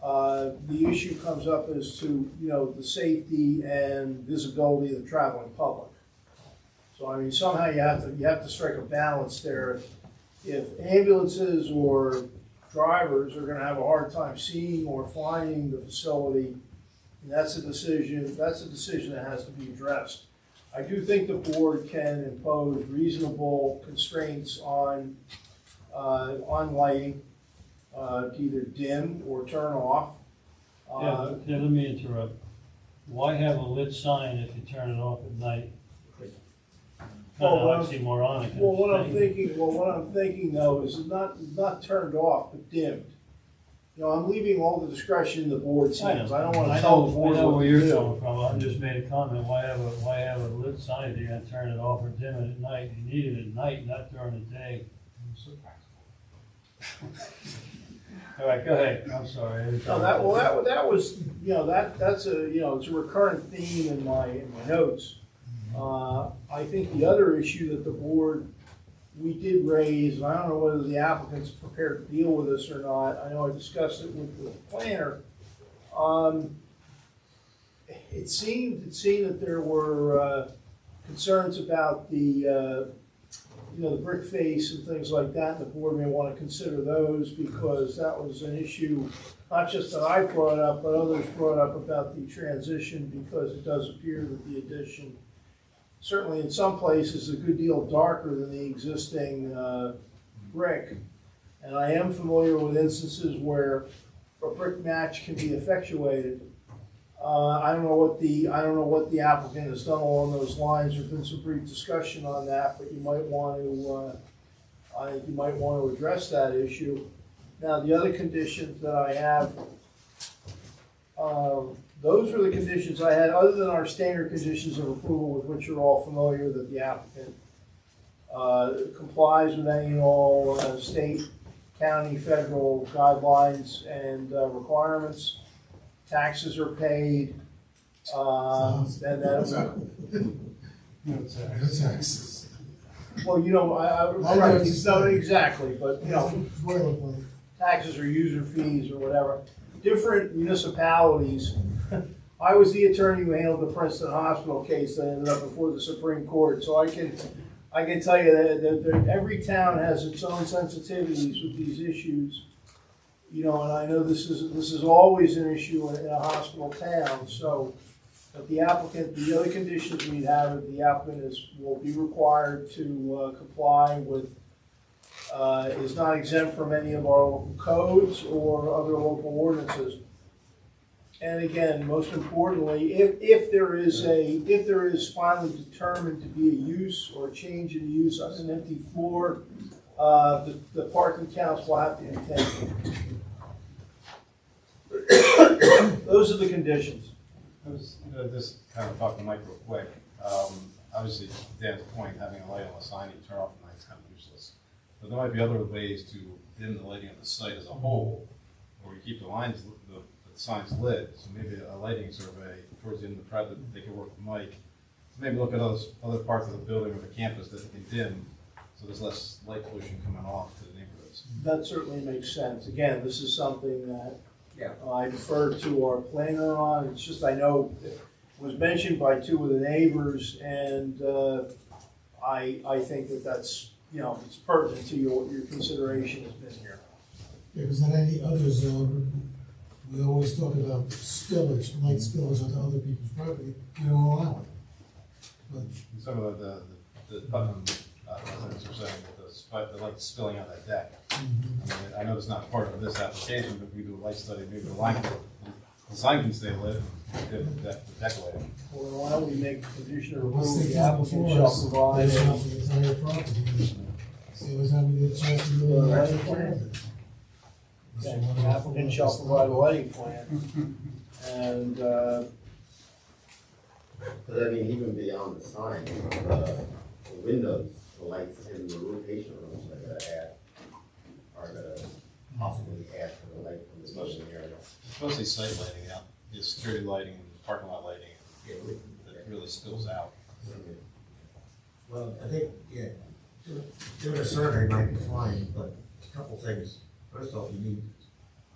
the issue comes up as to, you know, the safety and visibility of the traveling public. So I mean, somehow you have to strike a balance there. If ambulances or drivers are going to have a hard time seeing or finding the facility, and that's a decision that has to be addressed. I do think the board can impose reasonable constraints on lighting, to either dim or turn off. Yeah, let me interrupt. Why have a lit sign if you turn it off at night? Well, I see more on it. Well, what I'm thinking though is not turned off, but dimmed. You know, I'm leaving all the discretion in the board's hands. I don't wanna tell the board I know what where to you're do. coming from, I just made a comment, why have a lit sign if you're gonna turn it off or dim it at night? You need it at night, not during the day. All right, go ahead, I'm sorry. No, that was, you know, that's a, you know, it's a recurrent theme in my notes. I think the other issue that the board, we did raise, and I don't know whether the applicant's prepared to deal with this or not, I know I discussed it with the planner. It seemed that there were, concerns about the, you know, the brick face and things like that, the board may want to consider those because that was an issue, not just that I brought up, but others brought up about the transition because it does appear that the addition, certainly in some places, a good deal darker than the existing brick. And I am familiar with instances where a brick match can be effectuated. I don't know what the applicant has done along those lines. There's been some brief discussion on that, but you might want to, I think you might want to address that issue. Now, the other conditions that I have, those were the conditions I had, other than our standard conditions of approval with which you're all familiar, that the applicant complies with any and all state, county, federal guidelines and requirements. Taxes are paid, and taxes. Well, you know, right, it's not exactly, but, you know, Boilerplate. taxes or user fees or whatever. Different municipalities, I was the attorney who handled the Princeton Hospital case that ended up before the Supreme Court, so I can tell you that every town has its own sensitivities with these issues. You know, and I know this is always an issue in a hospital town, so, but the applicant, the other conditions we'd have, the applicant will be required to comply with, is not exempt from any of our local codes or other local ordinances. And again, most importantly, if there is finally determined to be a use or a change in use on an empty floor, the parking counts will have to be taken. Those are the conditions. I was just kind of talking to Mike real quick. Obviously, Dan's point, having a light on the sign you turn off at night is kind of useless. But there might be other ways to dim the lighting of the site as a whole, where we keep the signs lit. So maybe a lighting survey towards the end of the project, they could work with Mike. So maybe look at other parts of the building or the campus that they can dim, so there's less light pollution coming off to the neighborhoods. That certainly makes sense. Again, this is something that I defer to our planner on. It's just, I know it was mentioned by two of the neighbors, and I think that's, you know, it's pertinent to your consideration has been here. Yeah, because in any other zone, we always talk about spillage, light spillage onto other people's property. We don't allow it. But some of the residents are saying that the light spilling out that deck. I mean, I know it's not part of this application, but if we do a light study, maybe the sign can stay lit, and the deck lighting. Well, why don't we make a condition of once approval, they the come applicant before shall us, provide they a have the entire property. See, every time we get a chance to do lighting it. plan. The applicant shall provide a lighting plan. And, But I mean, even beyond the sign, the windows, the lights in the rotation rooms are gonna possibly add to the light from the smoking area. It's mostly site lighting out, the security lighting, parking lot lighting, that really spills out. Well, I think, yeah, doing a survey might be fine, but a couple things. First off, you need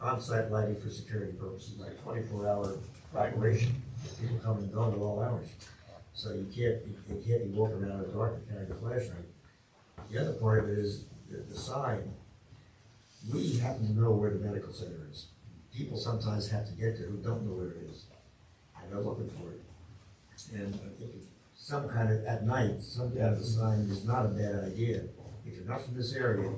on-site lighting for security purposes, like 24-hour operation. People come and go at all hours. So you can't be walking around in the dark and carrying a flashlight. The other part of it is the sign. We happen to know where the medical center is. People sometimes have to get there who don't know where it is, and they're looking for it. And I think some kind of, at night, some kind of a sign is not a bad idea. If you're not from this area,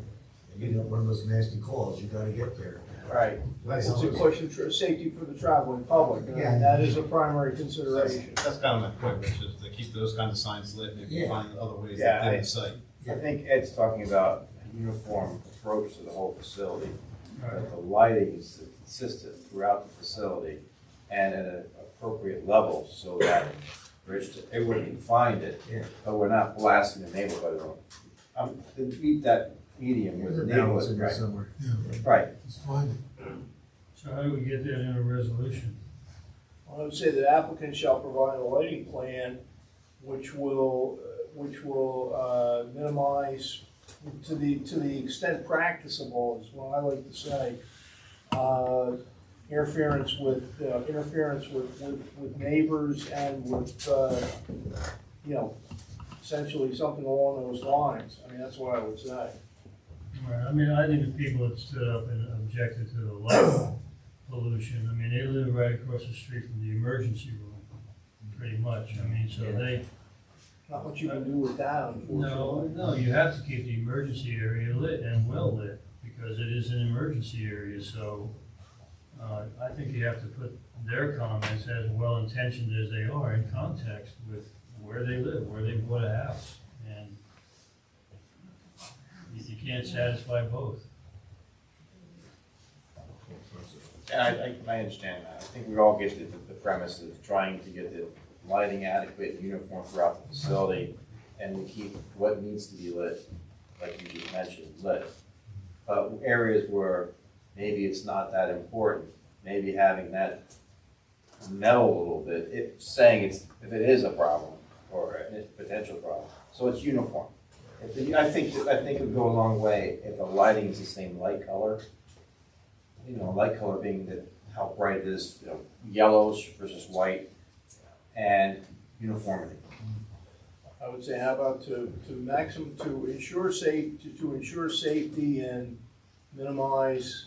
And you get one of those nasty calls, you gotta get there. Right. It's a question of safety for the traveling public, Yeah. and that is a primary consideration. That's kind of my point, which is to keep those kinds of signs lit, maybe Yeah. find other ways to Yeah, dim the site. I think Ed's talking about a uniform approach to the whole facility. That the lighting is consistent throughout the facility and at an appropriate level so that everyone can find it, Yeah. but we're not blasting the neighborhood. To meet that medium with There's the a balance neighborhood, in there right? somewhere. Right. It's fine. So how do we get that in a resolution? I would say the applicant shall provide a lighting plan which will minimize, to the extent practicable, is what I like to say, interference with neighbors and with, essentially something along those lines. I mean, that's what I would say. Right, I mean, I think the people that stood up and objected to the light pollution, I mean, they live right across the street from the emergency room, pretty much. I mean, so they. Not much you can do with that, unfortunately. No, you have to keep the emergency area lit and well lit, because it is an emergency area, so, I think you have to put their comments, as well intentioned as they are, in context with where they live, where they bought a house, and you can't satisfy both. And I understand that. I think we all get the premise of trying to get the lighting adequate and uniform throughout the facility, and we keep what needs to be lit, like you just mentioned, lit. But areas where maybe it's not that important, maybe having that metal a little bit, saying if it is a problem or a potential problem, so it's uniform. I think it would go a long way if the lighting is the same light color. Light color being how bright it is, yellows versus white, and uniformity. I would say, how about to ensure safety and minimize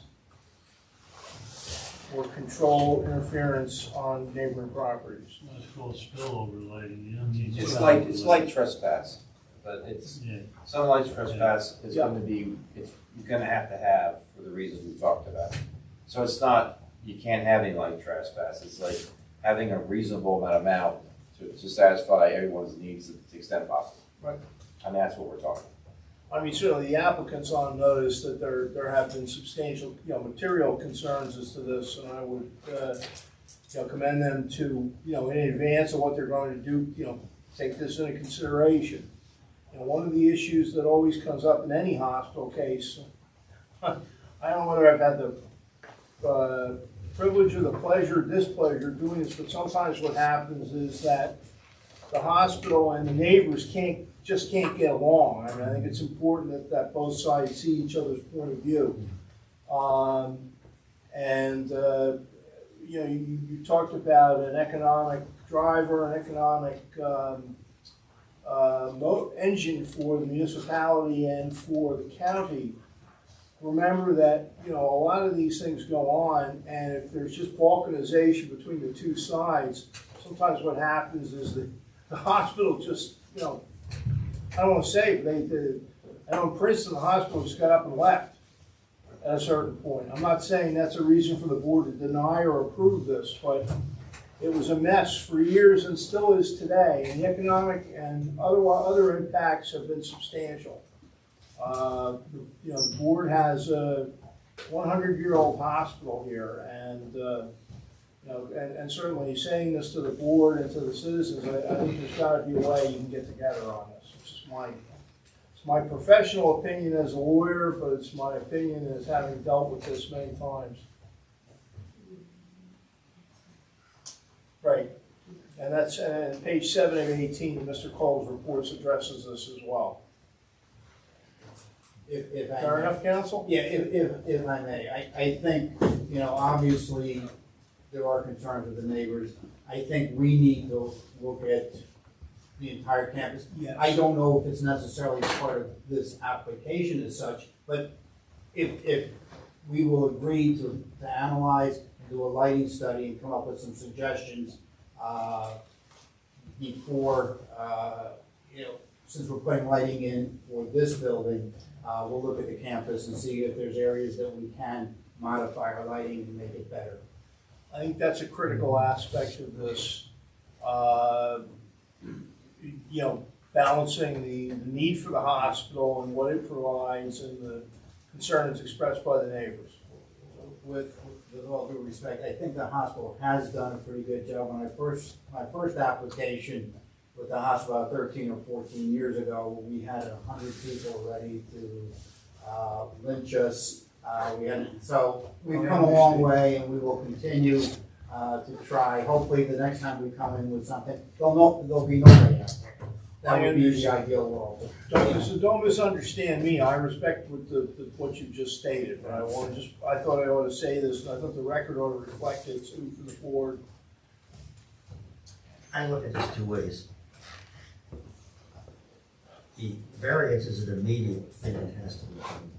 or control interference on neighboring properties. It's called spillover lighting, you don't need. It's light trespass, but Yeah. some light trespass is going to be, you're going to have for the reasons we talked about. So it's not, you can't have any light trespass, it's like having a reasonable amount to satisfy everyone's needs to the extent possible. Right. And that's what we're talking about. I mean, certainly the applicant's on notice that there have been substantial, material concerns as to this, and I would, commend them to, in advance of what they're going to do, take this into consideration. One of the issues that always comes up in any hospital case, I don't know whether I've had the privilege or the pleasure or displeasure of doing this, but sometimes what happens is that the hospital and the neighbors just can't get along. I mean, I think it's important that both sides see each other's point of view. You talked about an economic driver, an economic engine for the municipality and for the county. Remember that, a lot of these things go on, and if there's just balkanization between the two sides, sometimes what happens is that the hospital just, I don't want to say, but I know in Princeton, the hospital just got up and left at a certain point. I'm not saying that's a reason for the board to deny or approve this, but it was a mess for years and still is today, and the economic and other impacts have been substantial. The board has a 100-year-old hospital here, and certainly saying this to the board and to the citizens, I think there's got to be a way you can get together on this. It's my professional opinion as a lawyer, but it's my opinion as having dealt with this many times. Right, and that's page 7 of 18 of Mr. Cole's reports addresses this as well. If I Fair may. enough, counsel? Yeah, if I may, I think, obviously, there are concerns with the neighbors. I think we need to look at the entire campus. Yes. I don't know if it's necessarily part of this application as such, but if we will agree to analyze and do a lighting study and come up with some suggestions before, since we're putting lighting in for this building, we'll look at the campus and see if there's areas that we can modify our lighting to make it better. I think that's a critical aspect of this. You know, balancing the need for the hospital and what it provides and the concerns expressed by the neighbors. With all due respect, I think the hospital has done a pretty good job. When my first application with the hospital about 13 or 14 years ago, we had 100 people ready to lynch us. So we've come a long way, and we will continue to try. Hopefully, the next time we come in with something, there'll be nobody out there. That would be the ideal world. Don't misunderstand me. I respect what you just stated, but I thought I ought to say this, and I thought the record ought to reflect it too for the board. I look at this two ways. The variance is an immediate thing that has to be done.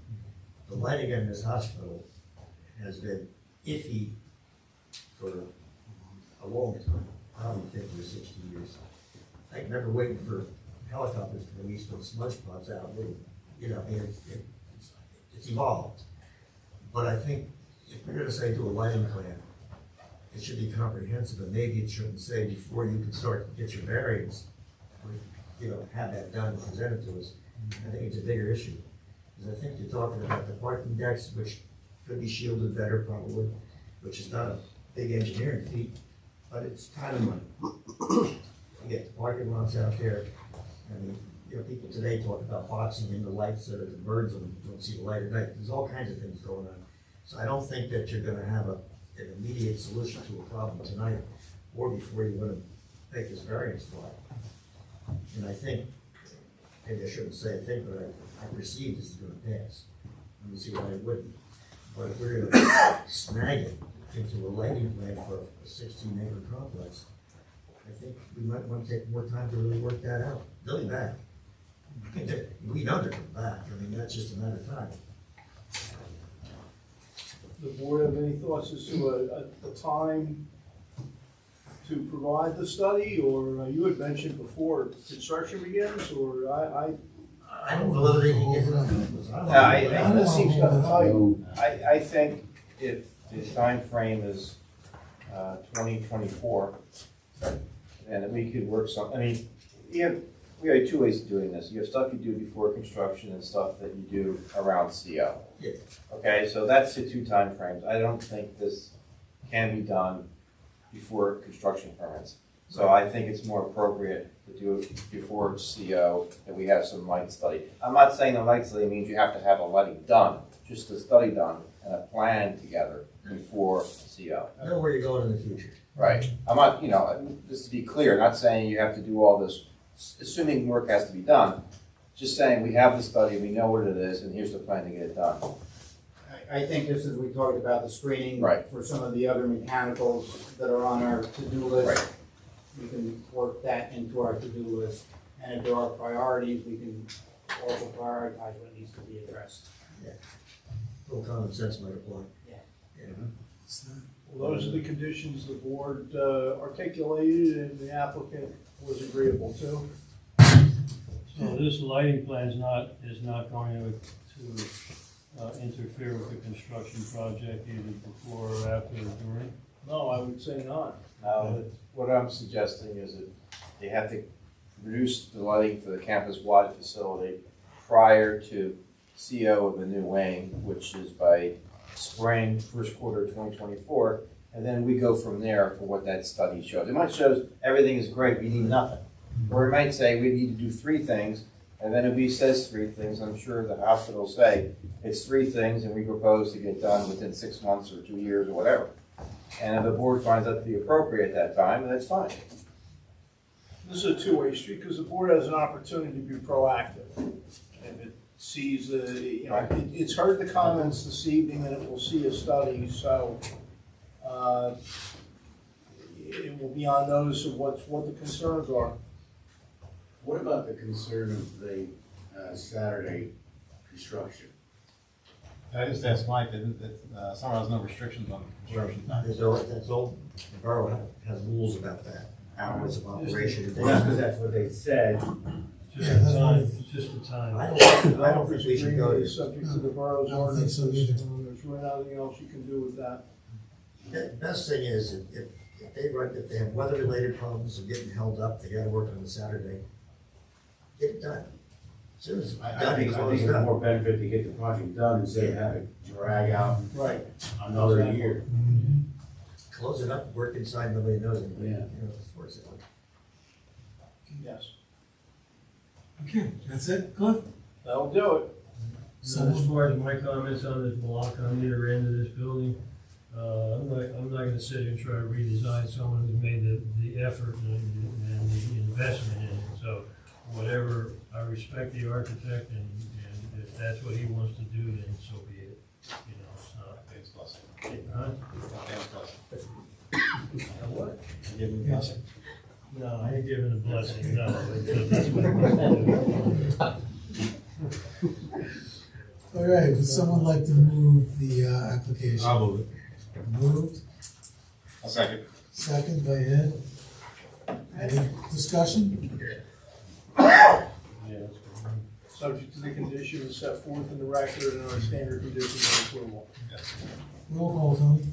The lighting in this hospital has been iffy for a long time, probably 50 or 60 years. I remember waiting for helicopters to release those smudge pots out. You know, it's evolved. But I think if we're going to say do a lighting plan, it should be comprehensive, and maybe it shouldn't say before you can start to get your variance, you know, have that done and presented to us. I think it's a bigger issue. Because I think you're talking about the parking decks, which could be shielded better probably, which is not a big engineering feat, but it's time and money. You get the parking lots out there. I mean, you know, people today talk about boxing in the lights so that the birds don't see the light at night. There's all kinds of things going on. So I don't think that you're gonna have an immediate solution to a problem tonight or before you want to make this variance law. And I think, maybe I shouldn't say I think, but I perceive this is gonna pass. Let me see why it wouldn't. But if we're gonna snag it into a lighting plan for a 16-acre complex, I think we might want to take more time to really work that out. They'll be back. We know they're coming back. I mean, that's just a matter of time. The board have any thoughts as to a time to provide the study, or you had mentioned before construction begins, or I don't know whether they can get it on. I think if the time frame is 2024, and we could work some, I mean, we have two ways of doing this. You have stuff you do before construction and stuff that you do around CO. Yeah. Okay, so that's the two time frames. I don't think this can be done before construction permits. So I think it's more appropriate to do it before CO, that we have some light study. I'm not saying the light study means you have to have a lighting done, just a study done and a plan together before CO. I know where you're going in the future. Right. I'm not, you know, just to be clear, not saying you have to do all this, assuming work has to be done. Just saying we have the study, we know what it is, and here's the plan to get it done. I think just as we talked about the screening Right. for some of the other mechanicals that are on our to-do list, Right. we can work that into our to-do list. And if there are priorities, we can also prioritize what needs to be addressed. Yeah. A little common sense might apply. Yeah. Well, those are the conditions the board articulated and the applicant was agreeable to. So this lighting plan is not going to interfere with the construction project either before or after or during? No, I would say not. What I'm suggesting is that they have to reduce the lighting for the campus-wide facility prior to CO of the new wing, which is by spring, first quarter of 2024, and then we go from there for what that study shows. It might show everything is great, we need nothing. Or it might say we need to do 3 things, and then if he says 3 things, I'm sure the hospital will say it's 3 things and we propose to get done within 6 months or 2 years or whatever. And if the board finds that to be appropriate at that time, then that's fine. This is a two-way street because the board has an opportunity to be proactive. If it sees it's heard the comments this evening and it will see a study, so it will be on notice of what the concerns are. What about the concern of the Saturday construction? I just asked Mike, Somerville has no restrictions on construction time. That's all, the borough has rules about that, hours of operation. Well, that's what they said, Yeah, that's right. It's just the time. I don't think we should go Agreement there. is subject to the borough's I don't think so either. There's really nothing else you can do with that. The best thing is, if if they have weather-related problems of getting held up, they gotta work on the Saturday, get it done. As soon as it's I done, think close it's it up. more benefit to get the project done instead of having to drag out Right. another year. Close it up, work inside, nobody knows it. Yeah. You know, it's worth it. Yes. Okay, that's it, Cliff? That'll do it. So as far as my comments on this block on either end of this building, I'm not gonna sit here and try to redesign someone who's made the effort and the investment in it. So whatever, I respect the architect and if that's what he wants to do, then so be it. You know, it's not. Thanks, blessing. Huh? Thanks, blessing. What? Give him a blessing. No, I ain't giving a blessing, no. That's what he wants to do. All right, would someone like to move the application? I'll move it. Moved, I'll second. second by Ed. Any discussion? Yeah, that's good. Subject to the conditions set forth in the record and our standard conditions of approval. Roll call, Tony.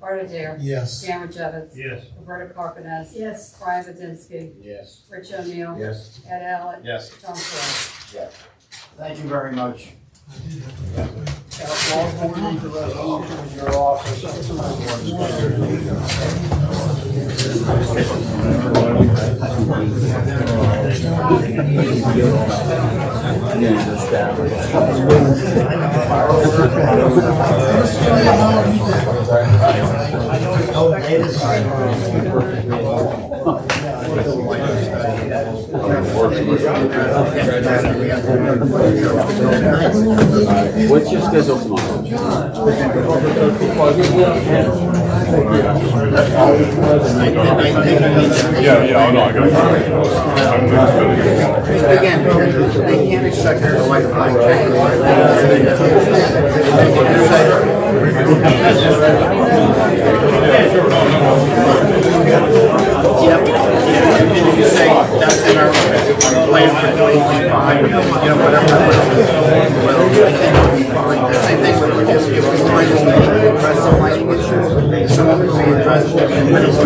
Art Adair. Yes. Cameron Jennings. Yes. Roberta Carpenter. Yes. Brian Budinski. Yes. Rich O'Neal. Yes. Ed Allen. Yes. John Crowe. Thank you very much. Council, I'll coordinate the resolution in your office. What's your schedule tomorrow? Yeah, no, I got Again, they can't expect her to like You say that's in our plan for 2025, you know, whatever. Well, I think it'll be fine. The same thing with if we find a way to address some lighting issues, some of it will be addressed in the middle of the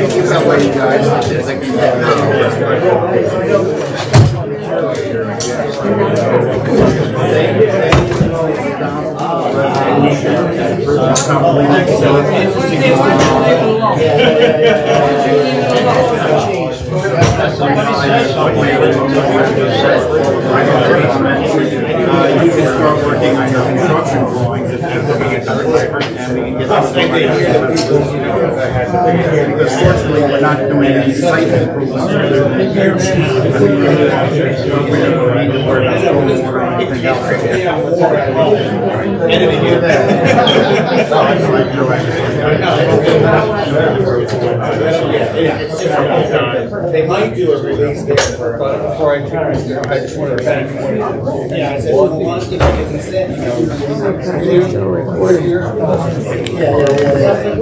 Keep that way, guys. You can start working on your construction drawings and looking at the paper, and we can get this thing because fortunately, we're not doing any site improvements. Anything here? They might do a release there for. But before I just wanted to thank you. Yeah, I said, well, if you can send, you know. Yeah.